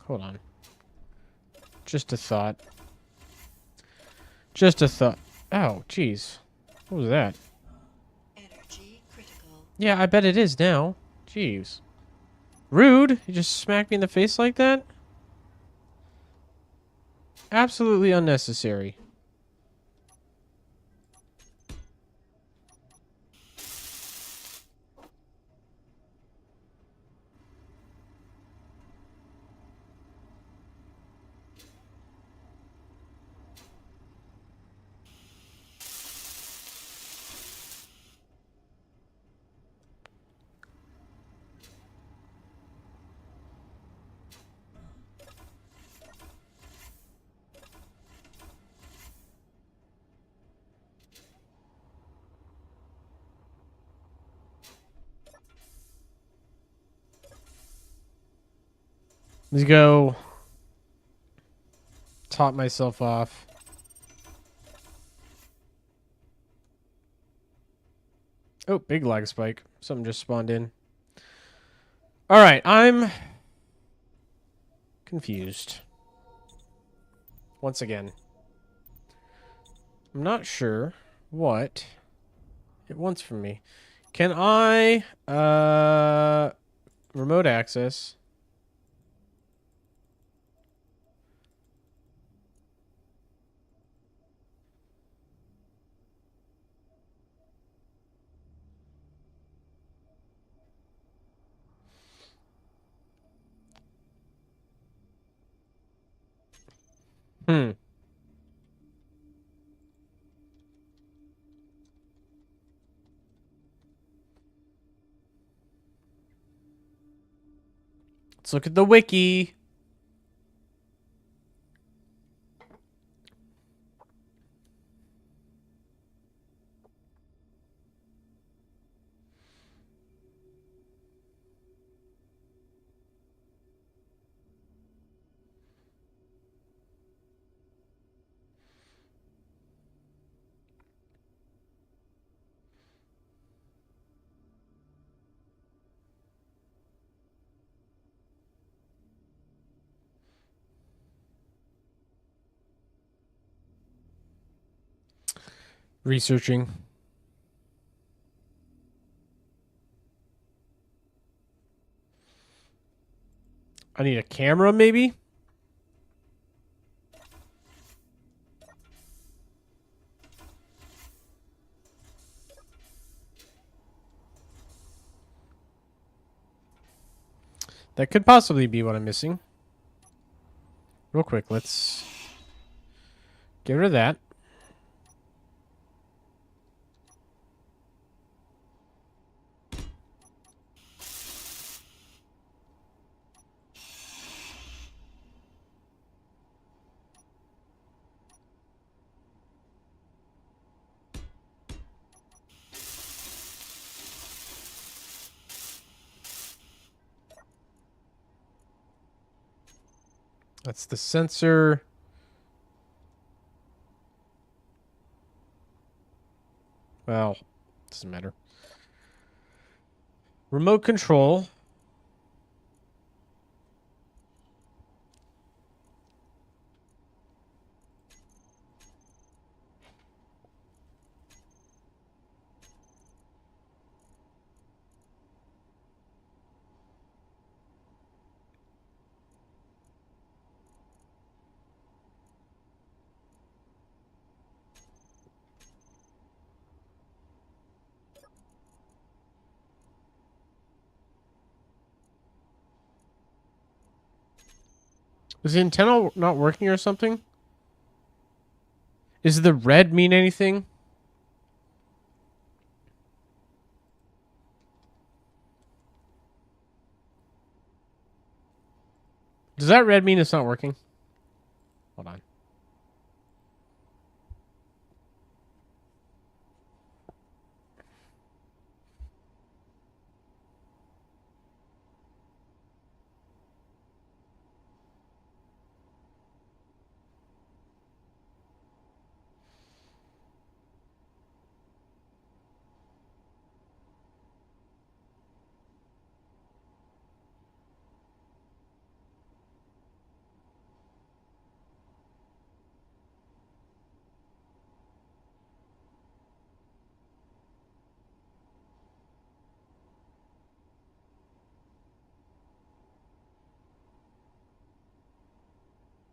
Hold on. Just a thought. Just a thought. Oh, jeez. What was that? Energy critical. Yeah, I bet it is now. Jeez. Rude. You just smacked me in the face like that? Absolutely unnecessary. Let's go. Top myself off. Oh, big lag spike. Something just spawned in. All right, I'm confused. Once again. I'm not sure what it wants from me. Can I remote access? Hmm. Let's look at the wiki. Researching. I need a camera, maybe? That could possibly be what I'm missing. Real quick, let's get rid of that. That's the sensor. Well, doesn't matter. Remote control. Is the antenna not working or something? Does the red mean anything? Does that red mean it's not working? Hold on.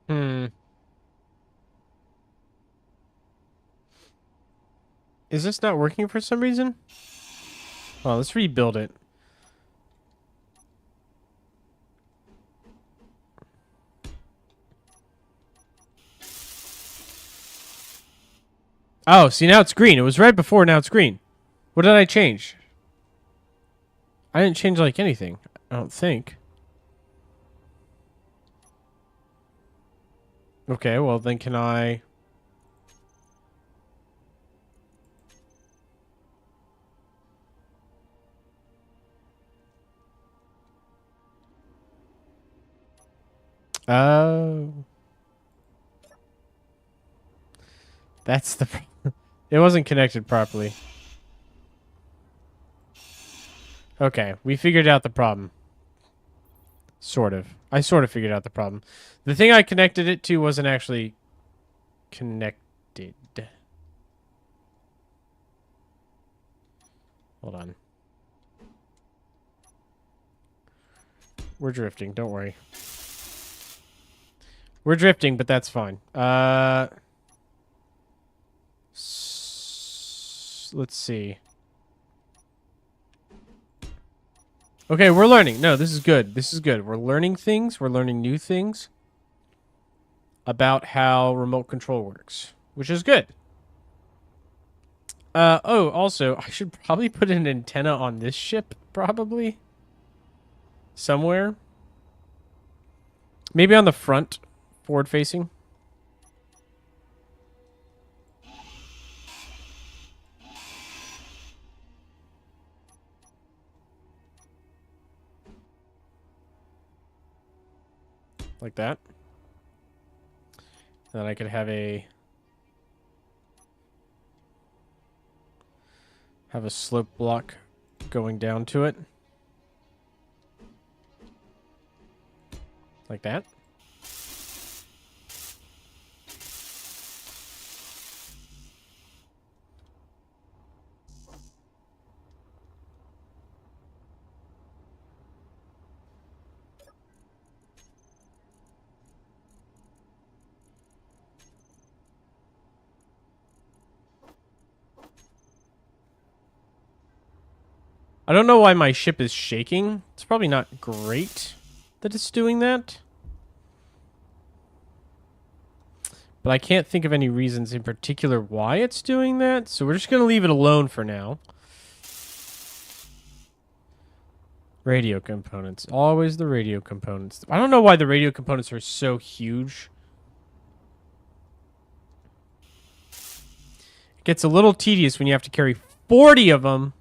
Hmm. Is this not working for some reason? Well, let's rebuild it. Oh, see, now it's green. It was red before, now it's green. What did I change? I didn't change, like, anything. I don't think. Okay, well, then can I... Oh. That's the... It wasn't connected properly. Okay, we figured out the problem. Sort of. I sort of figured out the problem. The thing I connected it to wasn't actually connected. Hold on. We're drifting, don't worry. We're drifting, but that's fine. Let's see. Okay, we're learning. No, this is good. This is good. We're learning things. We're learning new things about how remote control works, which is good. Oh, also, I should probably put an antenna on this ship, probably. Somewhere. Maybe on the front, forward facing. Like that. And then I could have a slope block going down to it. Like that. I don't know why my ship is shaking. It's probably not great that it's doing that. But I can't think of any reasons in particular why it's doing that. So we're just going to leave it alone for now. Radio components. Always the radio components. I don't know why the radio components are so huge. It gets a little tedious when you have to carry 40 of them.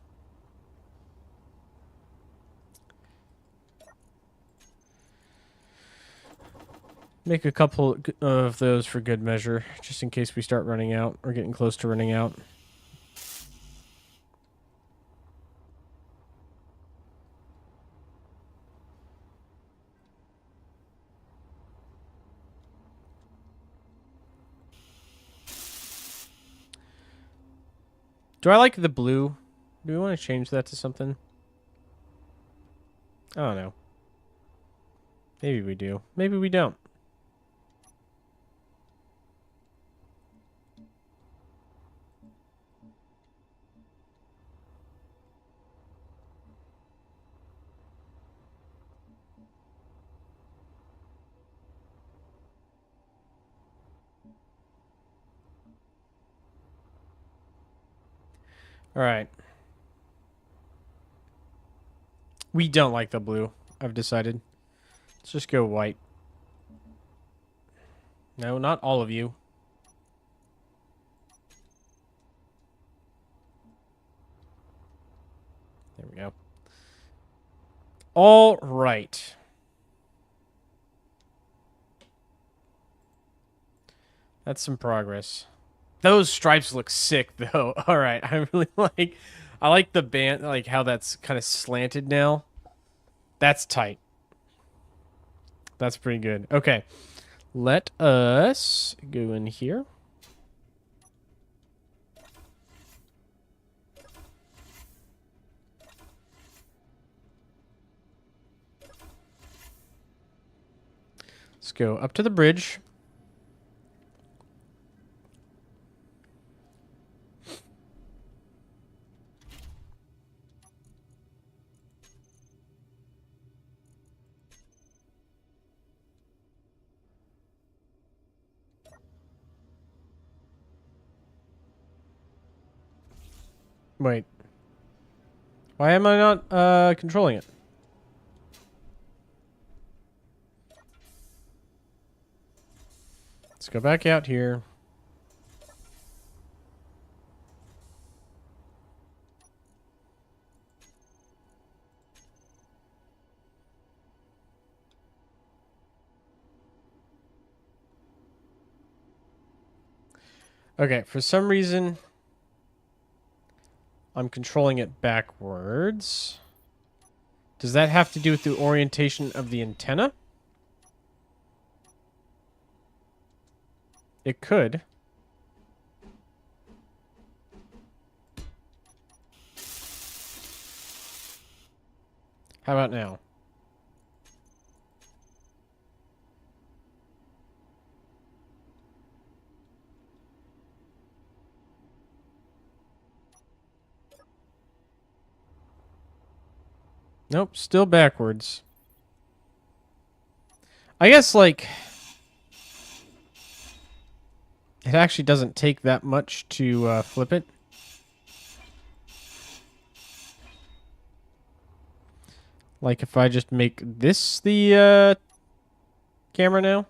Make a couple of those for good measure, just in case we start running out or getting close to running out. Do I like the blue? Do we want to change that to something? I don't know. Maybe we do. Maybe we don't. All right. We don't like the blue, I've decided. Let's just go white. No, not all of you. There we go. All right. That's some progress. Those stripes look sick, though. All right, I really like... I like the band, like how that's kind of slanted now. That's tight. That's pretty good. Okay. Let us go in here. Let's go up to the bridge. Wait. Why am I not controlling it? Let's go back out here. Okay, for some reason, I'm controlling it backwards. Does that have to do with the orientation of the antenna? It could. How about now? Nope, still backwards. I guess, like, it actually doesn't take that much to flip it. Like, if I just make this the camera now.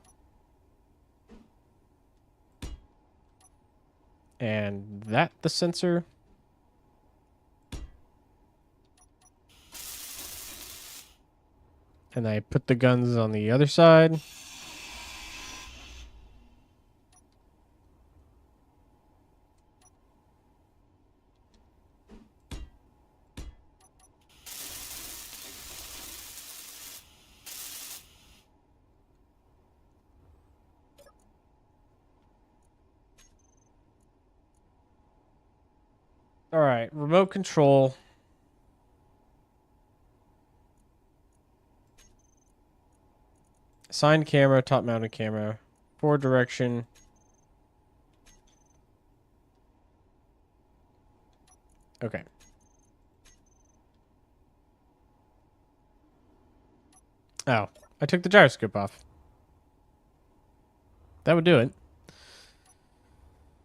And that the sensor. And I put the guns on the other side. All right, remote control. Assigned camera, top mounted camera. Forward direction. Okay. Oh, I took the gyroscope off. That would do it.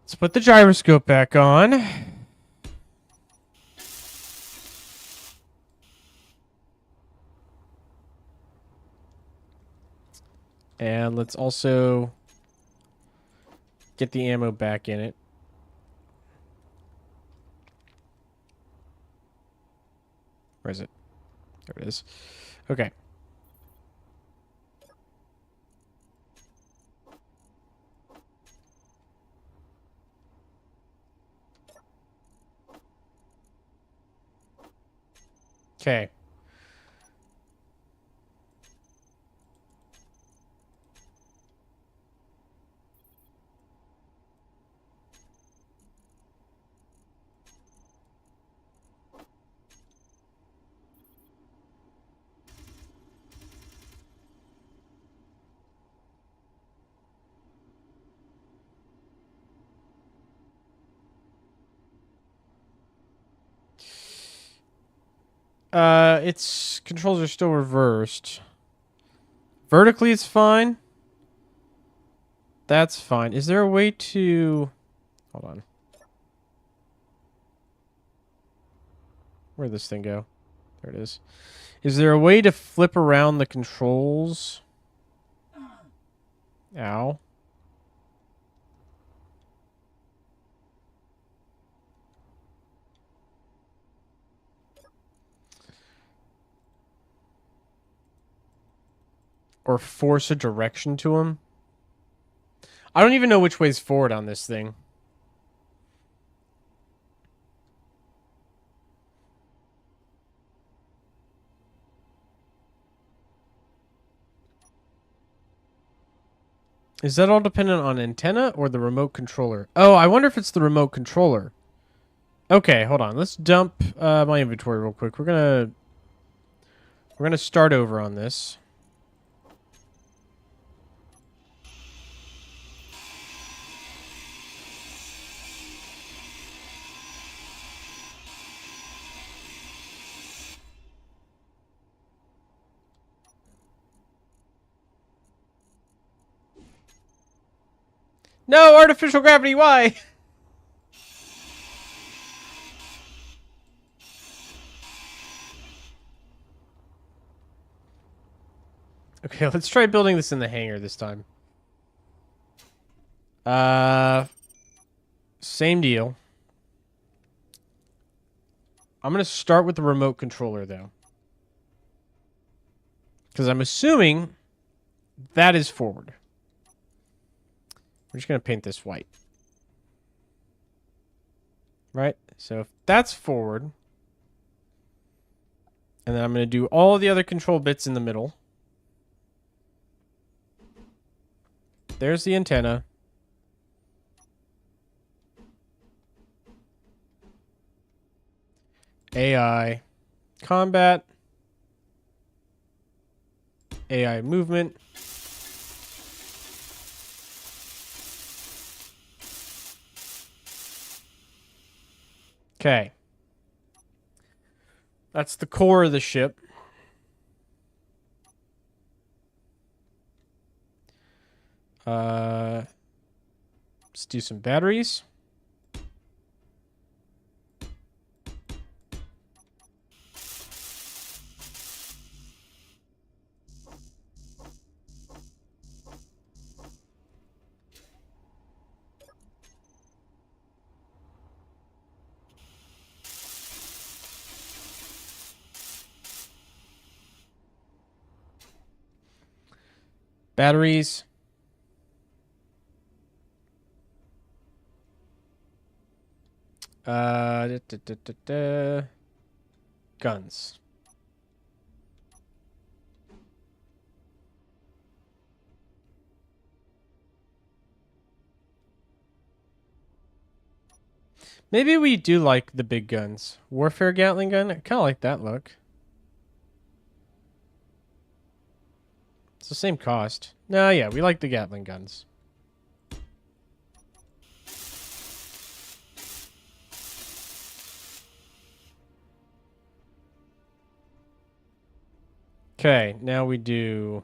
Let's put the gyroscope back on. And let's also get the ammo back in it. Where is it? There it is. Okay. Okay. Its controls are still reversed. Vertically, it's fine. That's fine. Is there a way to... Hold on. Where'd this thing go? There it is. Is there a way to flip around the controls? Ow. Or force a direction to him? I don't even know which way's forward on this thing. Is that all dependent on antenna or the remote controller? Oh, I wonder if it's the remote controller. Okay, hold on. Let's dump my inventory real quick. We're gonna start over on this. No, artificial gravity, why? Okay, let's try building this in the hangar this time. Same deal. I'm going to start with the remote controller, though. Because I'm assuming that is forward. We're just going to paint this white. Right? So if that's forward, And then I'm going to do all the other control bits in the middle. There's the antenna. AI combat. AI movement. Okay. That's the core of the ship. Let's do some batteries. Batteries. Guns. Maybe we do like the big guns. Warfare Gatling gun? I kind of like that look. It's the same cost. No, yeah, we like the Gatling guns. Okay, now we do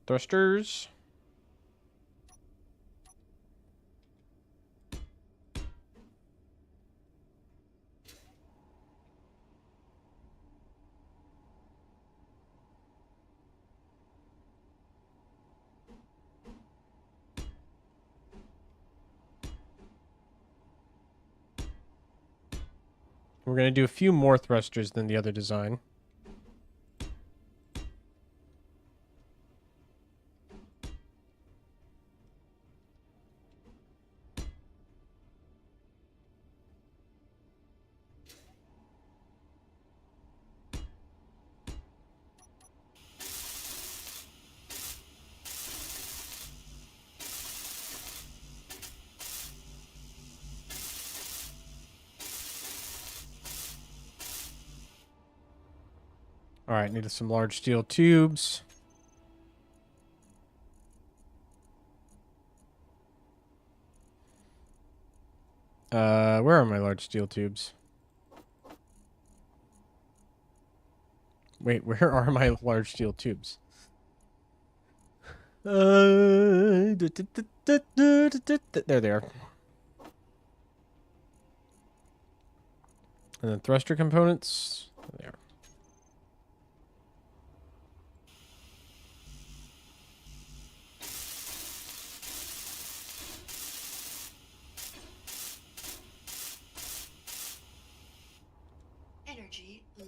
thrusters. We're going to do a few more thrusters than the other design. All right, need some large steel tubes. Where are my large steel tubes? Wait, where are my large steel tubes? There they are. And then thruster components. There. Energy low.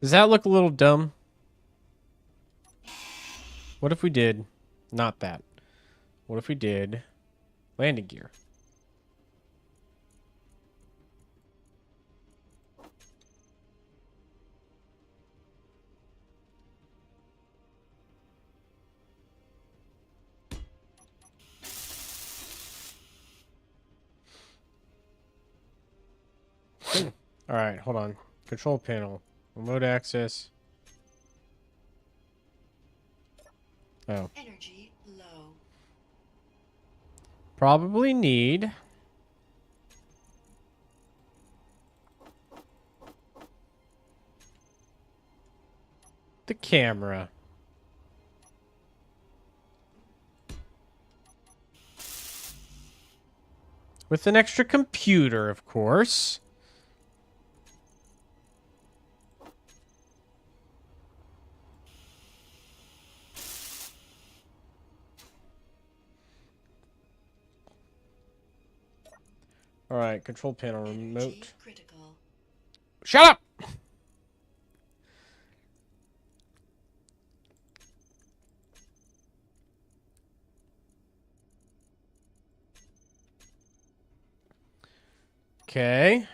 Does that look a little dumb? What if we did not that? What if we did landing gear? All right, hold on. Control panel, remote access. Oh, Energy low. probably need the camera. With an extra computer, of course. Alright, control panel remote. Critical. Shut up! Okay.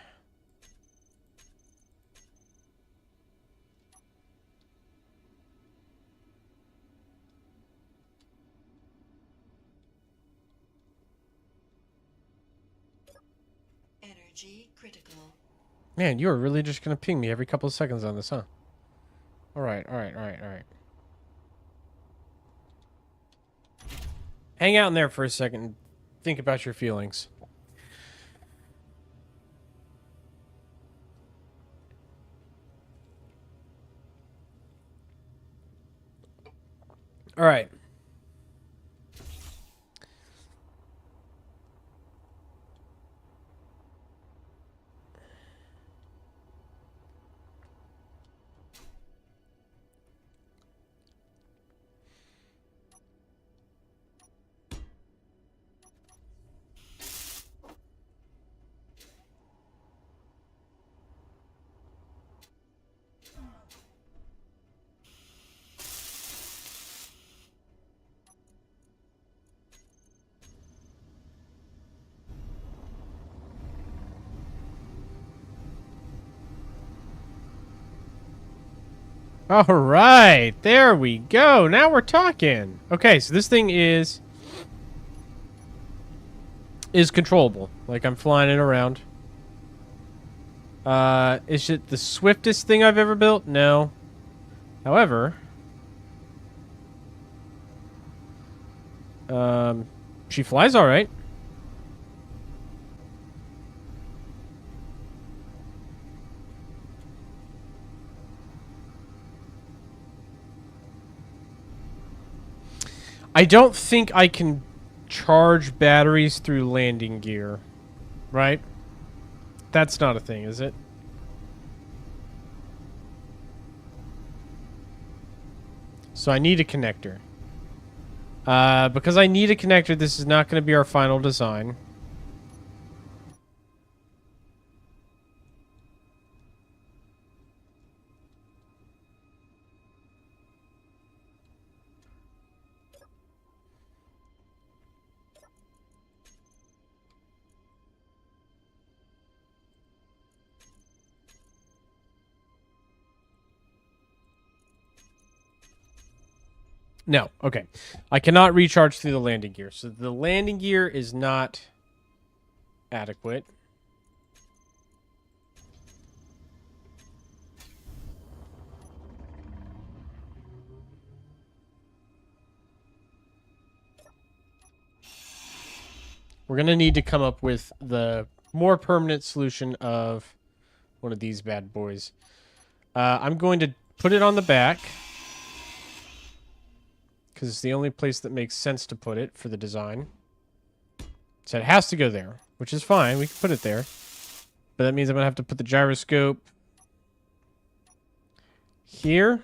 Energy critical. Man, you are really just gonna ping me every couple of seconds on this, huh? Alright, alright, alright, alright. Hang out in there for a second and think about your feelings. Alright. All right, there we go. Now we're talking. Okay, so this thing is controllable. Like I'm flying it around. Is it the swiftest thing I've ever built? No. However, she flies all right. I don't think I can charge batteries through landing gear, right? That's not a thing, is it? So I need a connector. Because I need a connector, this is not going to be our final design. No, okay. I cannot recharge through the landing gear. So the landing gear is not adequate. We're going to need to come up with the more permanent solution of one of these bad boys. I'm going to put it on the back, because it's the only place that makes sense to put it for the design. So it has to go there, which is fine. We can put it there. But that means I'm going to have to put the gyroscope here.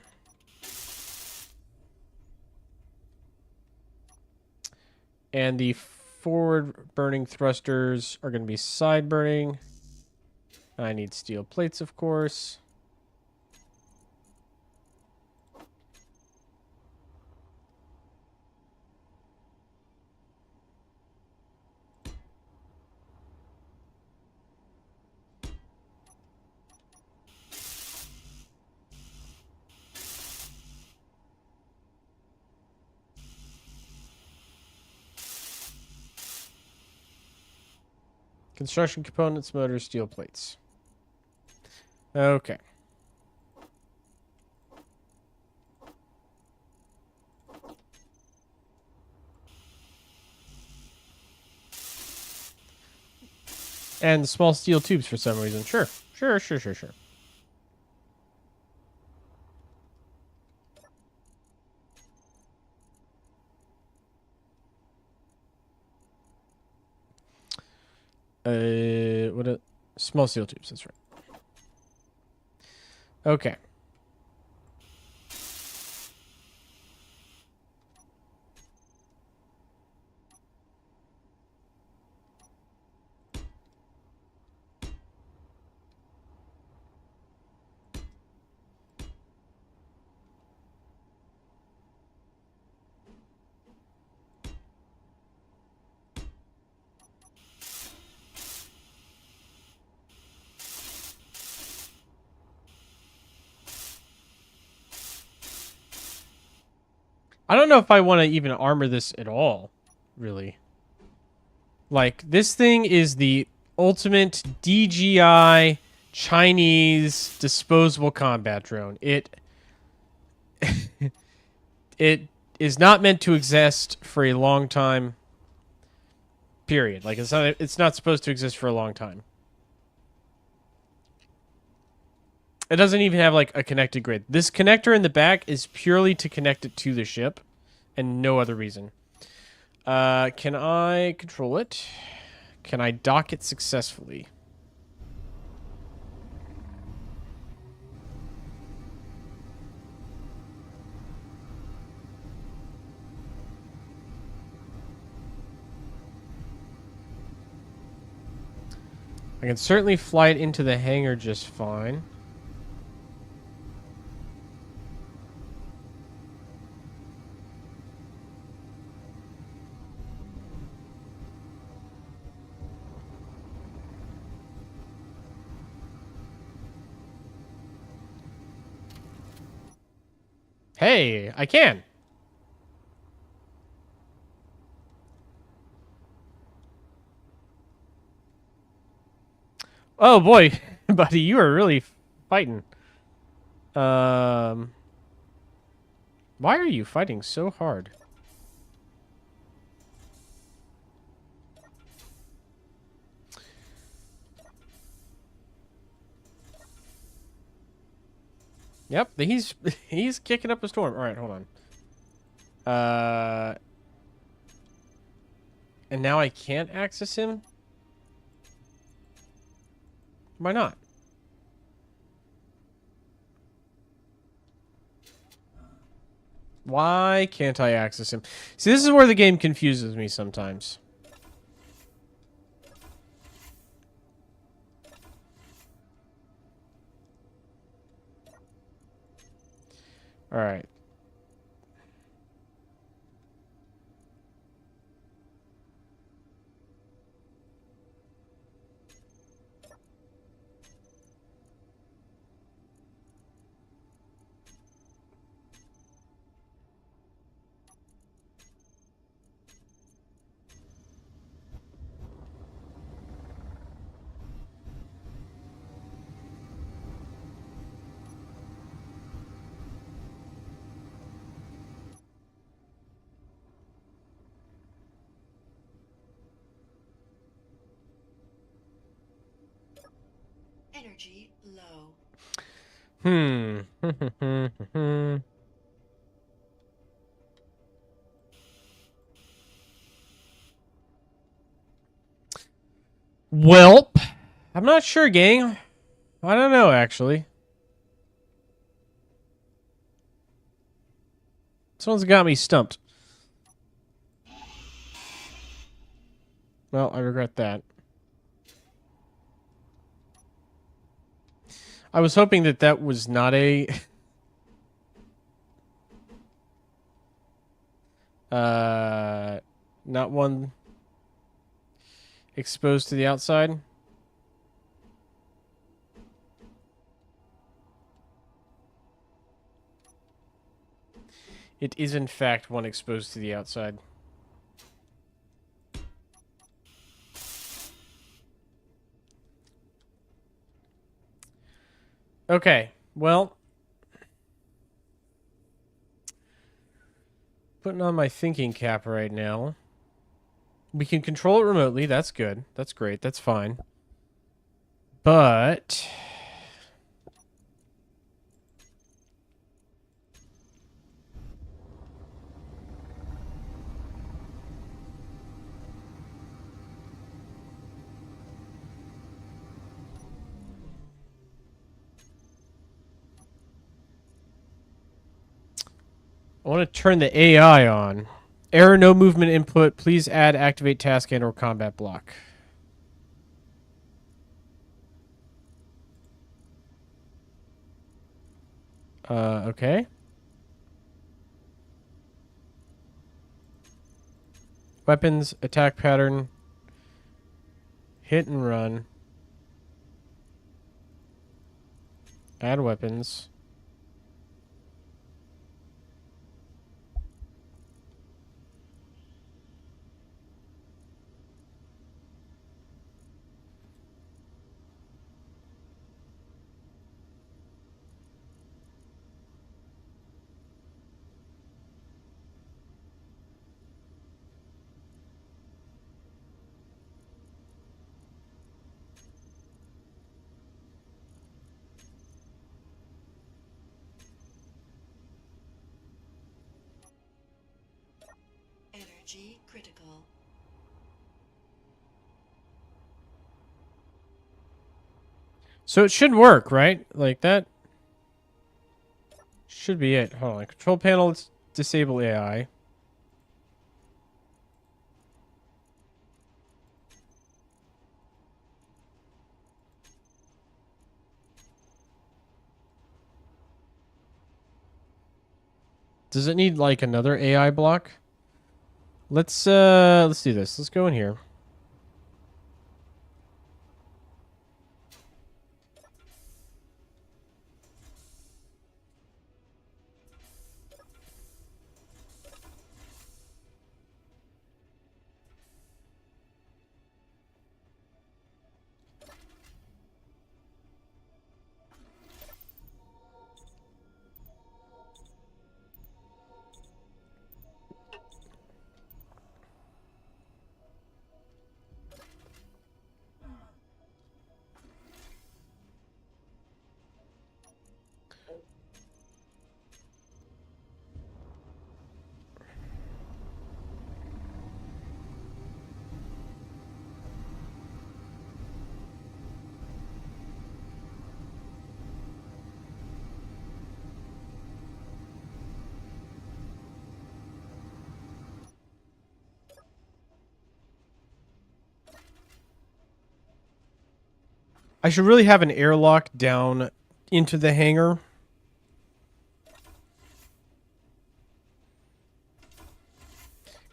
And the forward burning thrusters are going to be side burning. I need steel plates, of course. Construction components, motors, steel plates. Okay. And the small steel tubes for some reason. Sure. Sure. What? Small steel tubes. That's right. Okay. I don't know if I want to even armor this at all, really. Like, this thing is the ultimate DJI Chinese disposable combat drone. It is not meant to exist for a long time. Period. Like, it's not supposed to exist for a long time. It doesn't even have like a connected grid. This connector in the back is purely to connect it to the ship and no other reason. Can I control it? Can I dock it successfully? I can certainly fly it into the hangar just fine. Hey, I can. Oh boy, buddy, you are really fighting. Why are you fighting so hard? Yep, he's kicking up a storm. All right, hold on. And now I can't access him? Why not? Why can't I access him? See, this is where the game confuses me sometimes. All right. Energy low. Hmm. Welp. I'm not sure, gang. I don't know, actually. Someone's got me stumped. Well, I regret that. I was hoping that that was not a... not one exposed to the outside. It is, in fact, one exposed to the outside. Okay, well... Putting on my thinking cap right now. We can control it remotely. That's good. That's great. That's fine. But... I want to turn the AI on. Error, no movement input. Please add, activate task and or combat block. Okay. Weapons, attack pattern, hit and run. Add weapons. Energy critical. So it should work, right? Like that should be it. Hold on. Control panel, let's disable AI. Does it need like another AI block? Let's do this. Let's go in here. I should really have an airlock down into the hangar.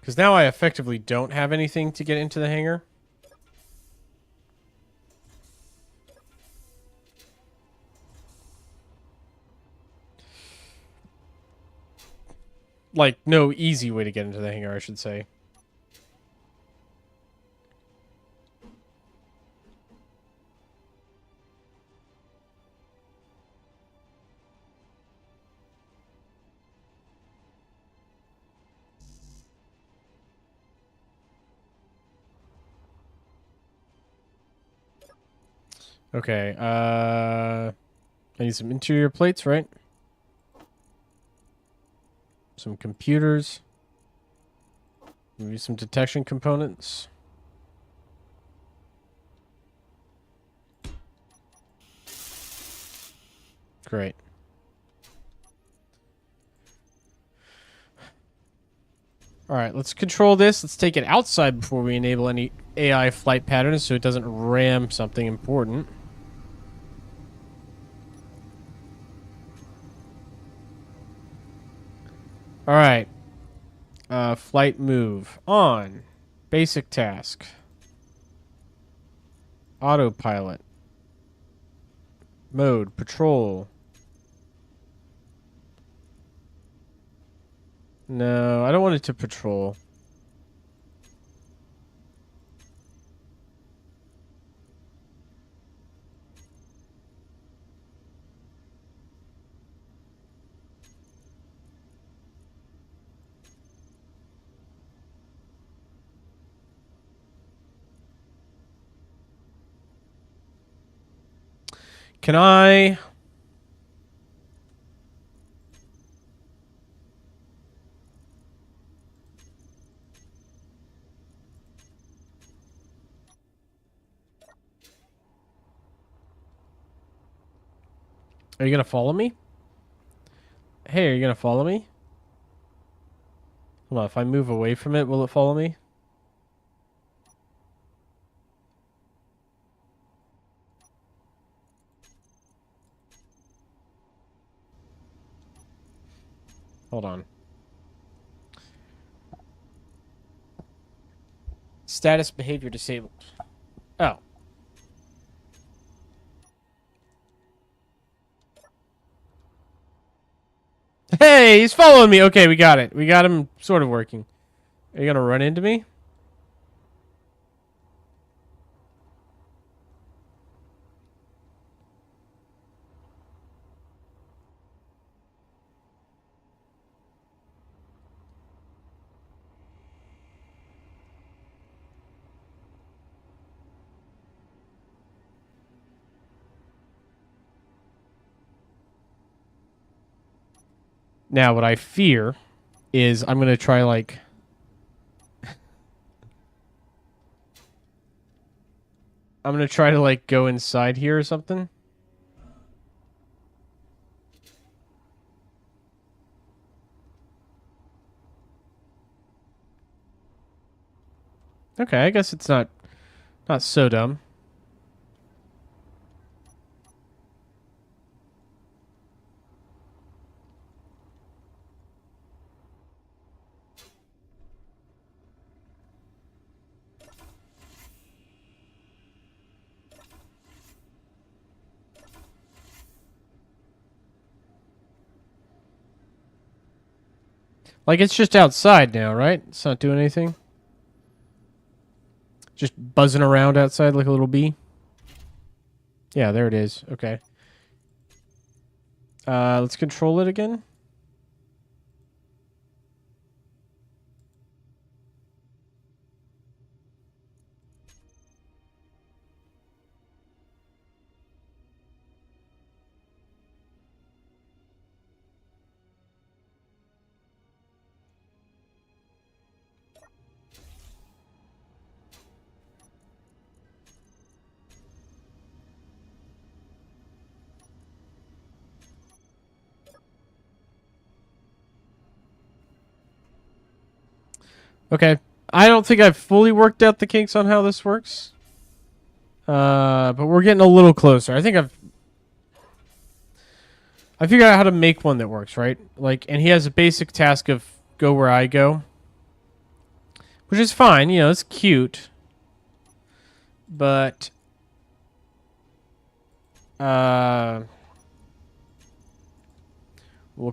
Because now I effectively don't have anything to get into the hangar. Like, no easy way to get into the hangar, I should say. Okay, I need some interior plates, right? Some computers. Maybe some detection components. Great. Alright, let's control this. Let's take it outside before we enable any AI flight patterns so it doesn't ram something important. Alright. Flight move. On. Basic task. Autopilot. Mode. Patrol. No, I don't want it to patrol. Can I... Are you gonna follow me? Hey, are you gonna follow me? Hold on, if I move away from it, will it follow me? Hold on. Status behavior disabled. Oh. Hey, he's following me. Okay, we got it. We got him sort of working. Are you going to run into me? Now, what I fear is I'm going to try, like... I'm going to try to, like, go inside here or something. Okay, I guess it's not so dumb. Like, it's just outside now, right? It's not doing anything. Just buzzing around outside like a little bee. Yeah, there it is. Okay. Let's control it again. Okay. I don't think I've fully worked out the kinks on how this works. But we're getting a little closer. I figured out how to make one that works, right? Like, and he has a basic task of go where I go. Which is fine, you know, it's cute. But we'll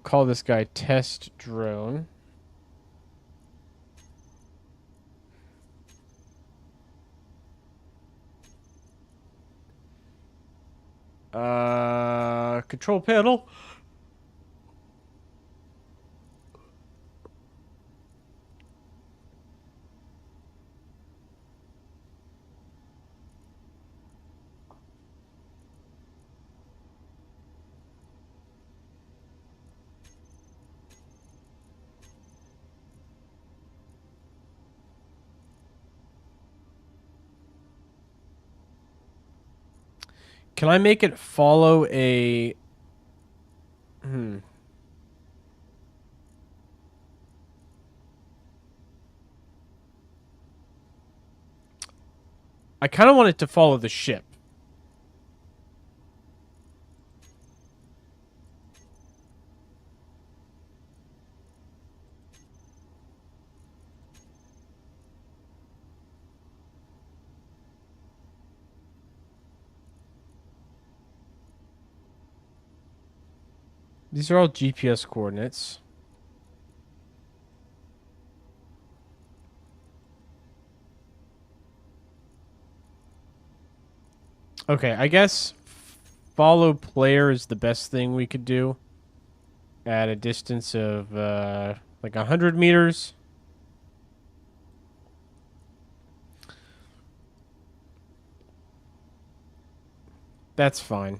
call this guy test drone. Control panel. Can I make it follow a... I kind of want it to follow the ship. These are all GPS coordinates. Okay, I guess follow player is the best thing we could do at a distance of like 100 meters. That's fine.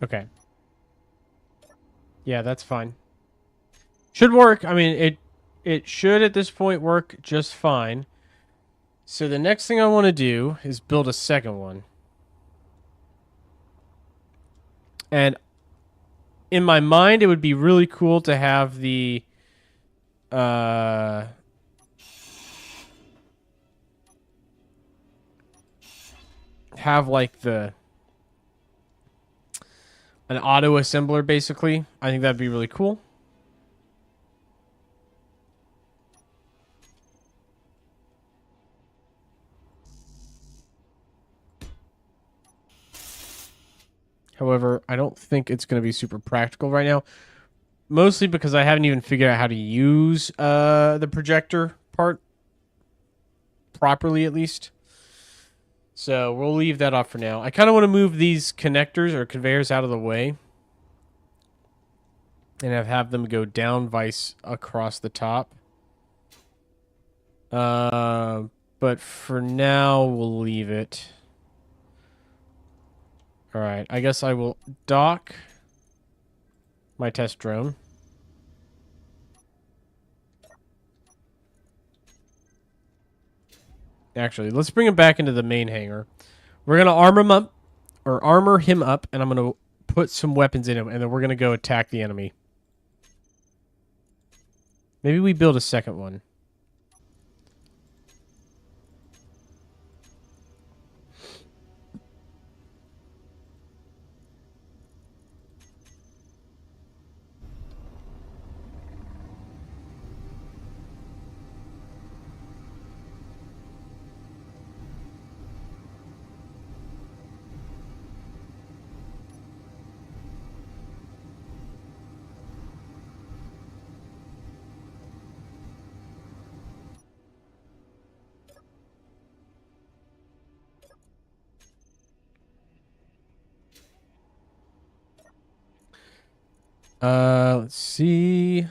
Okay. Yeah, that's fine. Should work. I mean, it should at this point work just fine. So the next thing I want to do is build a second one. And in my mind, it would be really cool to have the have like the an auto assembler basically. I think that'd be really cool. However, I don't think it's going to be super practical right now. Mostly because I haven't even figured out how to use the projector part properly, at least. So we'll leave that off for now. I kind of want to move these connectors or conveyors out of the way. And have them go down vice across the top. But for now, we'll leave it. Alright, I guess I will dock my test drone. Actually, let's bring him back into the main hangar. We're going to armor him up, and I'm going to put some weapons in him, and then we're going to go attack the enemy. Maybe we build a second one. Let's see.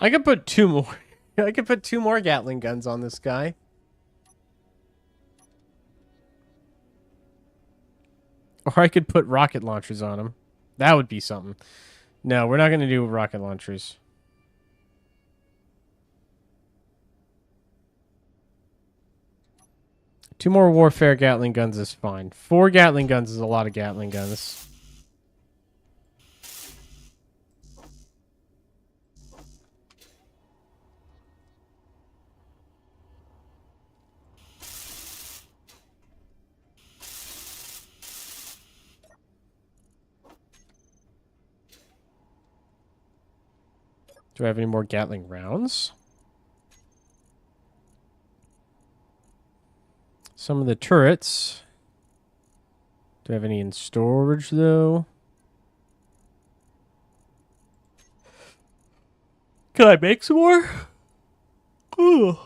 I could put two more. I could put 2 more Gatling guns on this guy. Or I could put rocket launchers on him. That would be something. No, we're not going to do rocket launchers. Two more warfare Gatling guns is fine. 4 Gatling guns is a lot of Gatling guns. Do I have any more Gatling rounds? Some of the turrets. Do I have any in storage, though? Can I make some more? Ooh.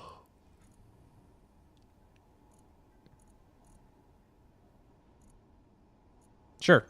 Sure.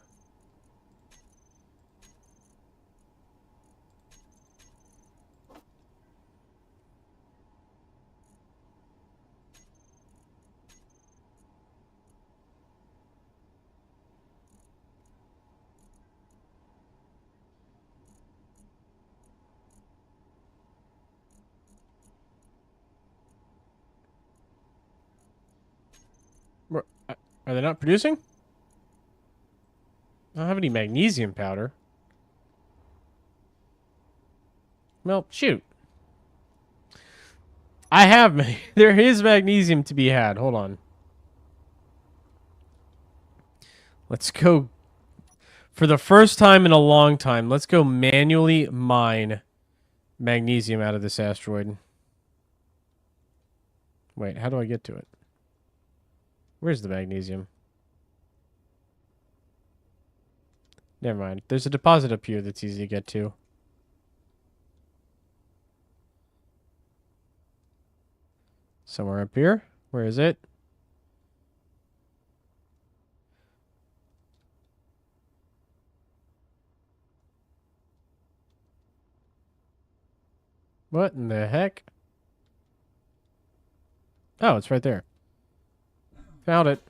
Are they not producing? I don't have any magnesium powder. Well, shoot. I have... There is magnesium to be had. Hold on. Let's go... For the first time in a long time, let's go manually mine magnesium out of this asteroid. Wait, how do I get to it? Where's the magnesium? Never mind. There's a deposit up here that's easy to get to. Somewhere up here. Where is it? What in the heck? Oh, it's right there. Found it.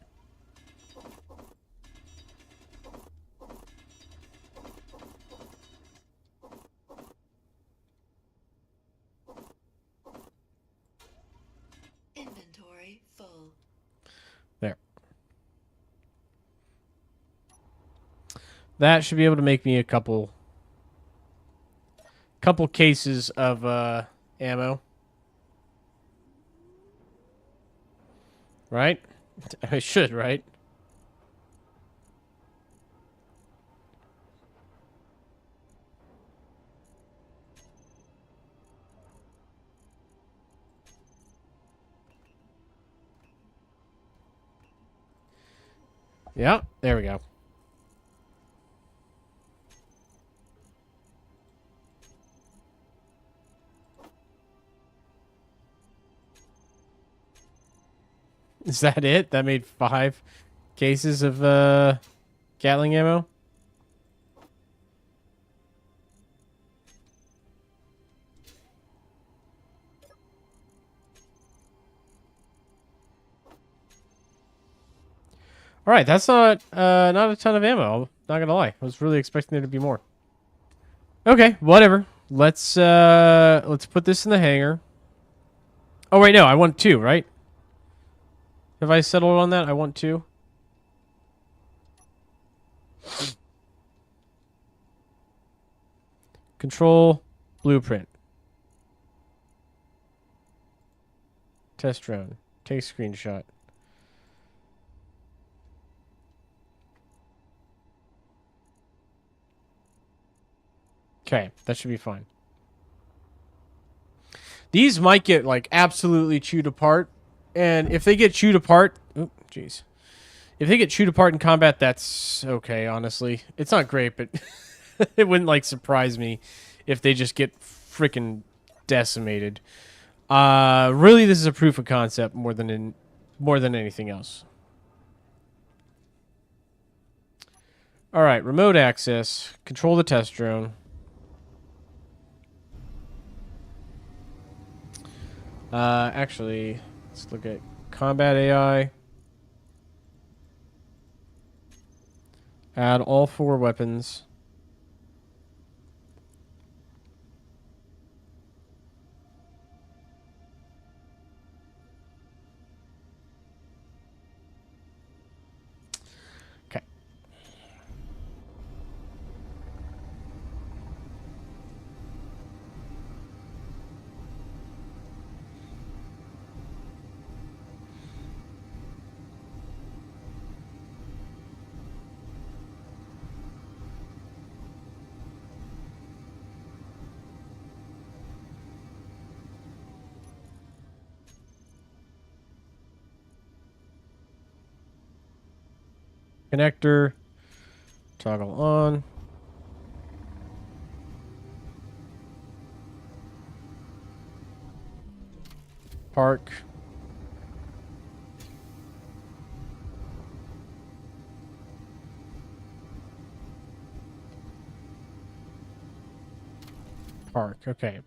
Inventory full. There. That should be able to make me a couple cases of ammo. Right? I should, right? Yeah, there we go. Is that it? That made 5 cases of Gatling ammo? All right, that's not a ton of ammo. Not gonna lie, I was really expecting there to be more. Okay, whatever. Let's put this in the hangar. Oh wait, no, I want 2, right? Have I settled on that? I want 2. Control blueprint. Test drone. Take screenshot. Okay, that should be fine. These might get like absolutely chewed apart, and if they get chewed apart, oh jeez, if they get chewed apart in combat, that's okay. Honestly, it's not great, but it wouldn't like surprise me if they just get freaking decimated. Really, this is a proof of concept more than anything else. All right, remote access. Control the test drone. Actually, let's look at combat AI. Add all 4 weapons. Okay. Connector. Toggle on. Park. Park. Okay.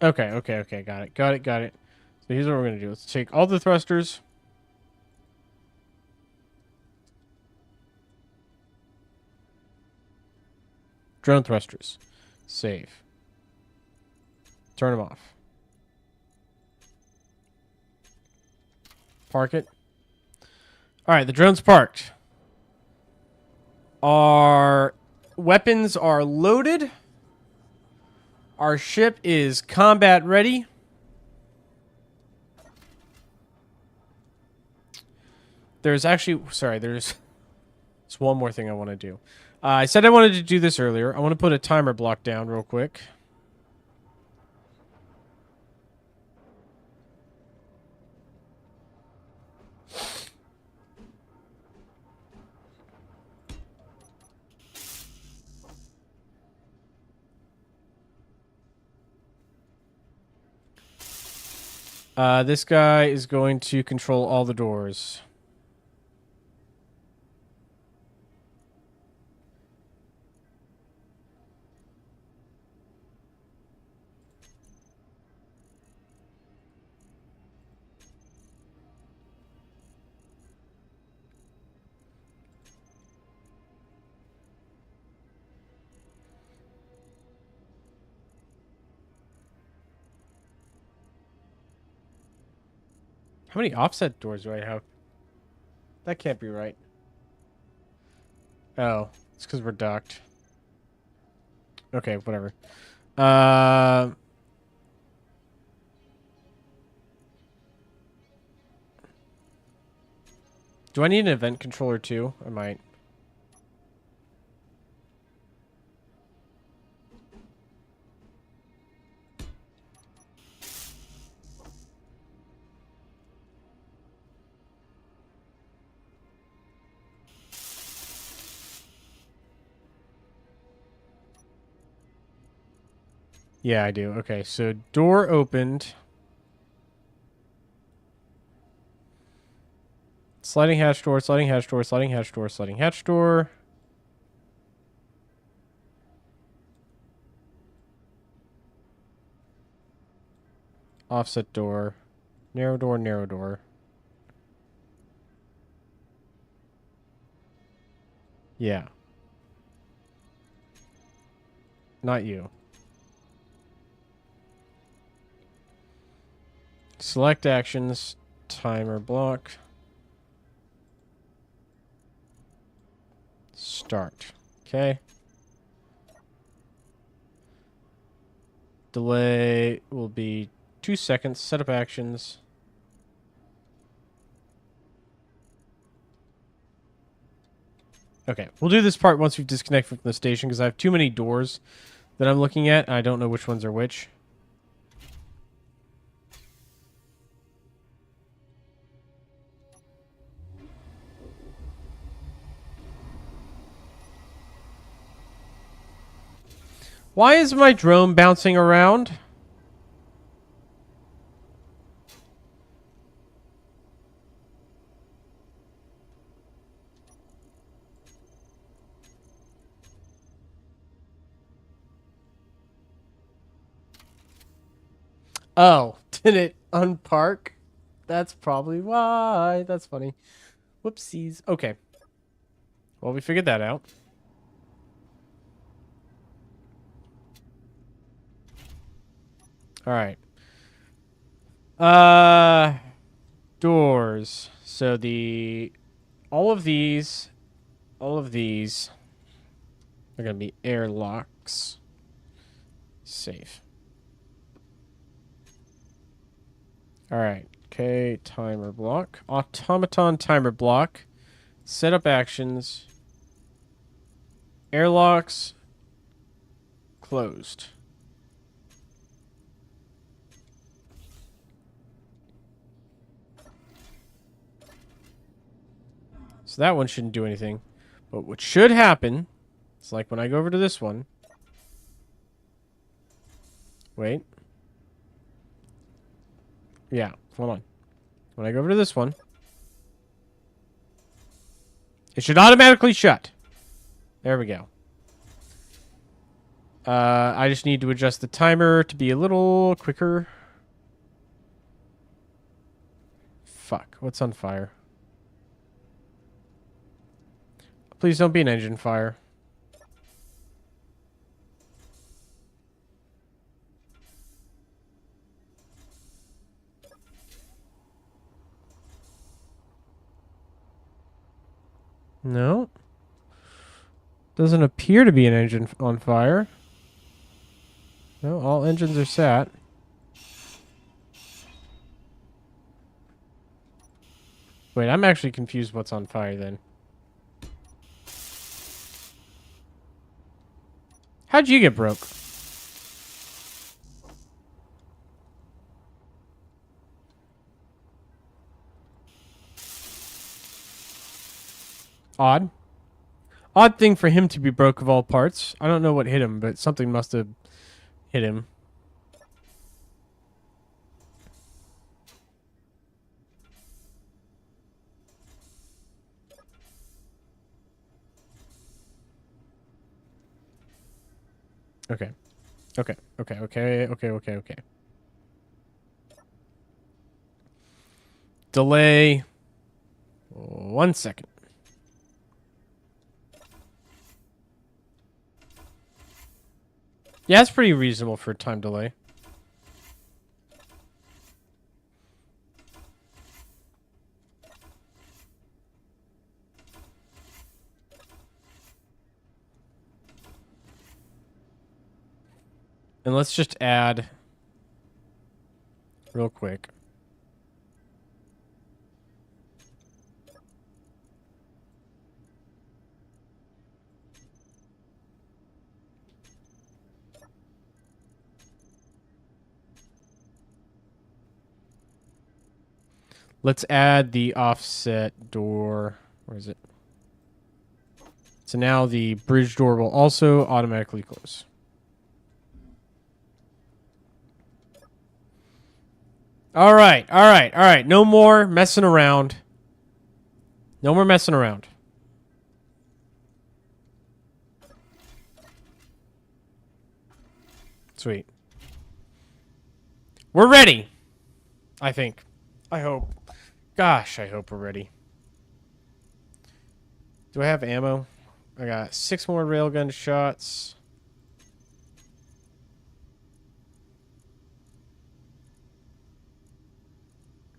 Okay. Got it. So here's what we're going to do. Let's take all the thrusters. Drone thrusters. Save. Turn them off. Park it. All right, the drone's parked. Our weapons are loaded. Our ship is combat ready. There's actually, sorry, there's one more thing I want to do. I said I wanted to do this earlier. I want to put a timer block down real quick. This guy is going to control all the doors. How many offset doors do I have? That can't be right. Oh, it's because we're docked. Okay, whatever. Do I need an event controller too? I might. Yeah, I do. Okay, so door opened. Sliding hatch door, sliding hatch door, sliding hatch door, sliding hatch door. Offset door. Narrow door, narrow door. Yeah. Not you. Select actions. Timer block. Start. Okay. Delay will be 2 seconds. Setup actions. Okay, we'll do this part once we've disconnected from the station because I have too many doors that I'm looking at. And I don't know which ones are which. Why is my drone bouncing around? Oh, did it unpark? That's probably why. That's funny. Whoopsies. Okay. Well, we figured that out. All right. Doors. So all of these are going to be airlocks. Safe. All right. Okay, timer block. Automaton timer block. Setup actions. Airlocks closed. So that one shouldn't do anything. But what should happen, it's like when I go over to this one. Wait. Yeah, hold on. When I go over to this one, it should automatically shut. There we go. I just need to adjust the timer to be a little quicker. Fuck, what's on fire? Please don't be an engine fire. No. Doesn't appear to be an engine on fire. No, all engines are sat. Wait, I'm actually confused what's on fire then. How'd you get broke? Odd. Odd thing for him to be broke of all parts. I don't know what hit him, but something must have hit him. Okay. Okay. Delay. 1 second. Yeah, it's pretty reasonable for a time delay. And let's just add real quick. Let's add the offset door. Where is it? So now the bridge door will also automatically close. All right. No more messing around. No more messing around. Sweet. We're ready. I think. I hope. Gosh, I hope we're ready. Do I have ammo? I got 6 more railgun shots.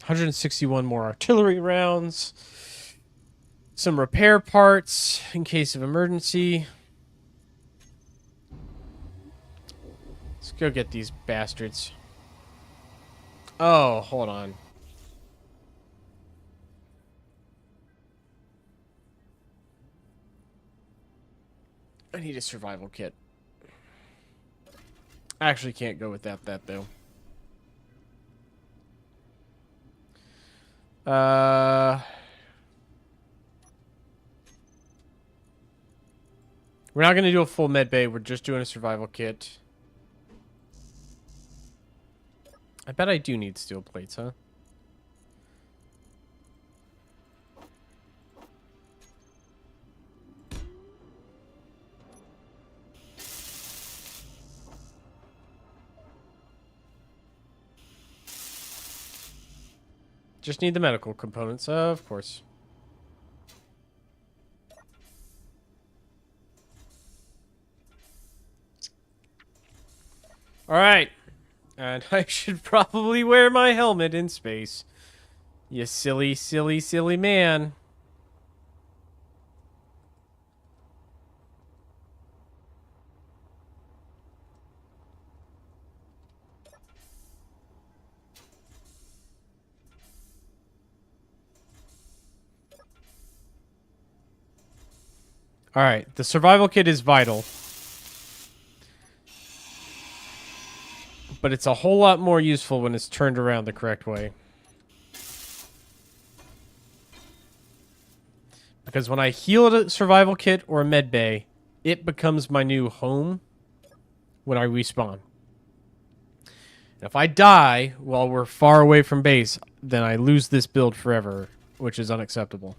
$161 more artillery rounds. Some repair parts in case of emergency. Let's go get these bastards. Oh, hold on. I need a survival kit. I actually can't go without that, though. We're not going to do a full med bay. We're just doing a survival kit. I bet I do need steel plates, huh? Just need the medical components, of course. All right. And I should probably wear my helmet in space. You silly, silly, silly man. All right, the survival kit is vital. But it's a whole lot more useful when it's turned around the correct way. Because when I heal a survival kit or a med bay, it becomes my new home when I respawn. And if I die while we're far away from base, then I lose this build forever, which is unacceptable.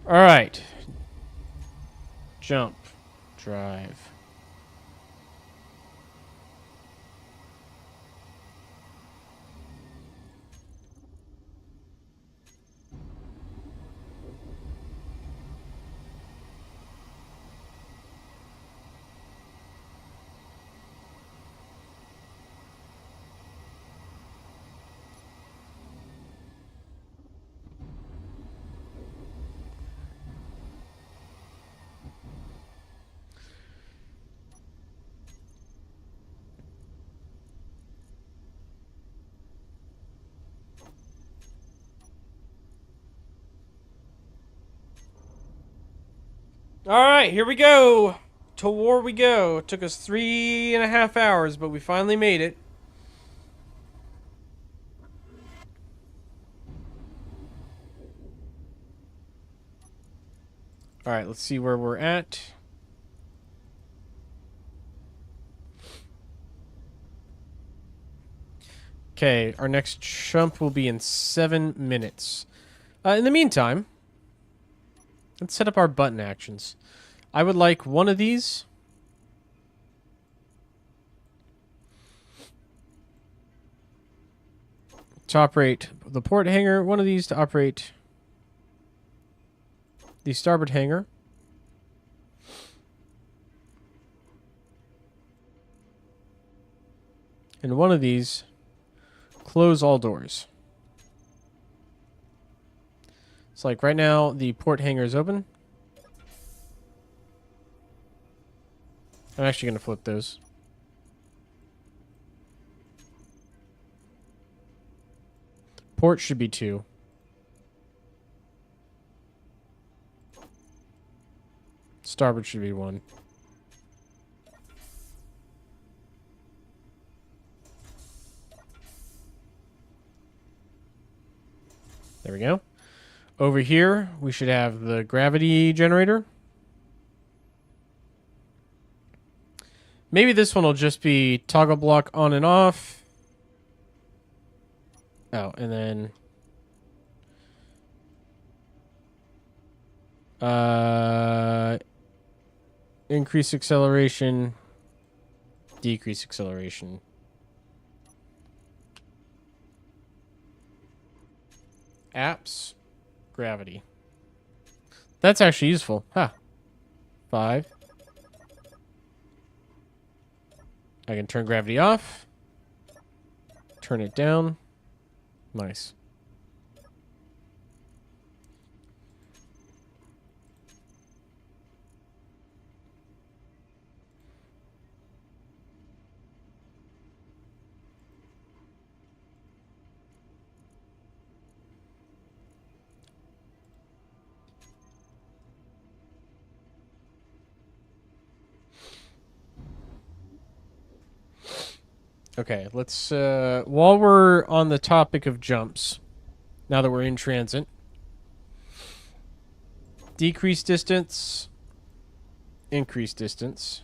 All right. Jump. Drive. All right, here we go. to war we go. It took us 3.5 hours, but we finally made it. Alright, let's see where we're at. Okay, our next jump will be in 7 minutes. In the meantime, let's set up our button actions. I would like one of these. To operate the port hangar. One of these to operate the starboard hangar. And one of these, close all doors. It's like right now the port hangar is open. I'm actually going to flip those. Port should be 2. Starboard should be 1. There we go. Over here, we should have the gravity generator. Maybe this one will just be toggle block on and off. Oh, and then... increase acceleration, decrease acceleration. Apps, gravity. That's actually useful. Huh. 5. I can turn gravity off. Turn it down. Nice. Okay, let's, while we're on the topic of jumps, now that we're in transit, decrease distance, increase distance.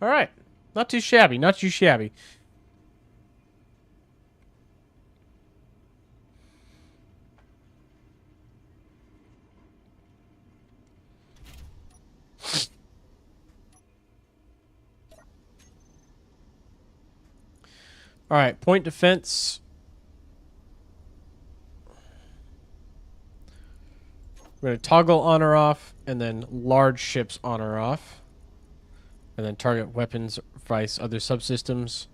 All right, not too shabby, not too shabby. All right, point defense. We're going to toggle on or off, and then large ships on or off. And then target weapons, vice, other subsystems.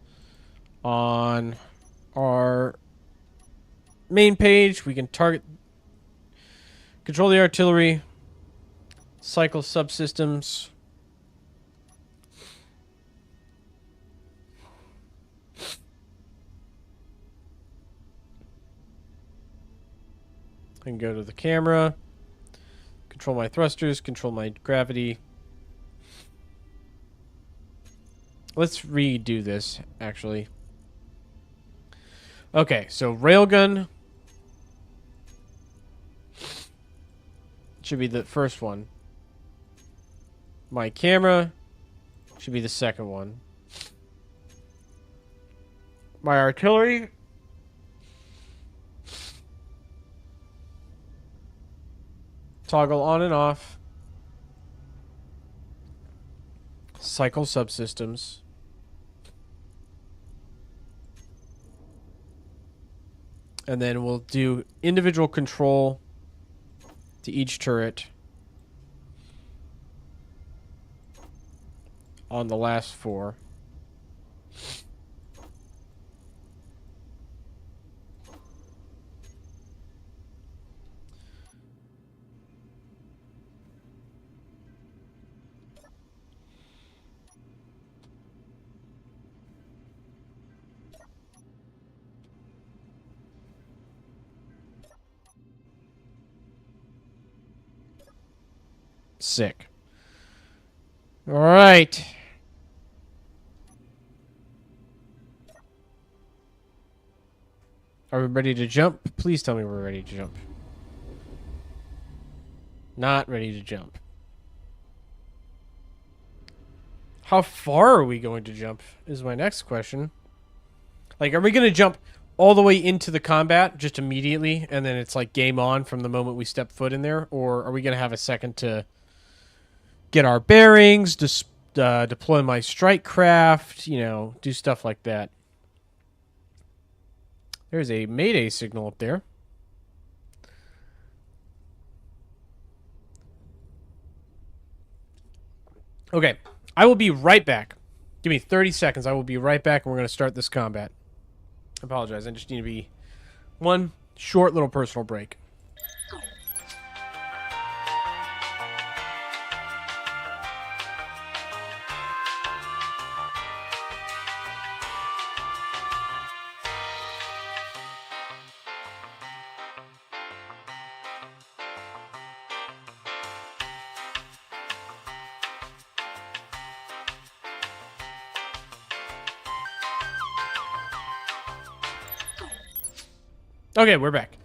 On our main page, we can target, control the artillery, cycle subsystems. I can go to the camera, control my thrusters, control my gravity. Let's redo this, actually. Okay, so railgun should be the first one. My camera should be the second one. My artillery toggle on and off. Cycle subsystems. And then we'll do individual control to each turret on the last 4. Sick. All right. Are we ready to jump? Please tell me we're ready to jump. Not ready to jump. How far are we going to jump is my next question. Like, are we going to jump all the way into the combat just immediately, and then it's like game on from the moment we step foot in there? Or are we going to have a second to get our bearings, deploy my strike craft, you know, do stuff like that? There's a mayday signal up there. Okay, I will be right back. Give me 30 seconds. I will be right back, and we're going to start this combat. I apologize. I just need to be one short little personal break. Okay, we're back.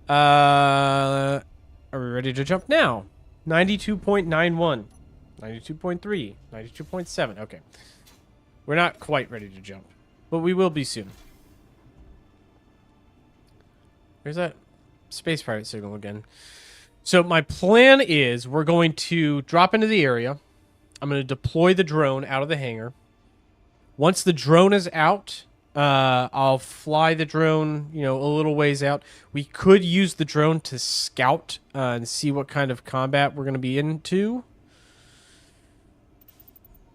Are we ready to jump now? 92.91, 92.3, 92.7. Okay. We're not quite ready to jump, but we will be soon. There's that space pirate signal again. So my plan is we're going to drop into the area. I'm going to deploy the drone out of the hangar. Once the drone is out, I'll fly the drone, you know, a little ways out. We could use the drone to scout and see what kind of combat we're going to be into.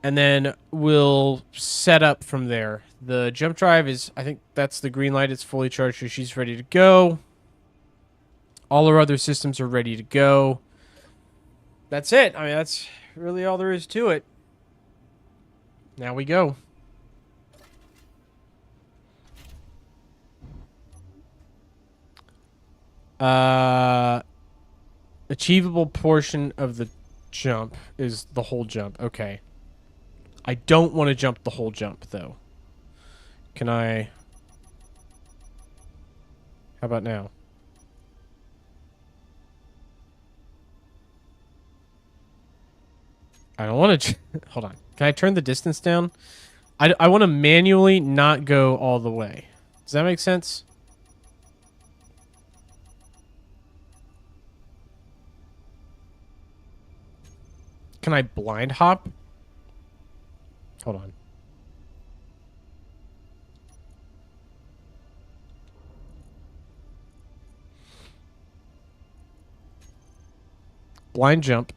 And then we'll set up from there. The jump drive is, I think that's the green light. It's fully charged, so she's ready to go. All our other systems are ready to go. That's it. I mean, that's really all there is to it. Now we go. Achievable portion of the jump is the whole jump. Okay. I don't want to jump the whole jump, though. Can I... How about now? I don't want to... Hold on. Can I turn the distance down? I want to manually not go all the way. Does that make sense? Can I blind hop? Hold on. Blind jump.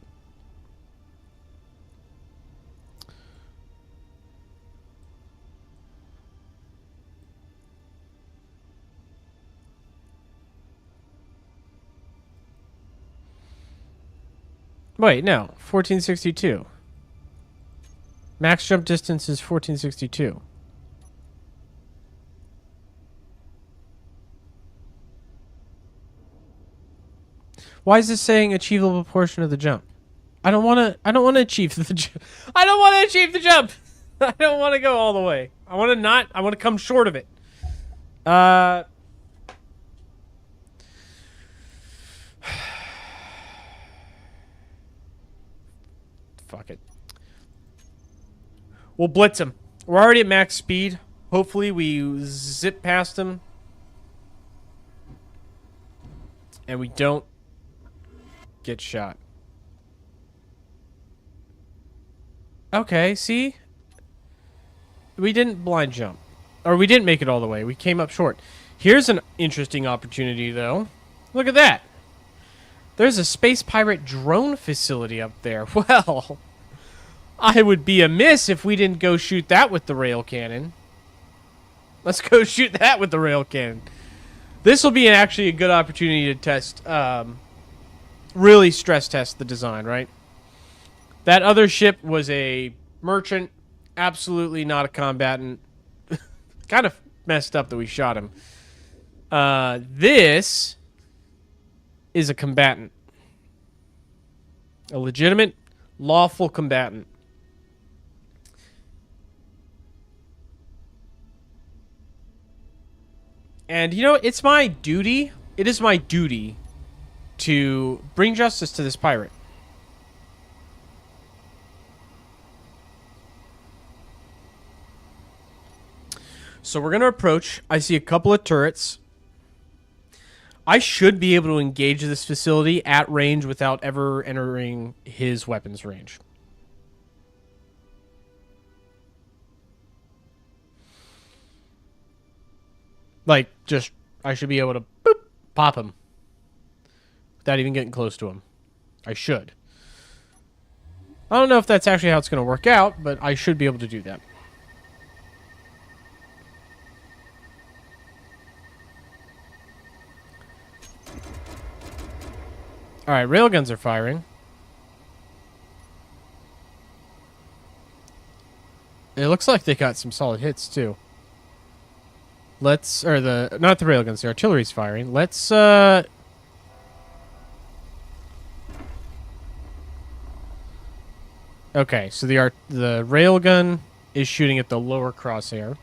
Wait, no. 1462. Max jump distance is 1462. Why is this saying achievable portion of the jump? I don't want to achieve the jump. I don't want to achieve the jump. I don't want to go all the way. I want to come short of it. Fuck it. We'll blitz him. We're already at max speed. Hopefully we zip past him. And we don't get shot. Okay, see? We didn't blind jump. Or we didn't make it all the way. We came up short. Here's an interesting opportunity, though. Look at that. There's a space pirate drone facility up there. Well, I would be amiss if we didn't go shoot that with the rail cannon. Let's go shoot that with the rail cannon. This will be actually a good opportunity to test, really stress test the design, right? That other ship was a merchant, absolutely not a combatant. Kind of messed up that we shot him. This is a combatant. A legitimate, lawful combatant. And, you know, it's my duty. It is my duty to bring justice to this pirate. So we're going to approach. I see a couple of turrets. I should be able to engage this facility at range without ever entering his weapons range. Like, just, I should be able to boop, pop him without even getting close to him. I should. I don't know if that's actually how it's going to work out, but I should be able to do that. Alright, railguns are firing. It looks like they got some solid hits, too. Let's, or the, not the railguns, the artillery's firing. Let's, okay, so the railgun is shooting at the lower crosshair,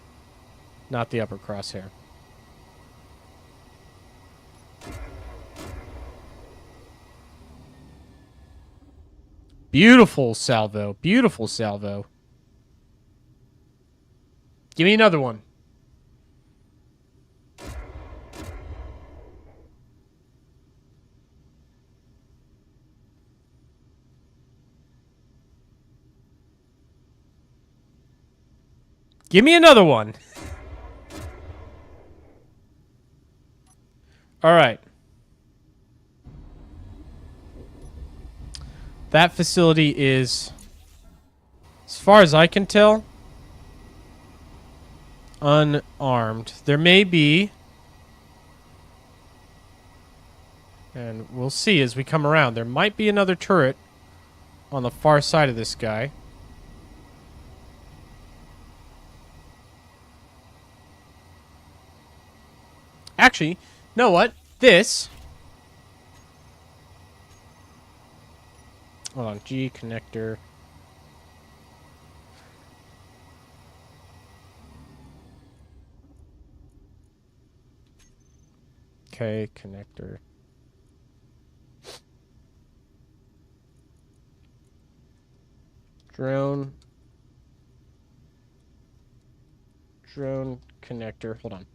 not the upper crosshair. Beautiful salvo. Beautiful salvo. Give me another one. Give me another one. All right. That facility is, as far as I can tell, unarmed. There may be, and we'll see as we come around, there might be another turret on the far side of this guy. Actually, you know what? This. Hold on. G connector. K connector. Drone. Drone connector. Hold on.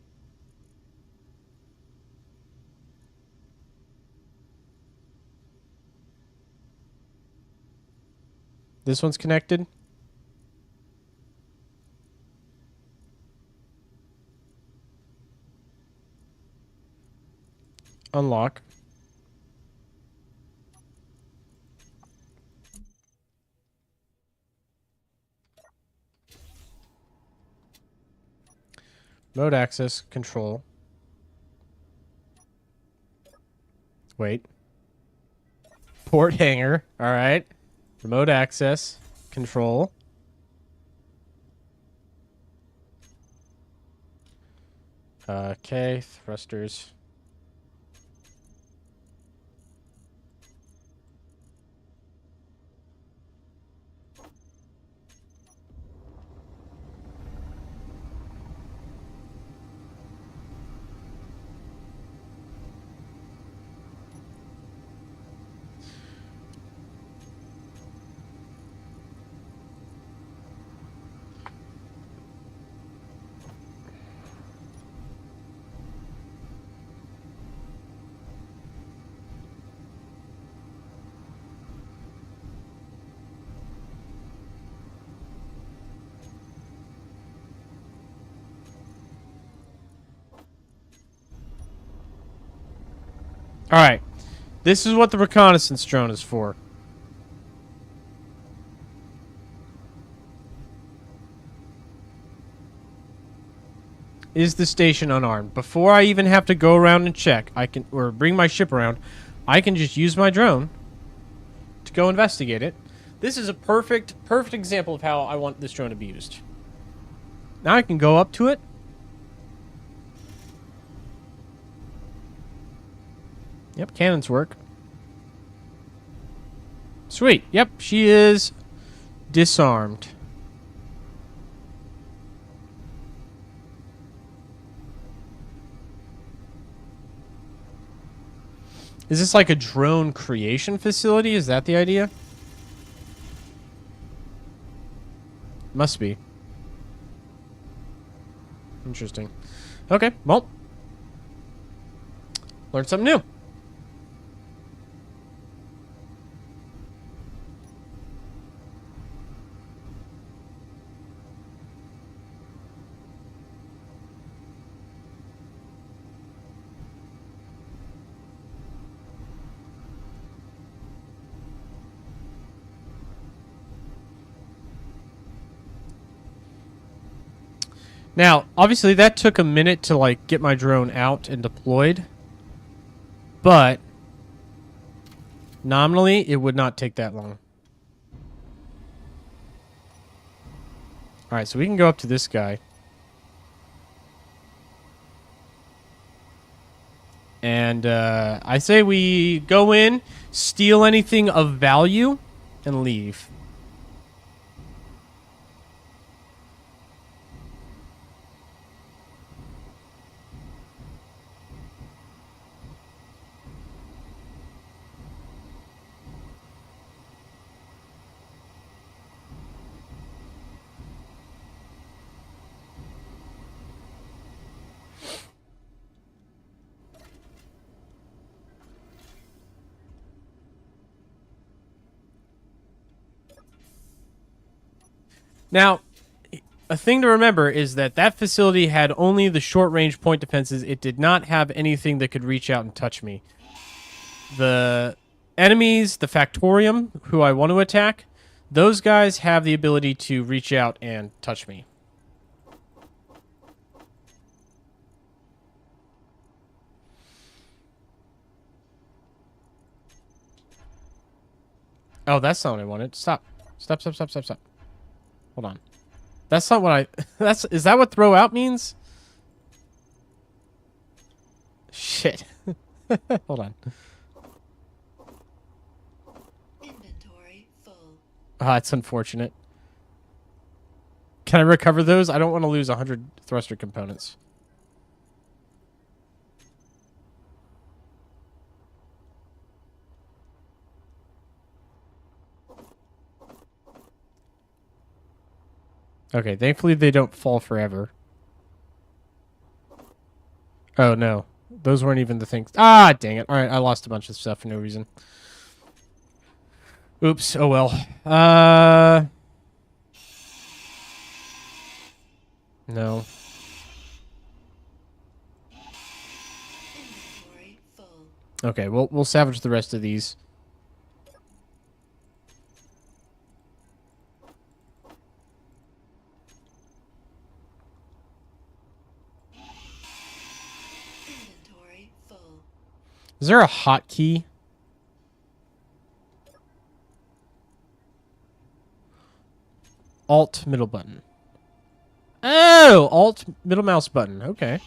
This one's connected. Unlock. Mode access control. Wait. Port hanger. All right. Remote access control. Okay, thrusters. All right. This is what the reconnaissance drone is for. Is the station unarmed? Before I even have to go around and check, I can, or bring my ship around, I can just use my drone to go investigate it. This is a perfect example of how I want this drone to be used. Now I can go up to it. Yep, cannons work. Sweet. Yep, she is disarmed. Is this like a drone creation facility? Is that the idea? Must be. Interesting. Okay, well. Learned something new. Now, obviously that took a minute to like get my drone out and deployed. But nominally it would not take that long. Alright, so we can go up to this guy. And I say we go in, steal anything of value, and leave. Now, a thing to remember is that that facility had only the short-range point defenses. It did not have anything that could reach out and touch me. The enemies, the Factorium, who I want to attack, those guys have the ability to reach out and touch me. Oh, that's not what I wanted. Stop. Stop, stop, stop, stop, stop. Hold on. That's not what I... Is that what throw out means? Shit. Hold on. Inventory full. Ah, it's unfortunate. Can I recover those? I don't want to lose 100 thruster components. Okay, thankfully they don't fall forever. Oh, no. Those weren't even the things. Ah, dang it. Alright, I lost a bunch of stuff for no reason. Oops, oh well. No. Inventory full. Okay, we'll salvage the rest of these. Inventory full. Is there a hotkey? Alt middle button. Oh, Alt middle mouse button. Okay.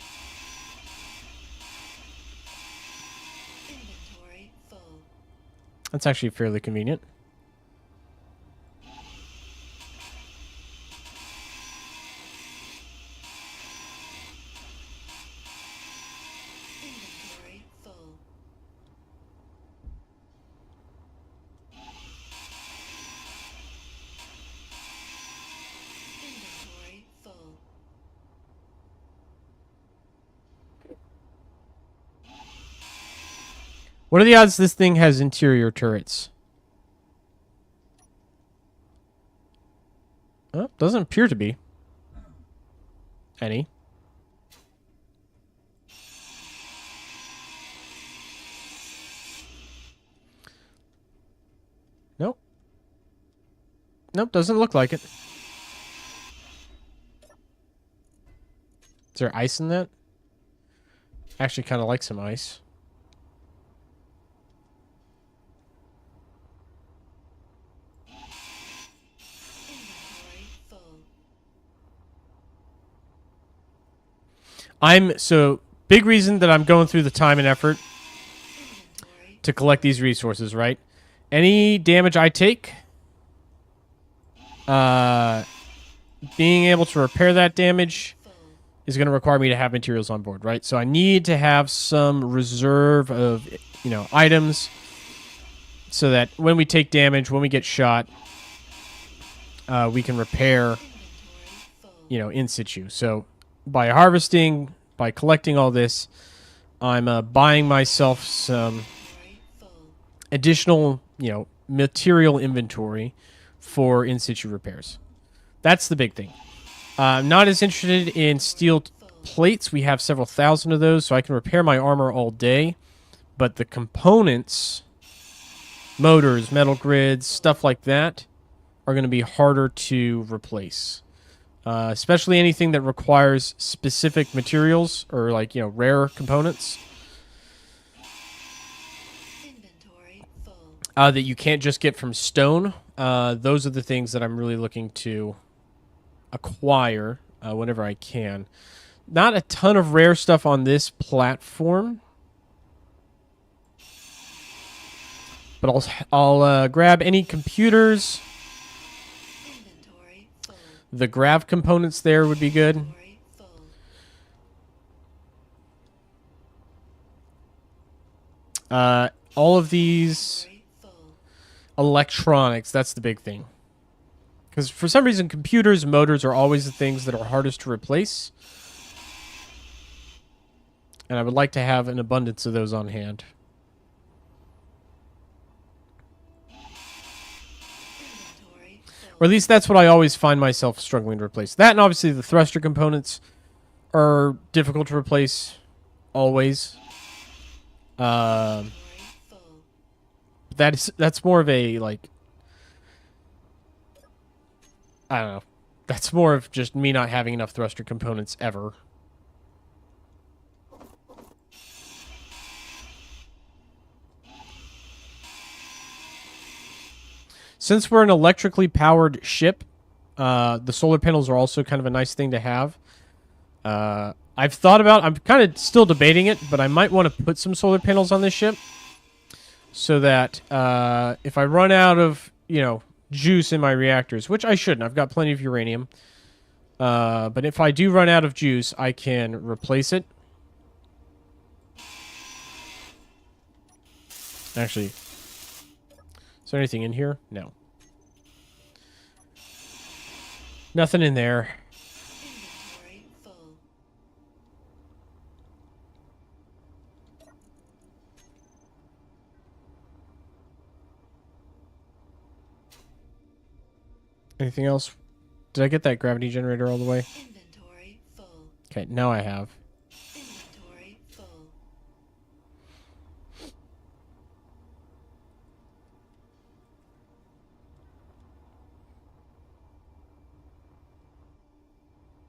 Inventory full. That's actually fairly convenient. Inventory full. Inventory full. What are the odds this thing has interior turrets? Oh, doesn't appear to be. Any. Nope. Nope, doesn't look like it. Is there ice in that? Actually kind of like some ice. Inventory full. So big reason that I'm going through the time and effort Inventory. to collect these resources, right? Any damage I take, being able to repair that damage Full. is going to require me to have materials on board, right? So I need to have some reserve of, items so that when we take damage, when we get shot, we can repair, Inventory full. in situ. So by harvesting, by collecting all this, I'm buying myself some Inventory full. additional, material inventory for in situ repairs. That's the big thing. I'm not as interested in steel plates. We have several thousand of those, so I can repair my armor all day. But the components, motors, metal grids, stuff like that, are going to be harder to replace. Especially anything that requires specific materials or rare components Inventory full. that you can't just get from stone. Those are the things that I'm really looking to acquire whenever I can. Not a ton of rare stuff on this platform, but I'll grab any computers. Inventory full. The grav components there would be good. Inventory full. All of these Inventory full. electronics, that's the big thing. Because for some reason, computers and motors are always the things that are hardest to replace. And I would like to have an abundance of those on hand. Inventory full. Or at least that's what I always find myself struggling to replace. That and obviously the thruster components are difficult to replace always. Inventory full. That's more of a I don't know. That's more of just me not having enough thruster components ever. Since we're an electrically powered ship, the solar panels are also kind of a nice thing to have. I'm kind of still debating it, but I might want to put some solar panels on this ship so that if I run out of, juice in my reactors, which I shouldn't. I've got plenty of uranium. But if I do run out of juice, I can replace it. Actually, is there anything in here? No. Nothing in there. Inventory full. Anything else? Did I get that gravity generator all the way? Inventory full. Okay, now I have. Inventory full.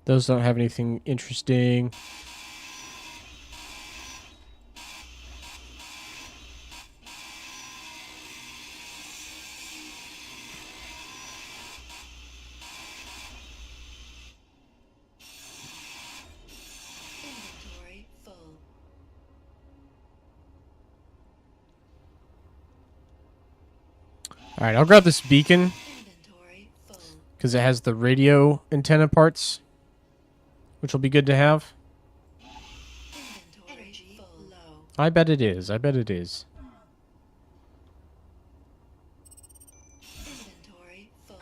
Those don't have anything interesting. Inventory full. All right, I'll grab this beacon Inventory full. because it has the radio antenna parts, which will be good to have. Inventory energy full. Low. I bet it is. I bet it is. Inventory full.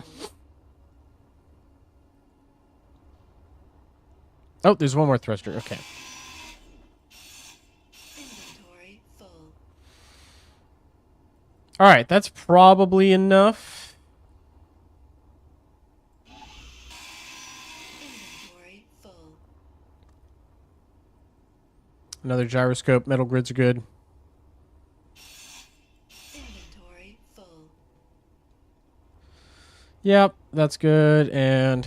Oh, there's one more thruster. Okay. Inventory full. All right, that's probably enough. Inventory full. Another gyroscope. Metal grids are good. Inventory full. Yep, that's good. And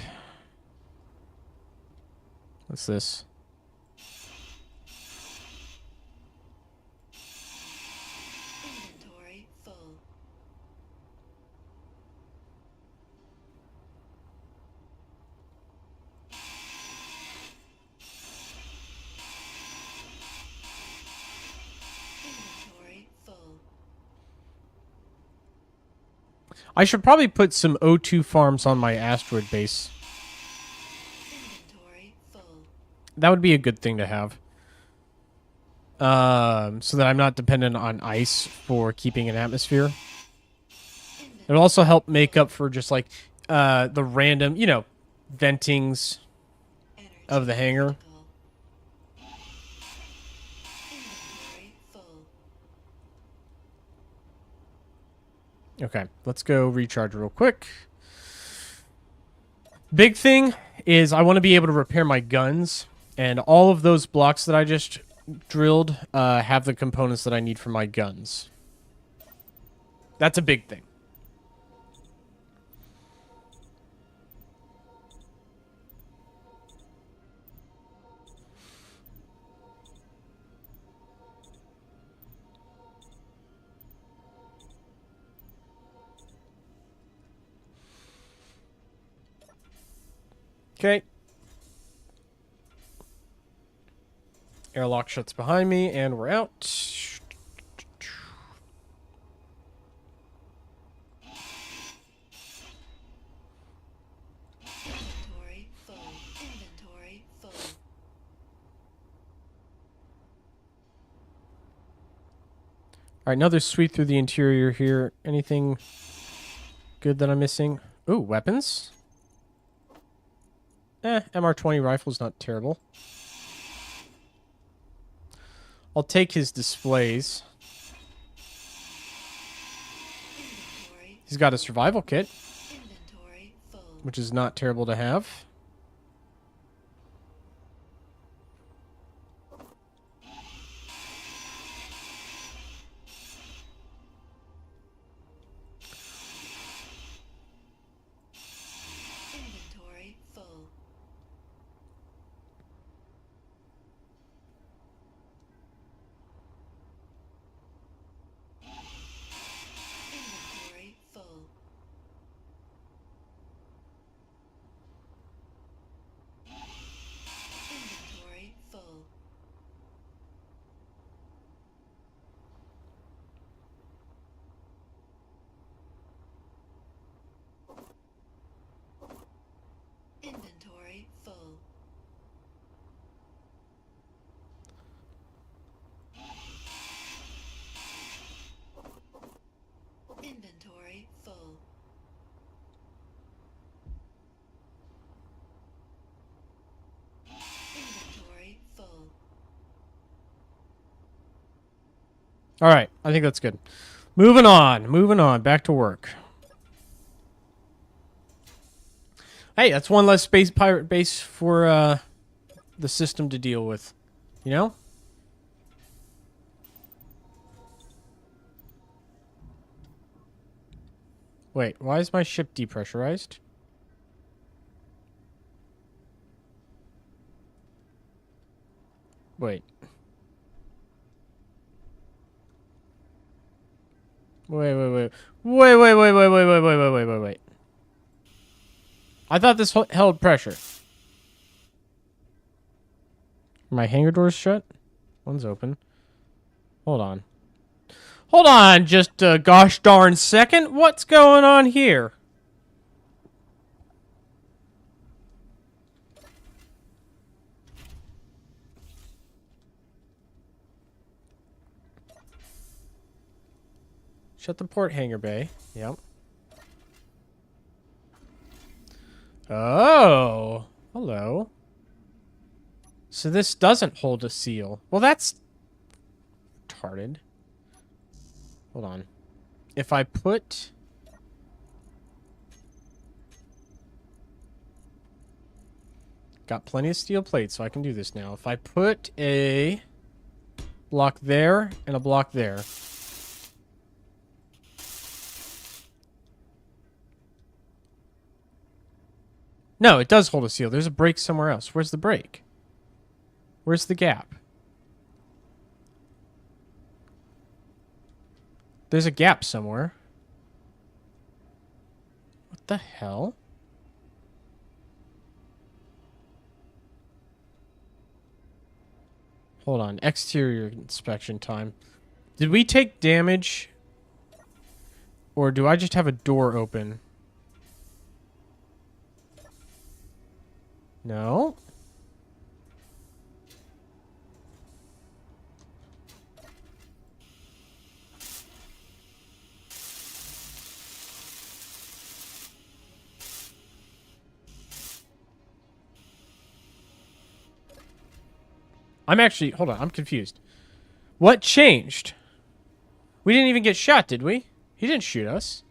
what's this? Inventory full. Inventory full. I should probably put some O2 farms on my asteroid base. Inventory full. That would be a good thing to have. So that I'm not dependent on ice for keeping an atmosphere. It'll also help make up for just like the random, you know, ventings Energy of the hangar. critical. Inventory full. Okay, let's go recharge real quick. Big thing is I want to be able to repair my guns, and all of those blocks that I just drilled have the components that I need for my guns. That's a big thing. Okay. Airlock shuts behind me, and we're out. Inventory full. Inventory full. All right, another sweep through the interior here. Anything good that I'm missing? Ooh, weapons. MR20 rifle's not terrible. I'll take his displays. Inventory. He's got a survival kit, Inventory full. which is not terrible to have. Inventory full. Inventory full. Inventory full. Inventory full. Inventory full. Inventory full. All right, I think that's good. Moving on. Back to work. Hey, that's one less space pirate base for the system to deal with. You know? Wait, why is my ship depressurized? Wait. Wait. I thought this held pressure. My hangar door's shut? One's open. Hold on. Hold on just a gosh darn second. What's going on here? Shut the port hangar bay. Yep. Oh. Hello. So this doesn't hold a seal. Well, that's retarded. Hold on. If I put... Got plenty of steel plates, so I can do this now. If I put a block there and a block there... No, it does hold a seal. There's a break somewhere else. Where's the break? Where's the gap? There's a gap somewhere. What the hell? Hold on. Exterior inspection time. Did we take damage Or do I just have a door open? No. I'm actually... Hold on, I'm confused. What changed? We didn't even get shot, did we? He didn't shoot us.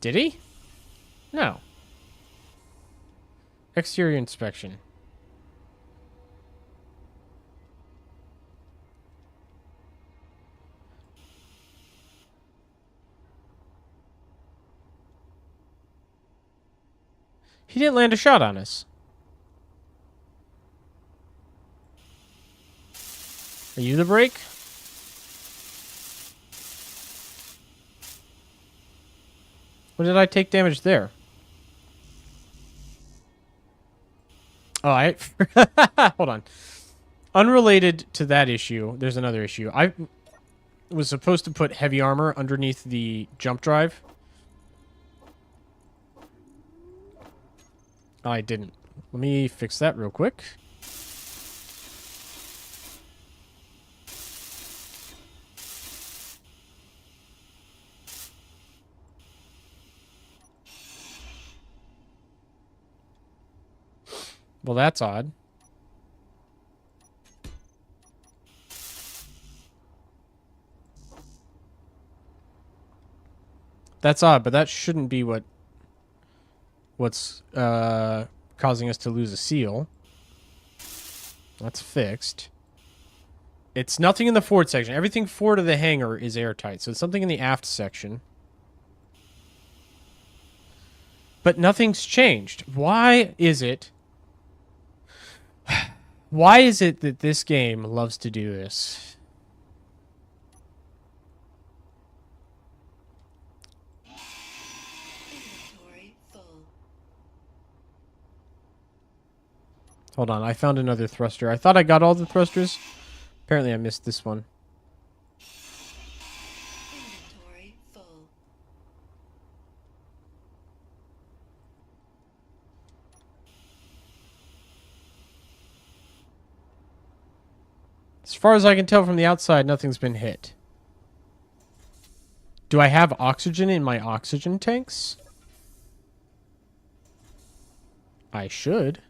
Did he? No. Exterior inspection. He didn't land a shot on us. Are you the break? What did I take damage there? Oh, I... Hold on. Unrelated to that issue, there's another issue. I was supposed to put heavy armor underneath the jump drive. I didn't. Let me fix that real quick. Well, that's odd. That's odd, but that shouldn't be what's causing us to lose a seal. That's fixed. It's nothing in the forward section. Everything forward of the hangar is airtight, so it's something in the aft section. But nothing's changed. Why is it... Why is it that this game loves to do this? Inventory full. Hold on, I found another thruster. I thought I got all the thrusters. Apparently I missed this one. Inventory full. As far as I can tell from the outside, nothing's been hit. Do I have oxygen in my oxygen tanks? I should.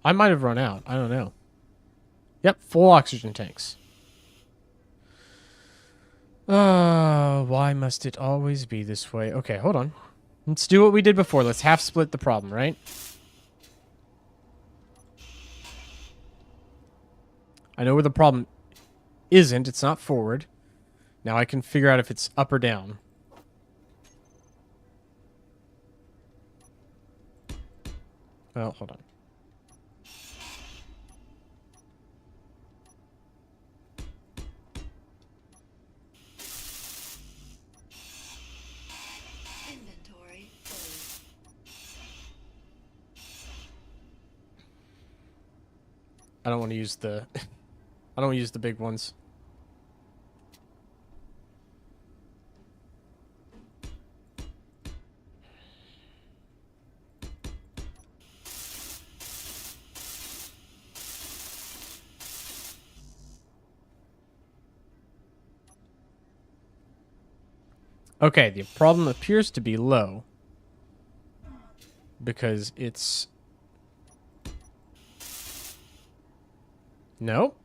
I might have run out. I don't know. Yep, full oxygen tanks. Why must it always be this way? Okay, hold on. Let's do what we did before. Let's half split the problem, right? I know where the problem isn't. It's not forward. Now I can figure out if it's up or down. Well, hold on. Inventory full. I don't want to use the... I don't want to use the big ones. Okay, the problem appears to be low. Because it's... Nope.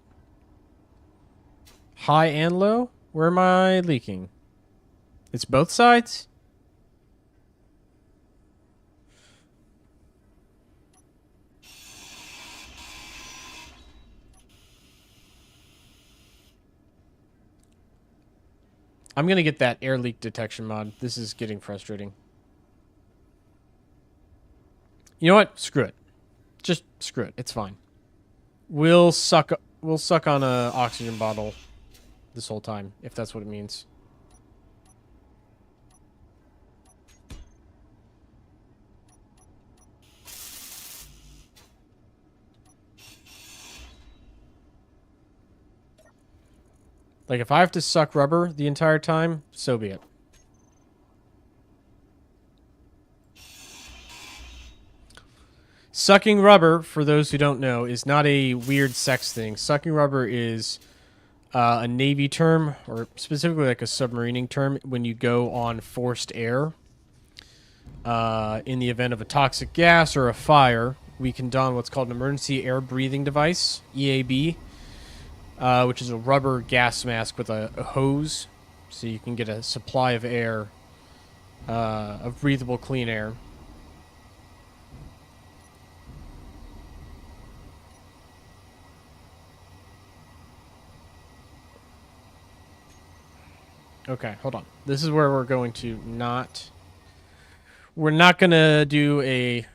High and low? Where am I leaking? It's both sides? I'm going to get that air leak detection mod. This is getting frustrating. You know what? Screw it. Just screw it. It's fine. We'll suck on a oxygen bottle this whole time, if that's what it means. Like, if I have to suck rubber the entire time, so be it. Sucking rubber, for those who don't know, is not a weird sex thing. Sucking rubber is a Navy term, or specifically like a submarining term, when you go on forced air. In the event of a toxic gas or a fire, we can don what's called an emergency air breathing device, EAB, which is a rubber gas mask with a hose, so you can get a supply of air, of breathable clean air. Okay, hold on. This is where we're going to not... We're not going to do a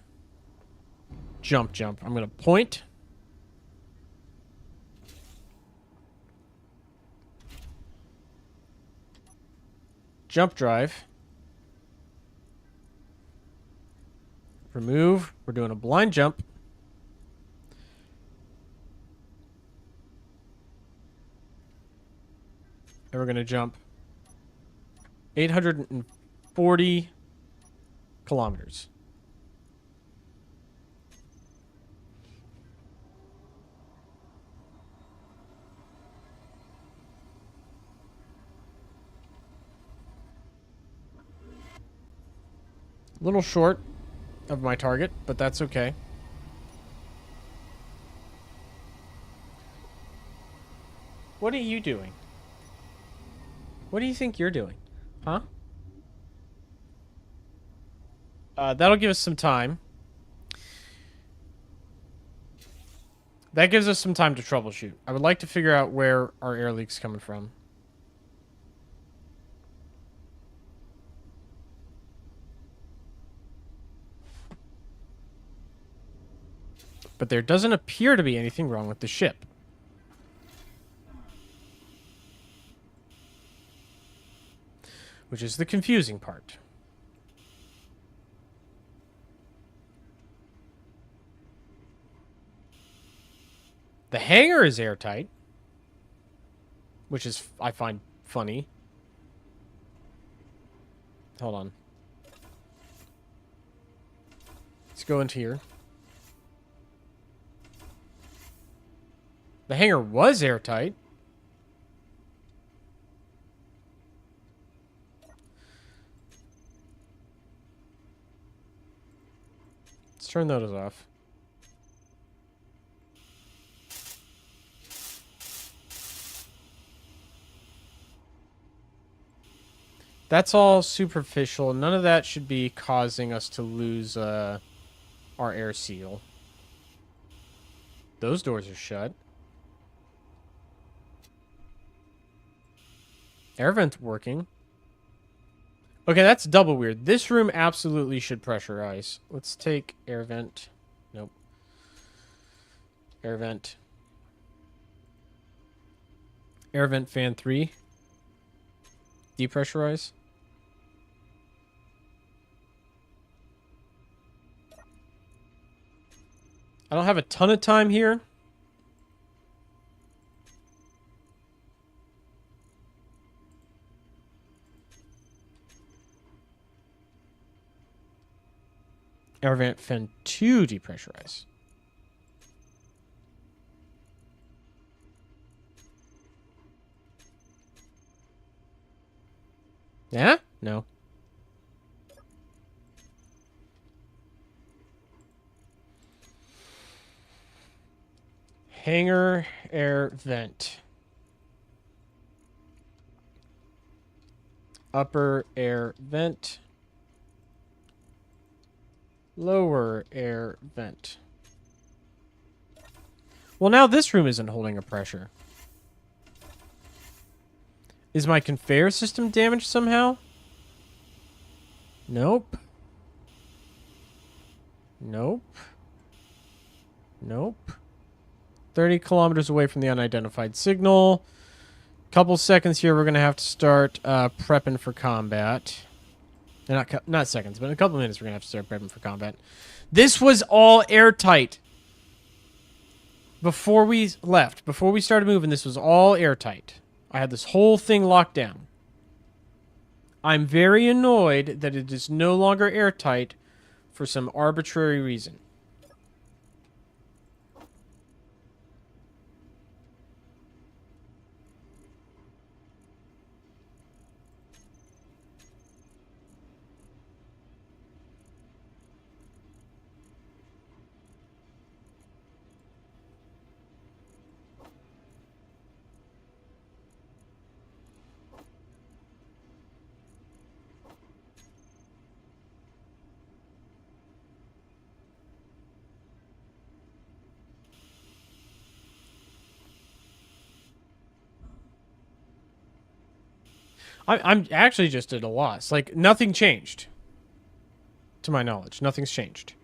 jump. I'm going to point. Jump drive. Remove. We're doing a blind jump. And we're going to jump 840 kilometers. A little short of my target, but that's okay. What are you doing? What do you think you're doing? Huh? That'll give us some time. That gives us some time to troubleshoot. I would like to figure out where our air leak's coming from. But there doesn't appear to be anything wrong with the ship. Which is the confusing part. The hangar is airtight, which is, I find, funny. Hold on. Let's go into here. The hangar was airtight. Let's turn those off. That's all superficial. None of that should be causing us to lose our air seal. Those doors are shut. Air vent working. Okay, that's double weird. This room absolutely should pressurize. Let's take air vent. Nope. Air vent. Air vent fan 3. Depressurize. I don't have a ton of time here. Air vent fan 2 depressurize. Yeah? No. Hangar air vent. Upper air vent. Lower air vent. Well, now this room isn't holding a pressure. Is my conveyor system damaged somehow? Nope. Nope. Nope. 30 kilometers away from the unidentified signal. Couple seconds here, we're going to have to start prepping for combat. Not seconds, but in a couple minutes we're going to have to start prepping for combat. This was all airtight. Before we left, before we started moving, this was all airtight. I had this whole thing locked down. I'm very annoyed that it is no longer airtight for some arbitrary reason. I'm actually just at a loss. Like, nothing changed. To my knowledge, nothing's changed.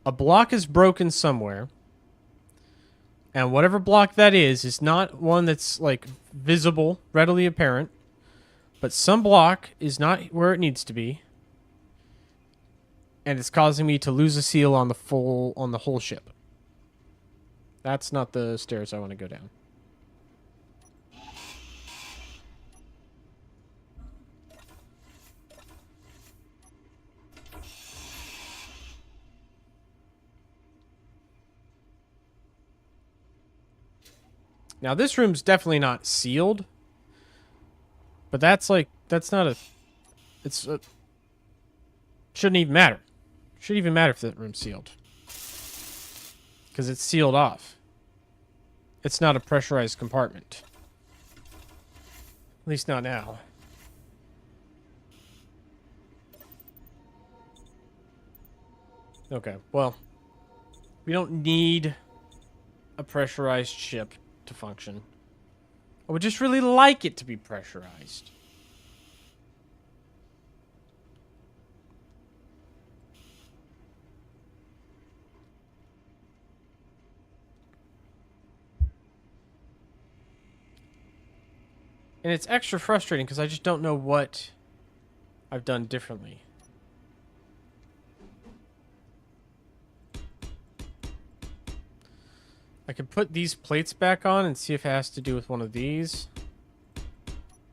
A block is broken somewhere. And whatever block that is not one that's, like, visible, readily apparent. But some block is not where it needs to be. And it's causing me to lose a seal on the whole ship. That's not the stairs I want to go down. Now, this room's definitely not sealed. But that's not a... Shouldn't even matter. Shouldn't even matter if that room's sealed. Because it's sealed off. It's not a pressurized compartment. At least not now. Okay, well. We don't need a pressurized ship to function. I would just really like it to be pressurized. And it's extra frustrating because I just don't know what I've done differently. I could put these plates back on and see if it has to do with one of these.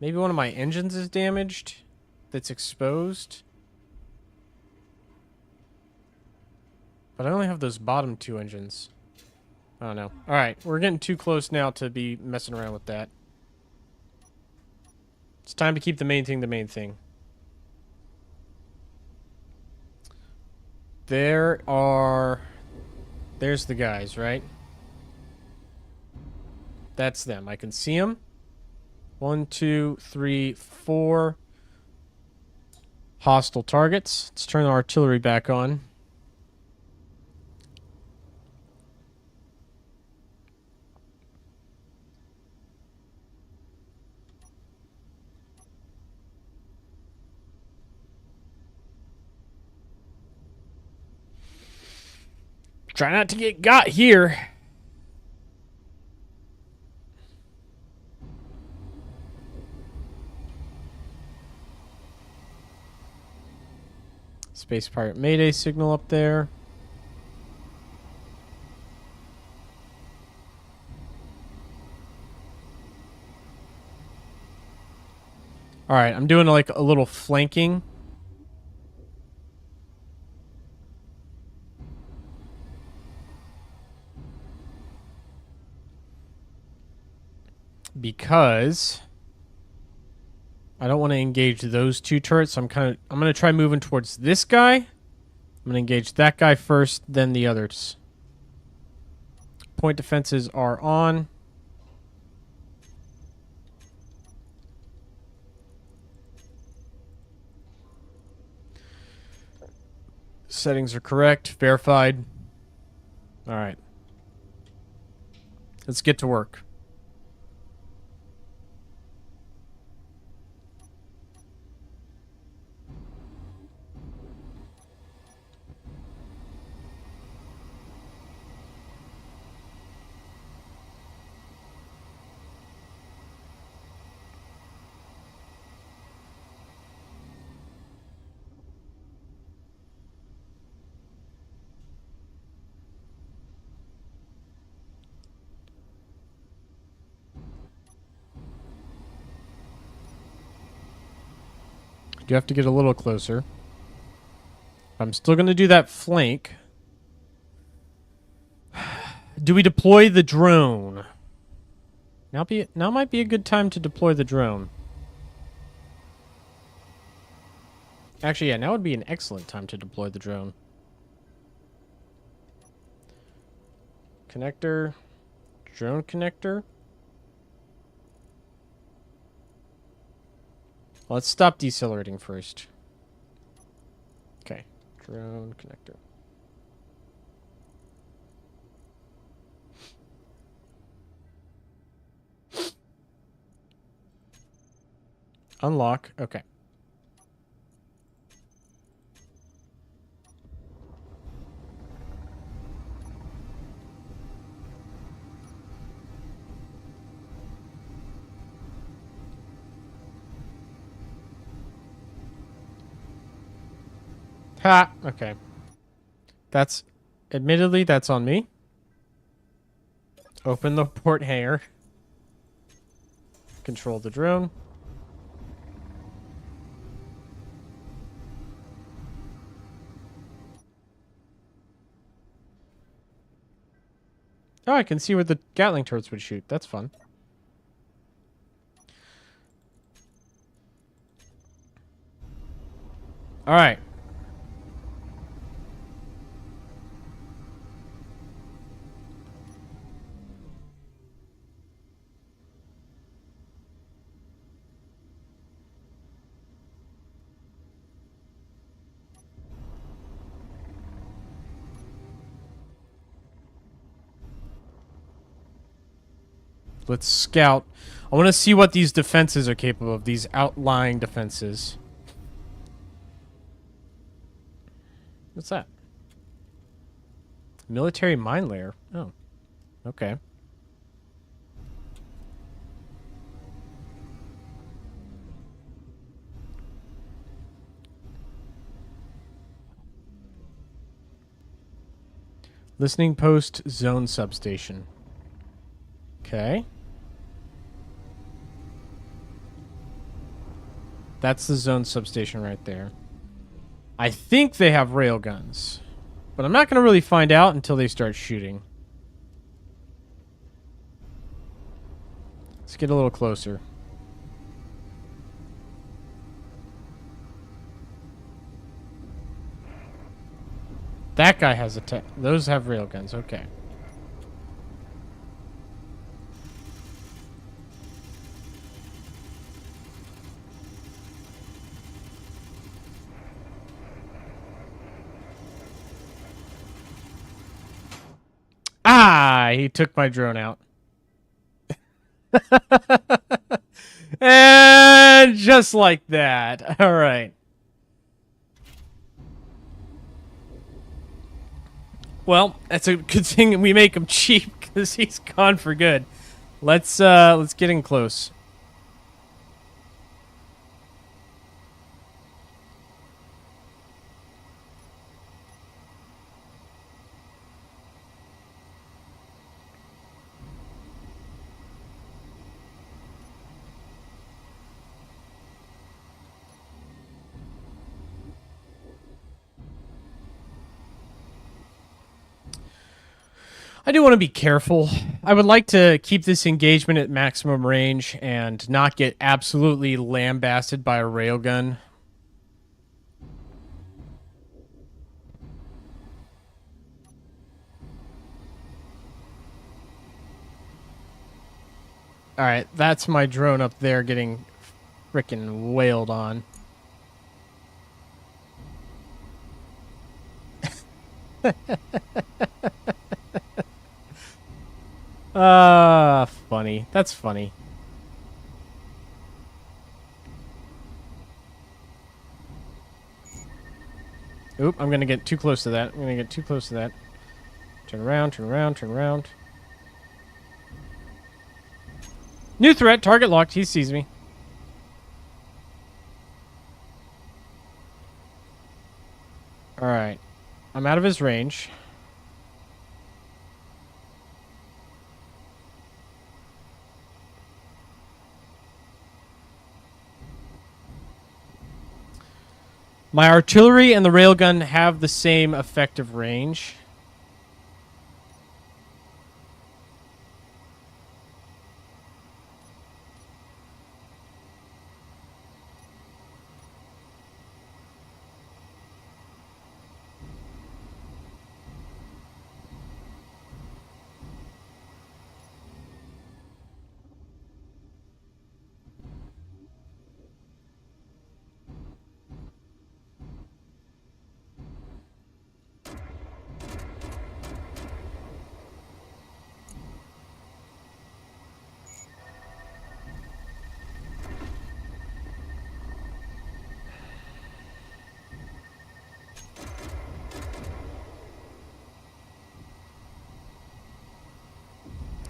Maybe one of my engines is damaged. That's exposed. But I only have those bottom two engines. I don't know. Alright, we're getting too close now to be messing around with that. It's time to keep the main thing the main thing. There's the guys, right? That's them. I can see them. 1, 2, 3, 4 hostile targets. Let's turn the artillery back on. Try not to get got here. Space Pirate Mayday signal up there. Alright, I'm doing like a little flanking. Because I don't want to engage those two turrets. So I'm going to try moving towards this guy. I'm going to engage that guy first, then the others. Point defenses are on. Settings are correct. Verified. All right. Let's get to work. You have to get a little closer. I'm still going to do that flank. Do we deploy the drone? Now might be a good time to deploy the drone. Actually, yeah, now would be an excellent time to deploy the drone. Connector. Drone connector. Let's stop decelerating first. Okay. Drone connector. Unlock. Okay. Ha! Okay. Admittedly, that's on me. Open the port hangar. Control the drone. Oh, I can see where the Gatling turrets would shoot. That's fun. All right. Let's scout. I want to see what these defenses are capable of. These outlying defenses. What's that? Military mine layer. Oh. Okay. Listening post zone substation. Okay. That's the zone substation right there. I think they have railguns, but I'm not going to really find out until they start shooting. Let's get a little closer. That guy has a those have railguns. Okay. Ah, he took my drone out. And just like that. All right. Well, that's a good thing we make him cheap because he's gone for good. Let's get in close. I do want to be careful. I would like to keep this engagement at maximum range and not get absolutely lambasted by a railgun. Alright, that's my drone up there getting frickin' wailed on. Funny. That's funny. Oop, I'm gonna get too close to that. I'm gonna get too close to that. Turn around, turn around, turn around. New threat, target locked. He sees me. Alright. I'm out of his range. My artillery and the railgun have the same effective range.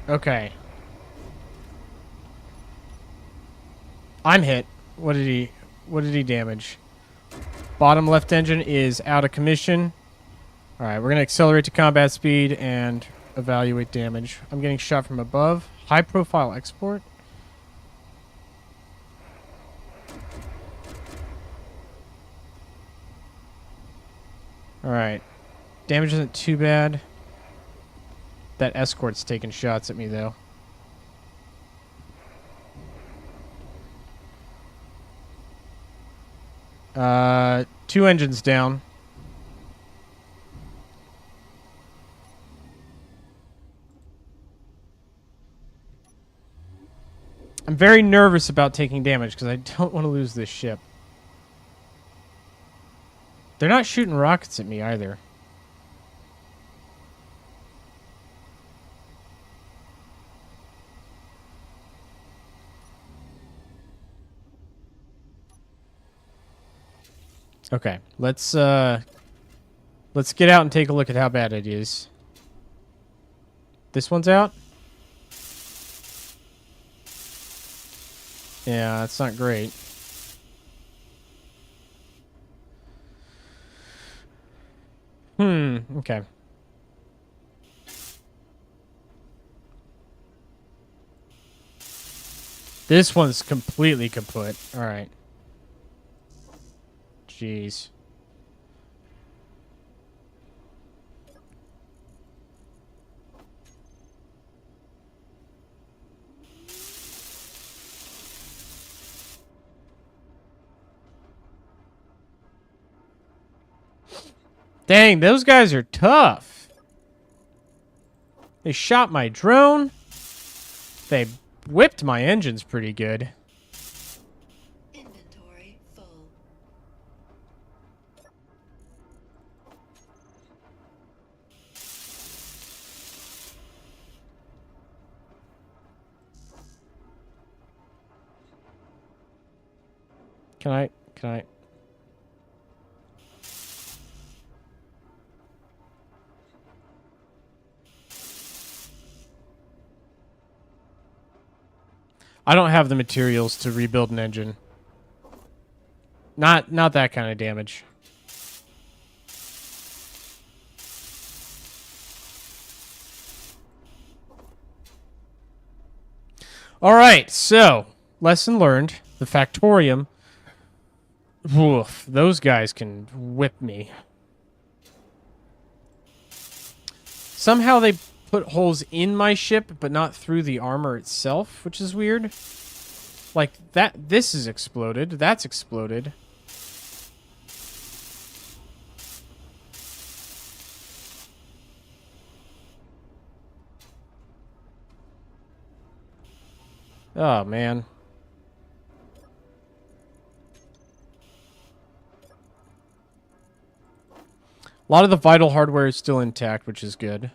Okay. I'm hit. What did he damage? Bottom left engine is out of commission. All right, we're going to accelerate to combat speed and evaluate damage. I'm getting shot from above. High profile export. All right. Damage isn't too bad. That escort's taking shots at me, though. Two engines down. I'm very nervous about taking damage because I don't want to lose this ship. They're not shooting rockets at me either. Okay, let's get out and take a look at how bad it is. This one's out? Yeah, that's not great. Okay. This one's completely kaput. All right. Jeez. Dang, those guys are tough. They shot my drone. They whipped my engines pretty good. Inventory full. Can I? I don't have the materials to rebuild an engine. Not that kind of damage. All right, so lesson learned. The Factorium. Woof, those guys can whip me. Somehow they put holes in my ship, but not through the armor itself, which is weird. Like, this is exploded. That's exploded. Oh, man. A lot of the vital hardware is still intact, which is good.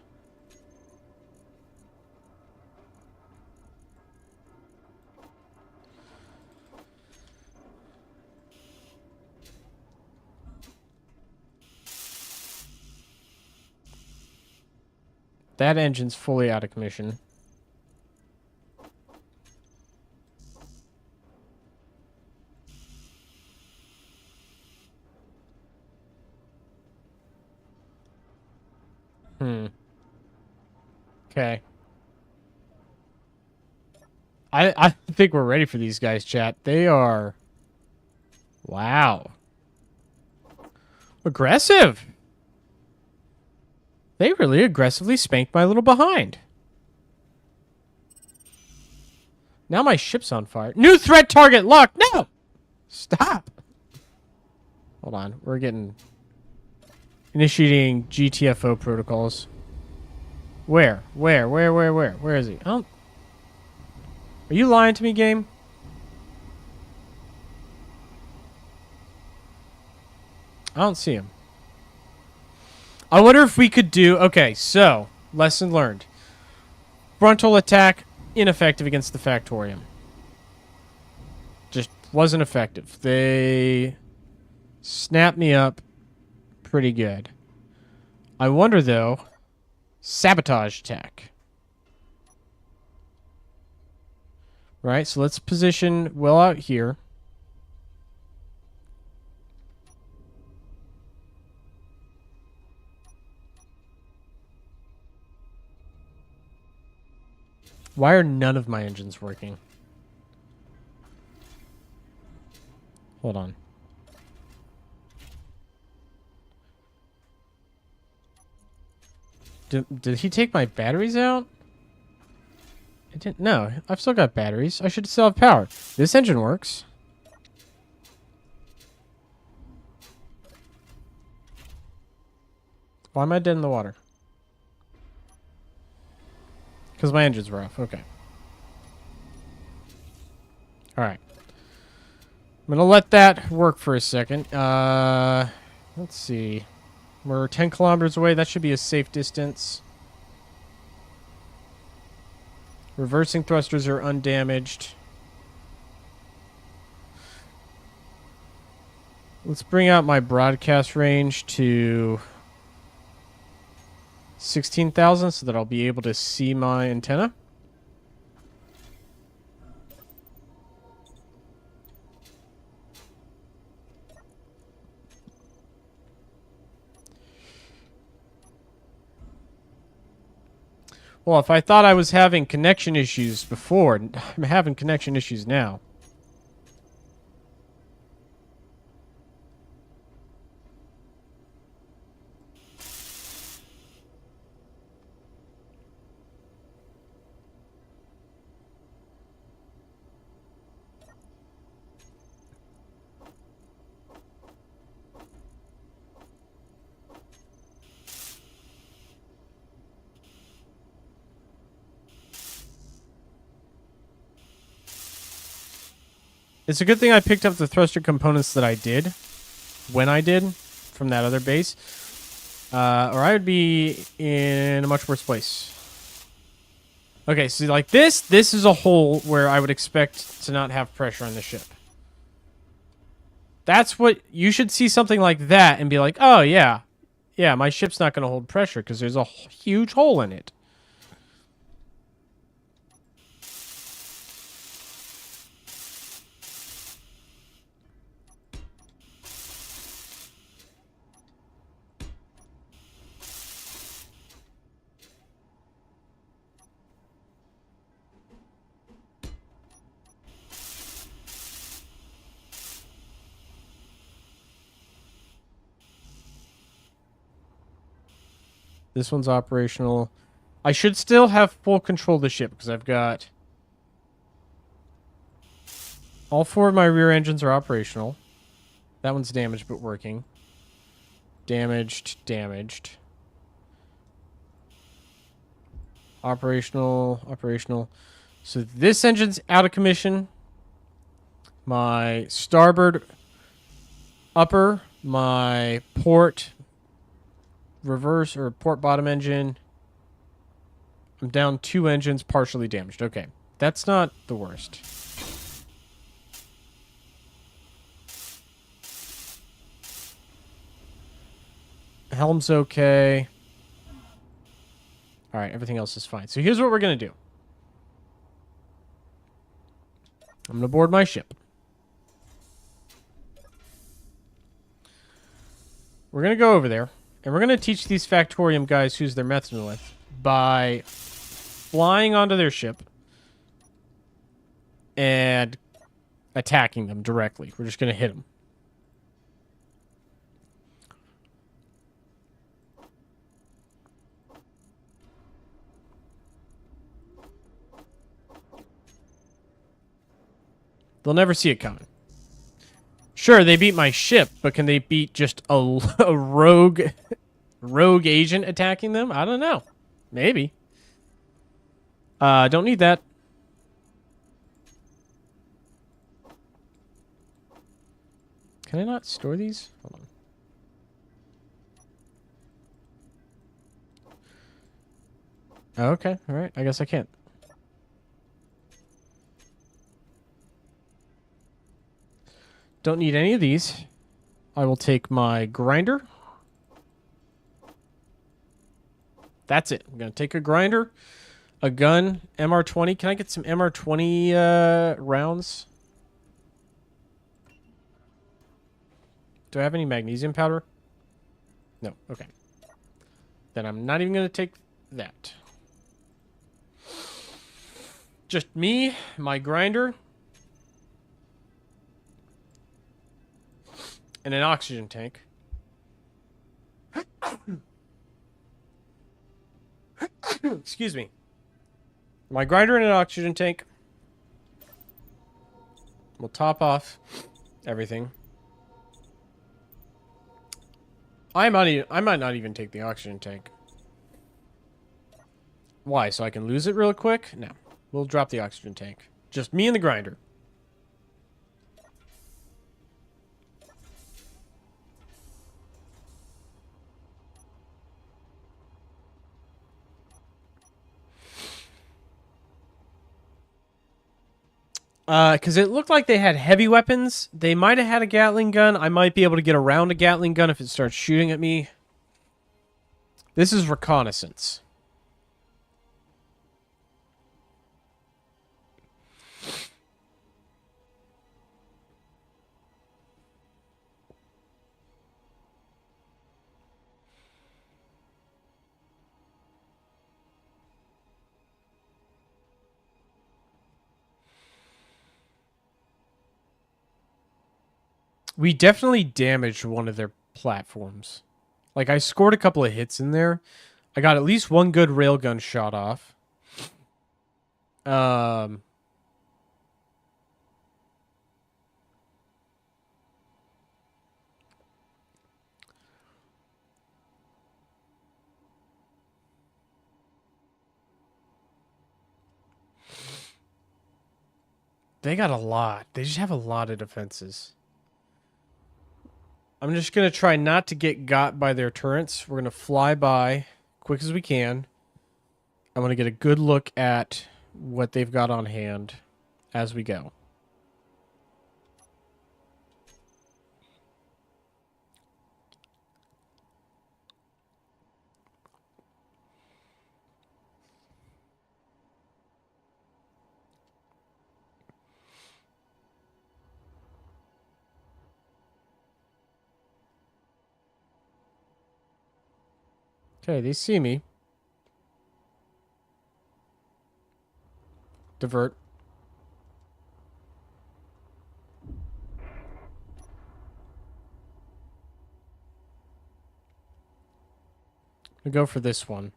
That engine's fully out of commission. Okay. I think we're ready for these guys, chat. They are... Wow. Aggressive. They really aggressively spanked my little behind. Now my ship's on fire. New threat target locked. No! Stop. Hold on. We're getting... Initiating GTFO protocols. Where? Where is he? I don't... Are you lying to me, game? I don't see him. I wonder if we could do... Okay, so, lesson learned. Frontal attack, ineffective against the Factorium. Just wasn't effective. They snapped me up pretty good. I wonder, though... Sabotage attack. Right, so let's position well out here. Why are none of my engines working? Hold on. Did he take my batteries out? I didn't. No, I've still got batteries. I should still have power. This engine works. Why am I dead in the water? Because my engines were off. Okay. Alright. I'm going to let that work for a second. Let's see. We're 10 kilometers away. That should be a safe distance. Reversing thrusters are undamaged. Let's bring out my broadcast range to 16,000 so that I'll be able to see my antenna. Well, if I thought I was having connection issues before, I'm having connection issues now. It's a good thing I picked up the thruster components that I did, when I did, from that other base, or I would be in a much worse place. Okay, so like this is a hole where I would expect to not have pressure on the ship. That's what, you should see something like that and be like, oh yeah, my ship's not going to hold pressure because there's a huge hole in it. This one's operational. I should still have full control of the ship because I've got... All 4 of my rear engines are operational. That one's damaged but working. Damaged. Operational. So this engine's out of commission. My starboard upper, my port... reverse or port bottom engine. I'm down 2 engines partially damaged. Okay, that's not the worst. Helm's okay. All right, everything else is fine. So here's what we're going to do. I'm going to board my ship. We're going to go over there. And we're going to teach these Factorium guys who's they're messing with by flying onto their ship and attacking them directly. We're just going to hit them. They'll never see it coming. Sure, they beat my ship, but can they beat just a rogue agent attacking them? I don't know. Maybe. Don't need that. Can I not store these? Hold on. Okay, all right. I guess I can't. Don't need any of these. I will take my grinder. That's it. I'm going to take a grinder, a gun, MR20. Can I get some MR20 rounds? Do I have any magnesium powder? No. Okay. Then I'm not even going to take that. Just me, my grinder, and an oxygen tank. Excuse me. My grinder and an oxygen tank. We'll top off everything. I might not even take the oxygen tank. Why? So I can lose it real quick? No. We'll drop the oxygen tank. Just me and the grinder. Because it looked like they had heavy weapons. They might have had a Gatling gun. I might be able to get around a Gatling gun if it starts shooting at me. This is reconnaissance. We definitely damaged one of their platforms. Like, I scored a couple of hits in there. I got at least one good railgun shot off. They got a lot. They just have a lot of defenses. I'm just going to try not to get got by their turrets. We're going to fly by quick as we can. I'm going to get a good look at what they've got on hand as we go. Okay, they see me. Divert. I'm gonna go for this one.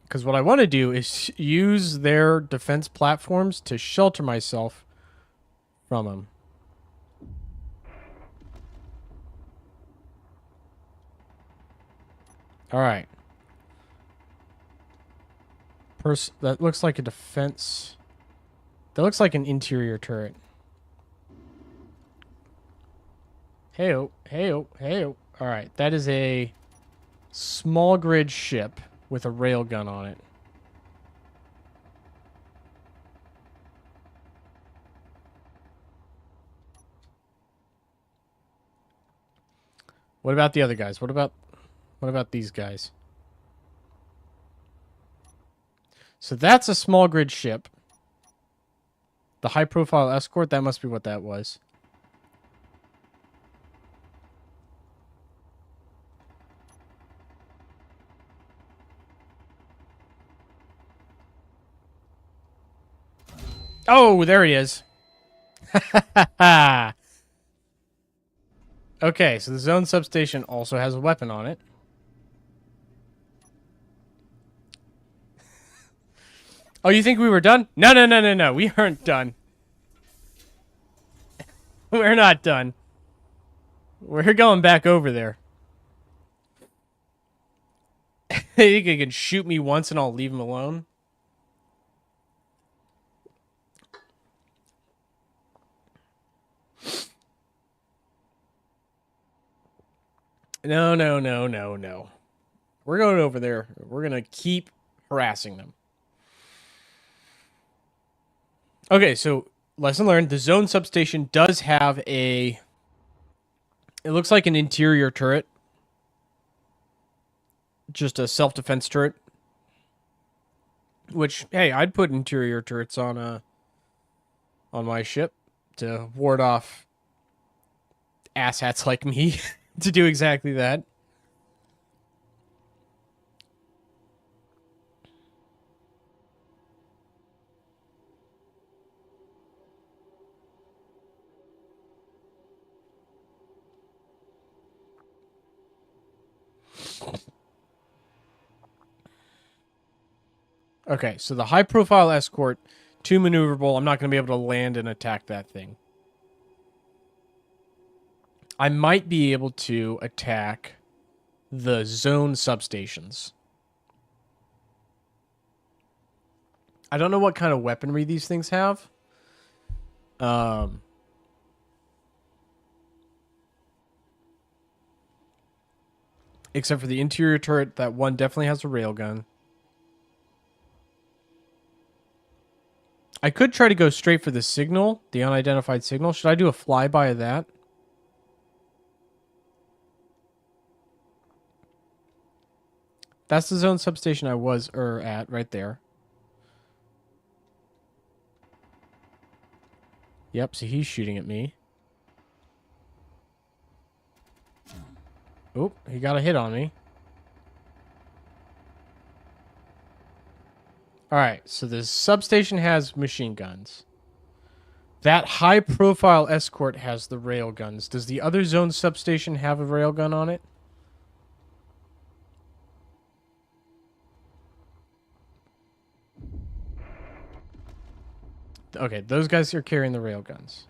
Because what I want to do is use their defense platforms to shelter myself from them. All right. That looks like a defense. That looks like an interior turret. Hey-oh, hey-oh, hey-oh. All right, that is a small grid ship with a railgun on it. What about the other guys? What about these guys? So that's a small grid ship. The high profile escort, that must be what that was. Oh, there he is. Okay, so the zone substation also has a weapon on it. Oh, you think we were done? No, no, no, no, no. We aren't done. We're not done. We're going back over there. You think he can shoot me once and I'll leave him alone? No, no, no, no, no. We're going over there. We're going to keep harassing them. Okay, so lesson learned. The zone substation does have a... It looks like an interior turret. Just a self-defense turret. Which, hey, I'd put interior turrets on my ship to ward off asshats like me to do exactly that. Okay, so the high-profile escort, too maneuverable. I'm not going to be able to land and attack that thing. I might be able to attack the zone substations. I don't know what kind of weaponry these things have. Except for the interior turret, that one definitely has a railgun. I could try to go straight for the signal, the unidentified signal. Should I do a flyby of that? That's the zone substation I was at right there. Yep, so he's shooting at me. Oop, he got a hit on me. Alright, so the substation has machine guns. That high-profile escort has the rail guns. Does the other zone substation have a rail gun on it? Okay, those guys are carrying the rail guns.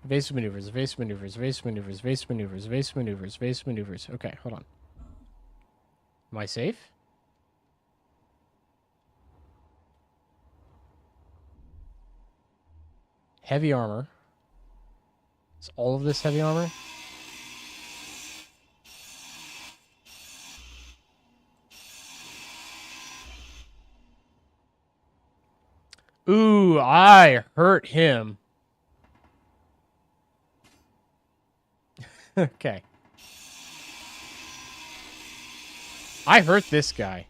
Evasive maneuvers, evasive maneuvers, evasive maneuvers, evasive maneuvers, evasive maneuvers, evasive maneuvers. Okay, hold on. Am I safe? Heavy armor. Is all of this heavy armor? Ooh, I hurt him. Okay. I hurt this guy.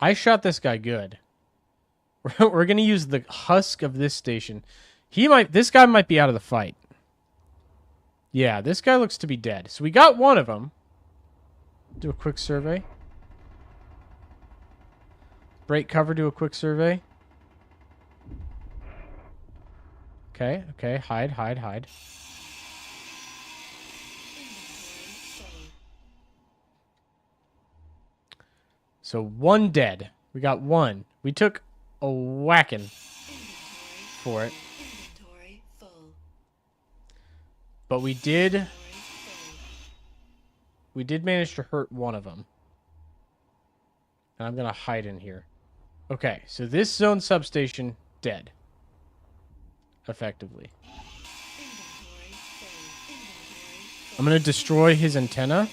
I shot this guy good. We're going to use the husk of this station. This guy might be out of the fight. Yeah, this guy looks to be dead. So we got one of them. Do a quick survey. Break cover, do a quick survey. Okay, okay, hide, hide, hide. So one dead. We got one. We took a whacking for it. But we did manage to hurt one of them. And I'm going to hide in here. Okay, so this zone substation, dead. Effectively. I'm going to destroy his antenna.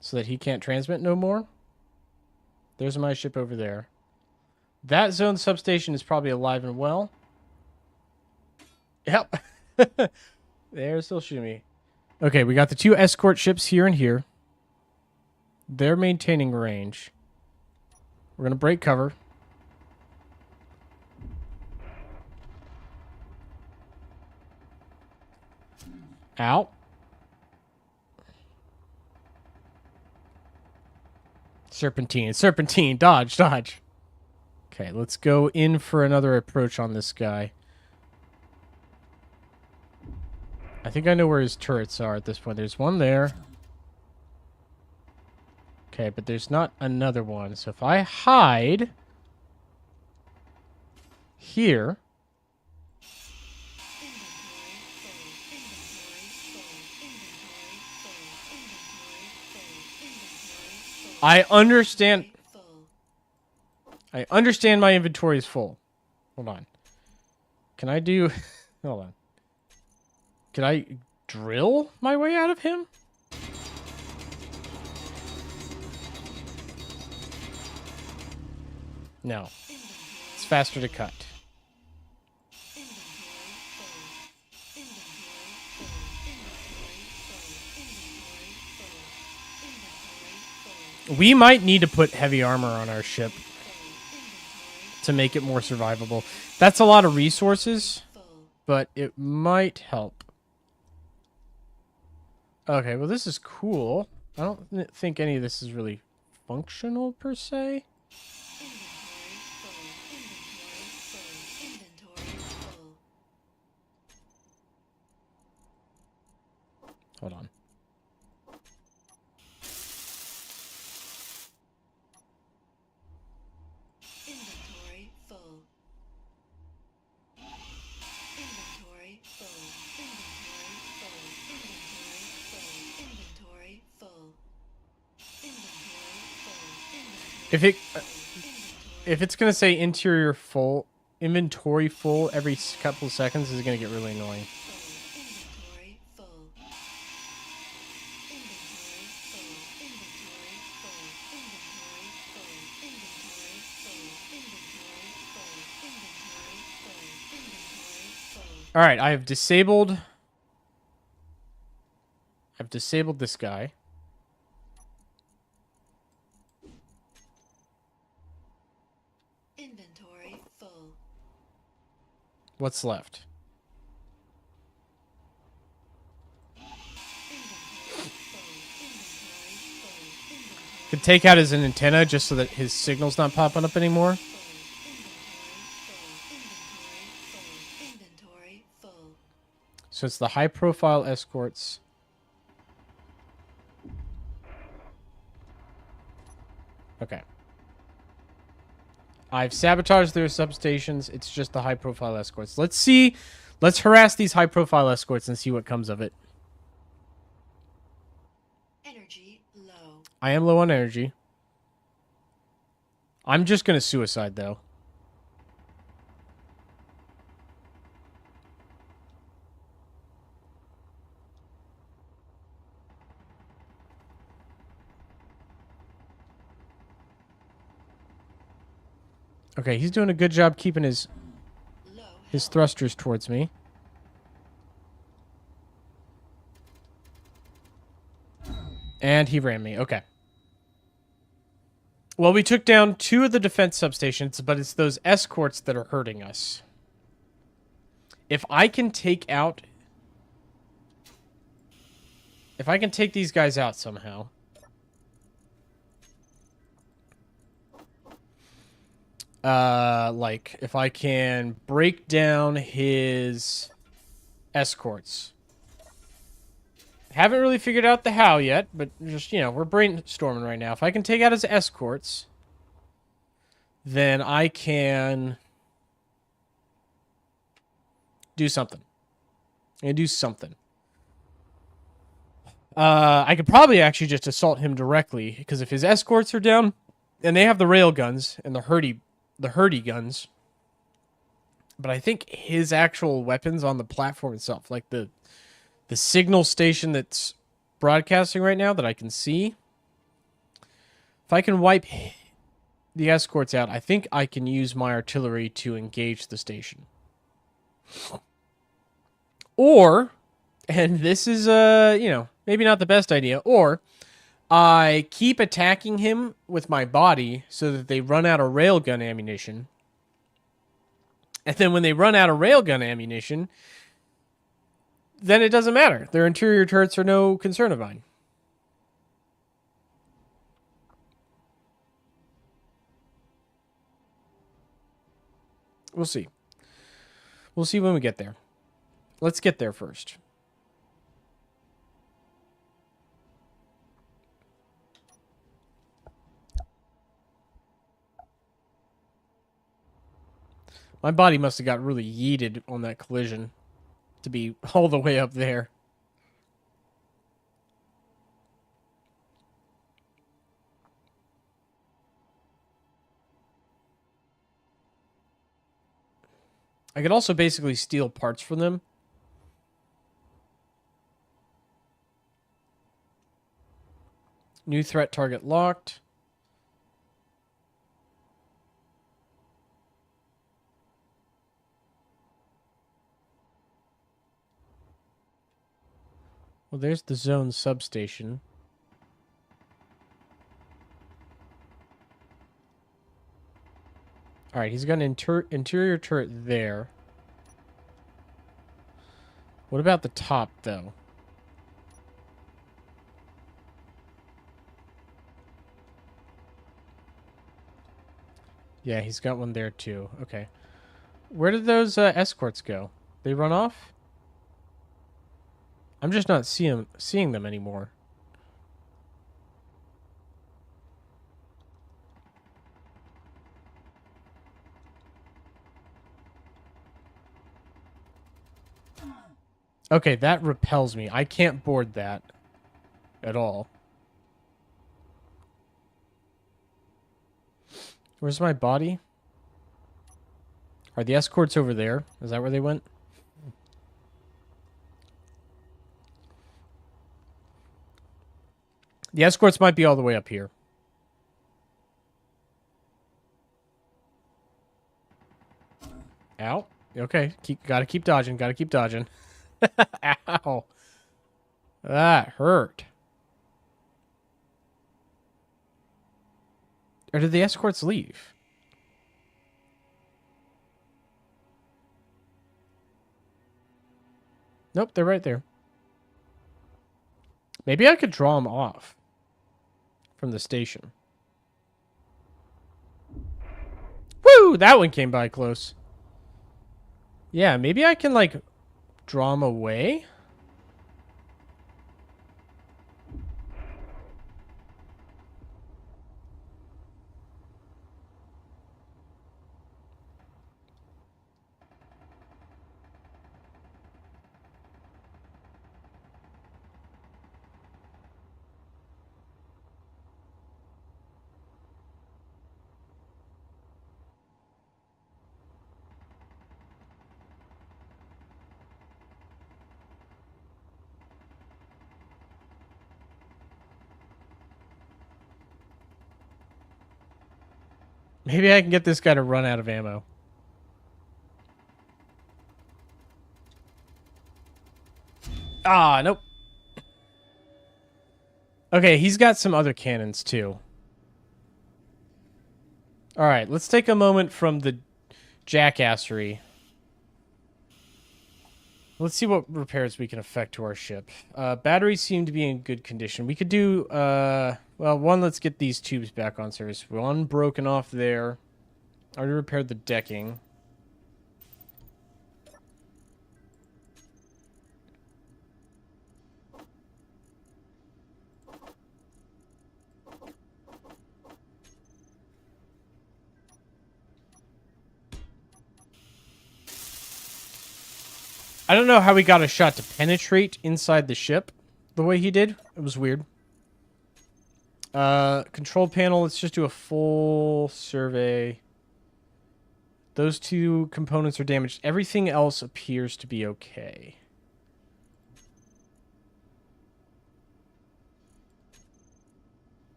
So that he can't transmit no more. There's my ship over there. That zone substation is probably alive and well. Yep. They're still shooting me. Okay, we got the two escort ships here and here. They're maintaining range. We're going to break cover. Out. Serpentine. Serpentine. Dodge. Dodge. Okay, let's go in for another approach on this guy. I think I know where his turrets are at this point. There's one there. Okay, but there's not another one. So if I hide here... I understand... I understand my inventory is full. Hold on. Can I do... Hold on. Can I drill my way out of him? No. It's faster to cut. We might need to put heavy armor on our ship to make it more survivable. That's a lot of resources, but it might help. Okay, well this is cool. I don't think any of this is really functional per se. Hold on. Inventory full. Inventory full. Inventory full. If it's gonna say interior full, inventory full every couple of seconds is gonna get really annoying. Inventory full. All right, I've disabled this guy. Inventory full. What's left? Could take out his antenna just so that his signal's not popping up anymore. Inventory full. So it's the high-profile escorts. Okay. I've sabotaged their substations. It's just the high-profile escorts. Let's see. Let's harass these high-profile escorts and see what comes of it. Energy low. I am low on energy. I'm just going to suicide, though. Okay, he's doing a good job keeping his thrusters towards me. And he ran me. Okay. Well, we took down 2 of the defense substations, but it's those escorts that are hurting us. If I can take out... If I can take these guys out somehow... like, if I can break down his escorts. Haven't really figured out the how yet, but just, you know, we're brainstorming right now. If I can take out his escorts, then I can do something. I'm gonna do something. I could probably actually just assault him directly, because if his escorts are down, and they have the rail guns and the hurdy guns, but I think his actual weapons on the platform itself, like the signal station that's broadcasting right now that I can see, if I can wipe the escorts out, I think I can use my artillery to engage the station. Or, and this is, you know, maybe not the best idea, or I keep attacking him with my body so that they run out of railgun ammunition. And then when they run out of railgun ammunition, then it doesn't matter. Their interior turrets are no concern of mine. We'll see. We'll see when we get there. Let's get there first. My body must have got really yeeted on that collision to be all the way up there. I could also basically steal parts from them. New threat target locked. Well, there's the zone substation. Alright, he's got an interior turret there. What about the top, though? Yeah, he's got one there, too. Okay. Where did those escorts go? They run off? I'm just not seeing them anymore. Okay, that repels me. I can't board that at all. Where's my body? Are the escorts over there? Is that where they went? The escorts might be all the way up here. Ow. Okay, gotta keep dodging, gotta keep dodging. Ow. That hurt. Or did the escorts leave? Nope, they're right there. Maybe I could draw them off from the station. Woo! That one came by close. Yeah, maybe I can, like, draw them away? Maybe I can get this guy to run out of ammo. Ah, nope. Okay, he's got some other cannons, too. Alright, let's take a moment from the jackassery. Let's see what repairs we can effect to our ship. Batteries seem to be in good condition. We could do, well, one, let's get these tubes back on service. One broken off there. Already repaired the decking. I don't know how he got a shot to penetrate inside the ship the way he did. It was weird. Control panel, let's just do a full survey. Those two components are damaged. Everything else appears to be okay.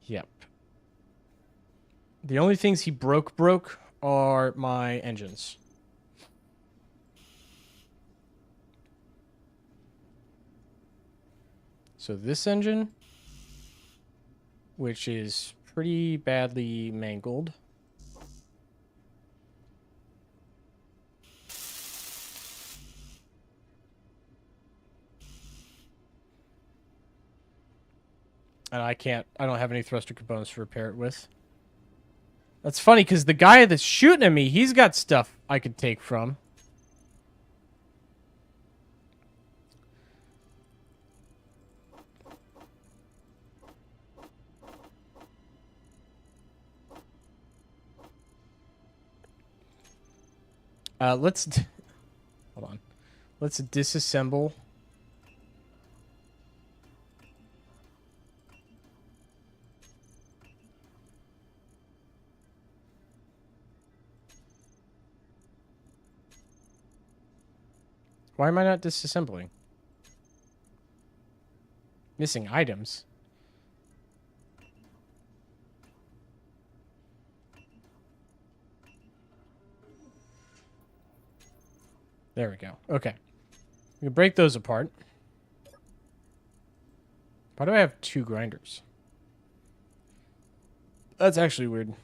Yep. The only things he broke are my engines. So this engine, which is pretty badly mangled. And I don't have any thruster components to repair it with. That's funny, because the guy that's shooting at me, he's got stuff I could take from. Let's hold on. Let's disassemble. Why am I not disassembling? Missing items. There we go. Okay. We can break those apart. Why do I have 2 grinders? That's actually weird.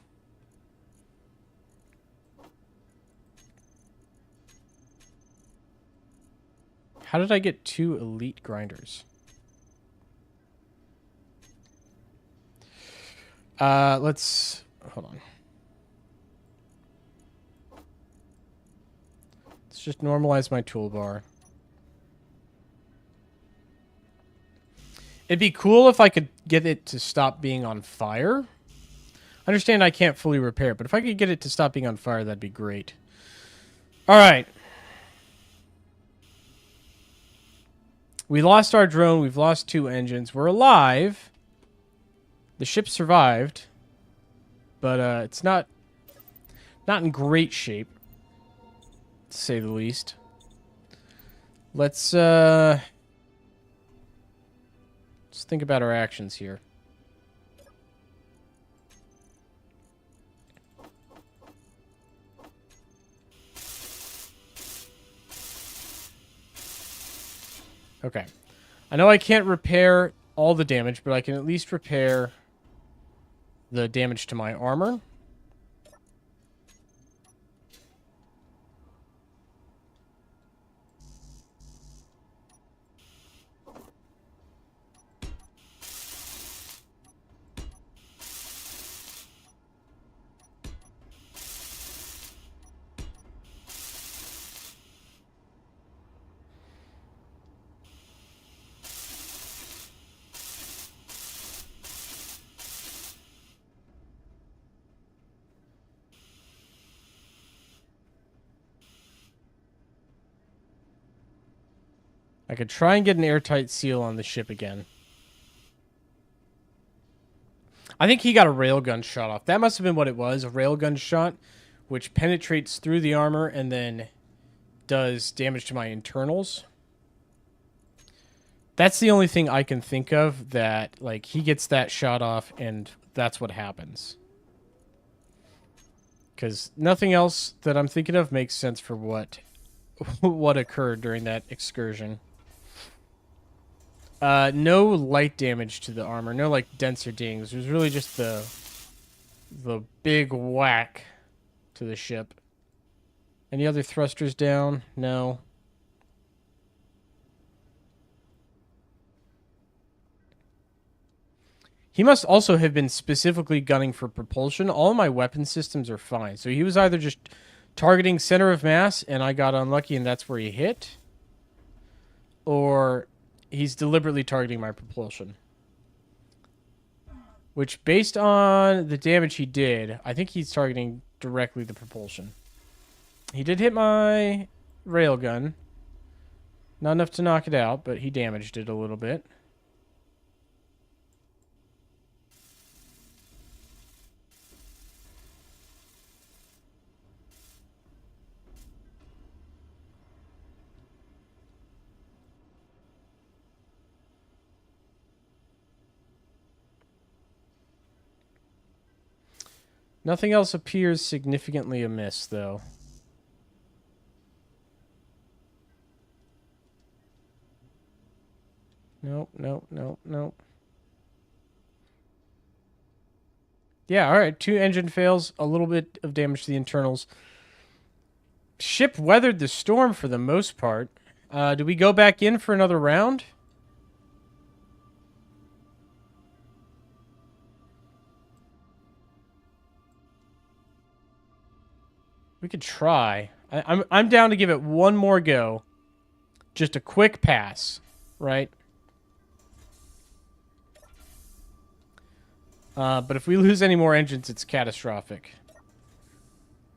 How did I get 2 elite grinders? Let's... Hold on. Let's just normalize my toolbar. It'd be cool if I could get it to stop being on fire. I understand I can't fully repair it, but if I could get it to stop being on fire, that'd be great. All right. We lost our drone. We've lost 2 engines. We're alive. The ship survived. But it's not in great shape, to say the least. Let's think about our actions here. Okay. I know I can't repair all the damage, but I can at least repair the damage to my armor. I could try and get an airtight seal on the ship again. I think he got a railgun shot off. That must have been what it was, a railgun shot, which penetrates through the armor and then does damage to my internals. That's the only thing I can think of that, like, he gets that shot off and that's what happens. Because nothing else that I'm thinking of makes sense for what occurred during that excursion. No light damage to the armor. No, like, dents or dings. It was really just the big whack to the ship. Any other thrusters down? No. He must also have been specifically gunning for propulsion. All of my weapon systems are fine. So he was either just targeting center of mass and I got unlucky and that's where he hit. Or he's deliberately targeting my propulsion. Which, based on the damage he did, I think he's targeting directly the propulsion. He did hit my railgun. Not enough to knock it out, but he damaged it a little bit. Nothing else appears significantly amiss, though. Nope, nope, nope, nope. Yeah, alright. 2 engine fails, a little bit of damage to the internals. Ship weathered the storm for the most part. Do we go back in for another round? We could try. I'm down to give it one more go. Just a quick pass, right? But if we lose any more engines, it's catastrophic.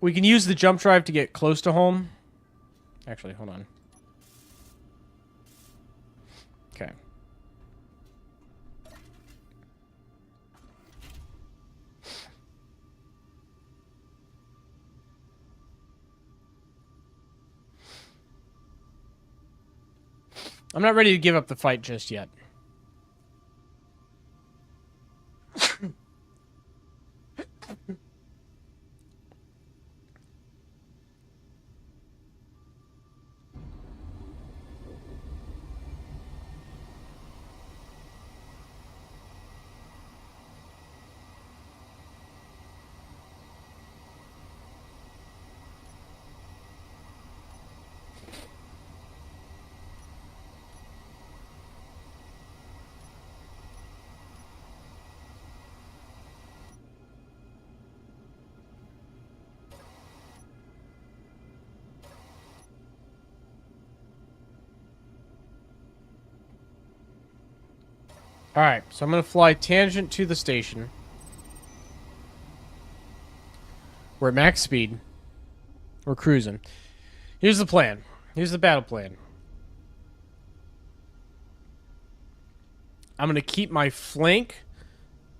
We can use the jump drive to get close to home. Actually, hold on. Okay. I'm not ready to give up the fight just yet. Alright, so I'm going to fly tangent to the station. We're at max speed. We're cruising. Here's the plan. Here's the battle plan. I'm going to keep my flank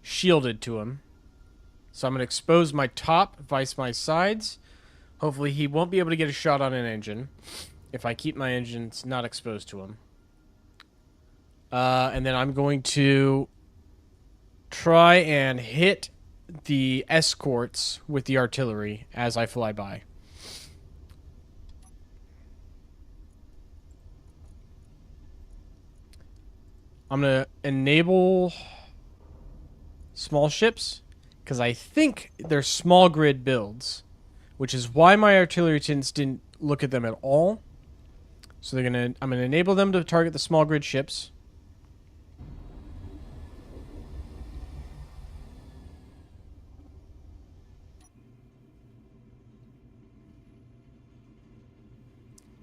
shielded to him. So I'm going to expose my top, vice my sides. Hopefully he won't be able to get a shot on an engine if I keep my engines not exposed to him. And then I'm going to try and hit the escorts with the artillery as I fly by. I'm going to enable small ships because I think they're small grid builds, which is why my artillery tins didn't look at them at all. So I'm going to enable them to target the small grid ships.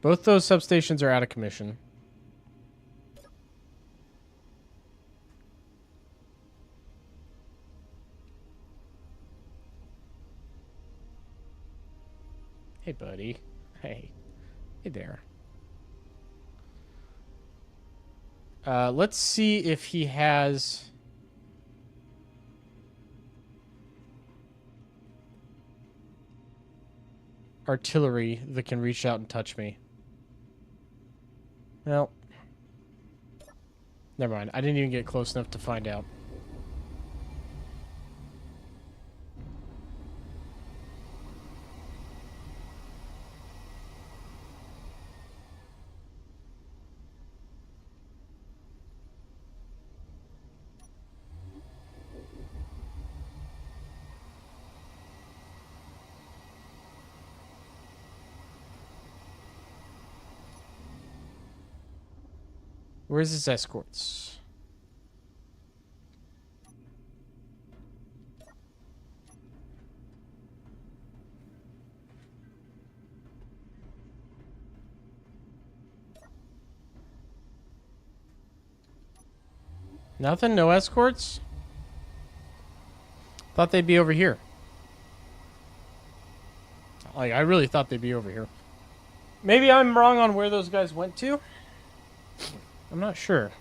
Both those substations are out of commission. Hey, buddy. Hey. Hey there. Let's see if he has... artillery that can reach out and touch me. Well, never mind. I didn't even get close enough to find out. Where's his escorts? Nothing? No escorts? Thought they'd be over here. Like, I really thought they'd be over here. Maybe I'm wrong on where those guys went to? I'm not sure.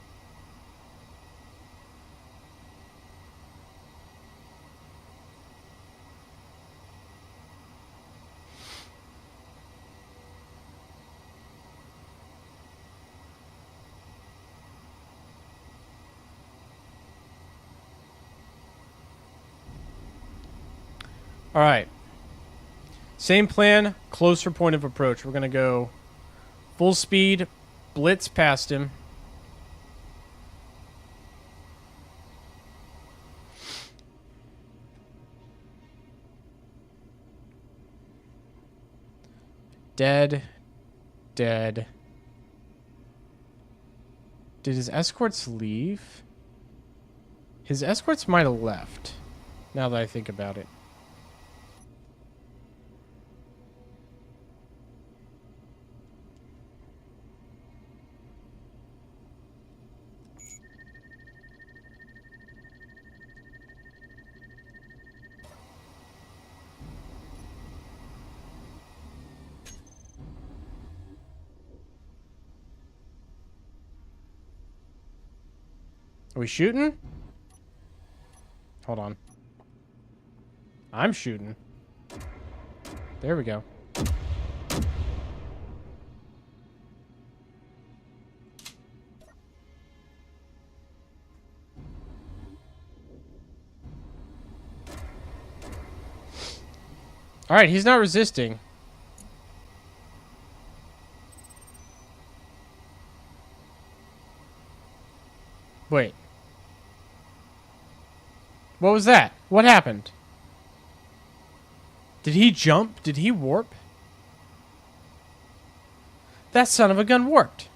All right. Same plan, closer point of approach. We're going to go full speed, blitz past him. Dead. Dead. Did his escorts leave? His escorts might have left, now that I think about it. Are we shooting? Hold on. I'm shooting. There we go. All right, he's not resisting. Wait. What was that? What happened? Did he jump? Did he warp? That son of a gun warped.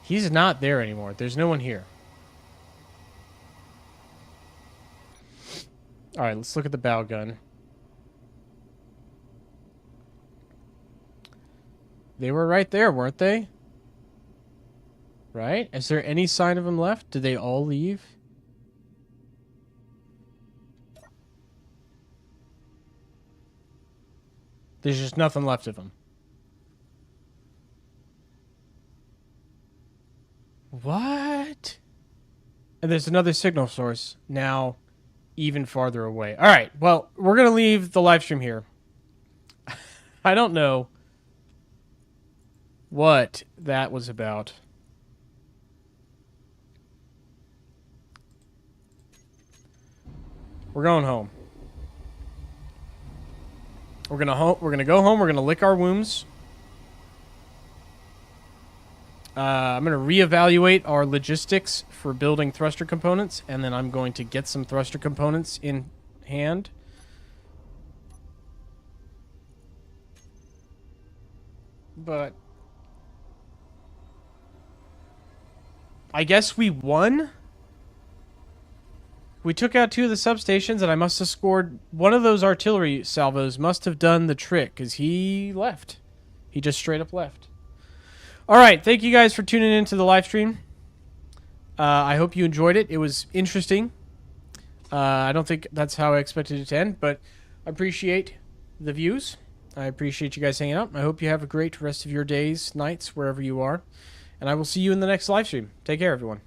He's not there anymore. There's no one here. All right, let's look at the bow gun. They were right there, weren't they? Right? Is there any sign of them left? Did they all leave? There's just nothing left of them. What? And there's another signal source now even farther away. All right, well, we're going to leave the live stream here. I don't know what that was about. We're going home. We're gonna go home. We're gonna lick our wounds. I'm gonna reevaluate our logistics for building thruster components, and then I'm going to get some thruster components in hand. But I guess we won. We took out 2 of the substations, and I must have scored... One of those artillery salvos must have done the trick, because he left. He just straight up left. All right, thank you guys for tuning into the live stream. I hope you enjoyed it. It was interesting. I don't think that's how I expected it to end, but I appreciate the views. I appreciate you guys hanging out. I hope you have a great rest of your days, nights, wherever you are. And I will see you in the next live stream. Take care, everyone.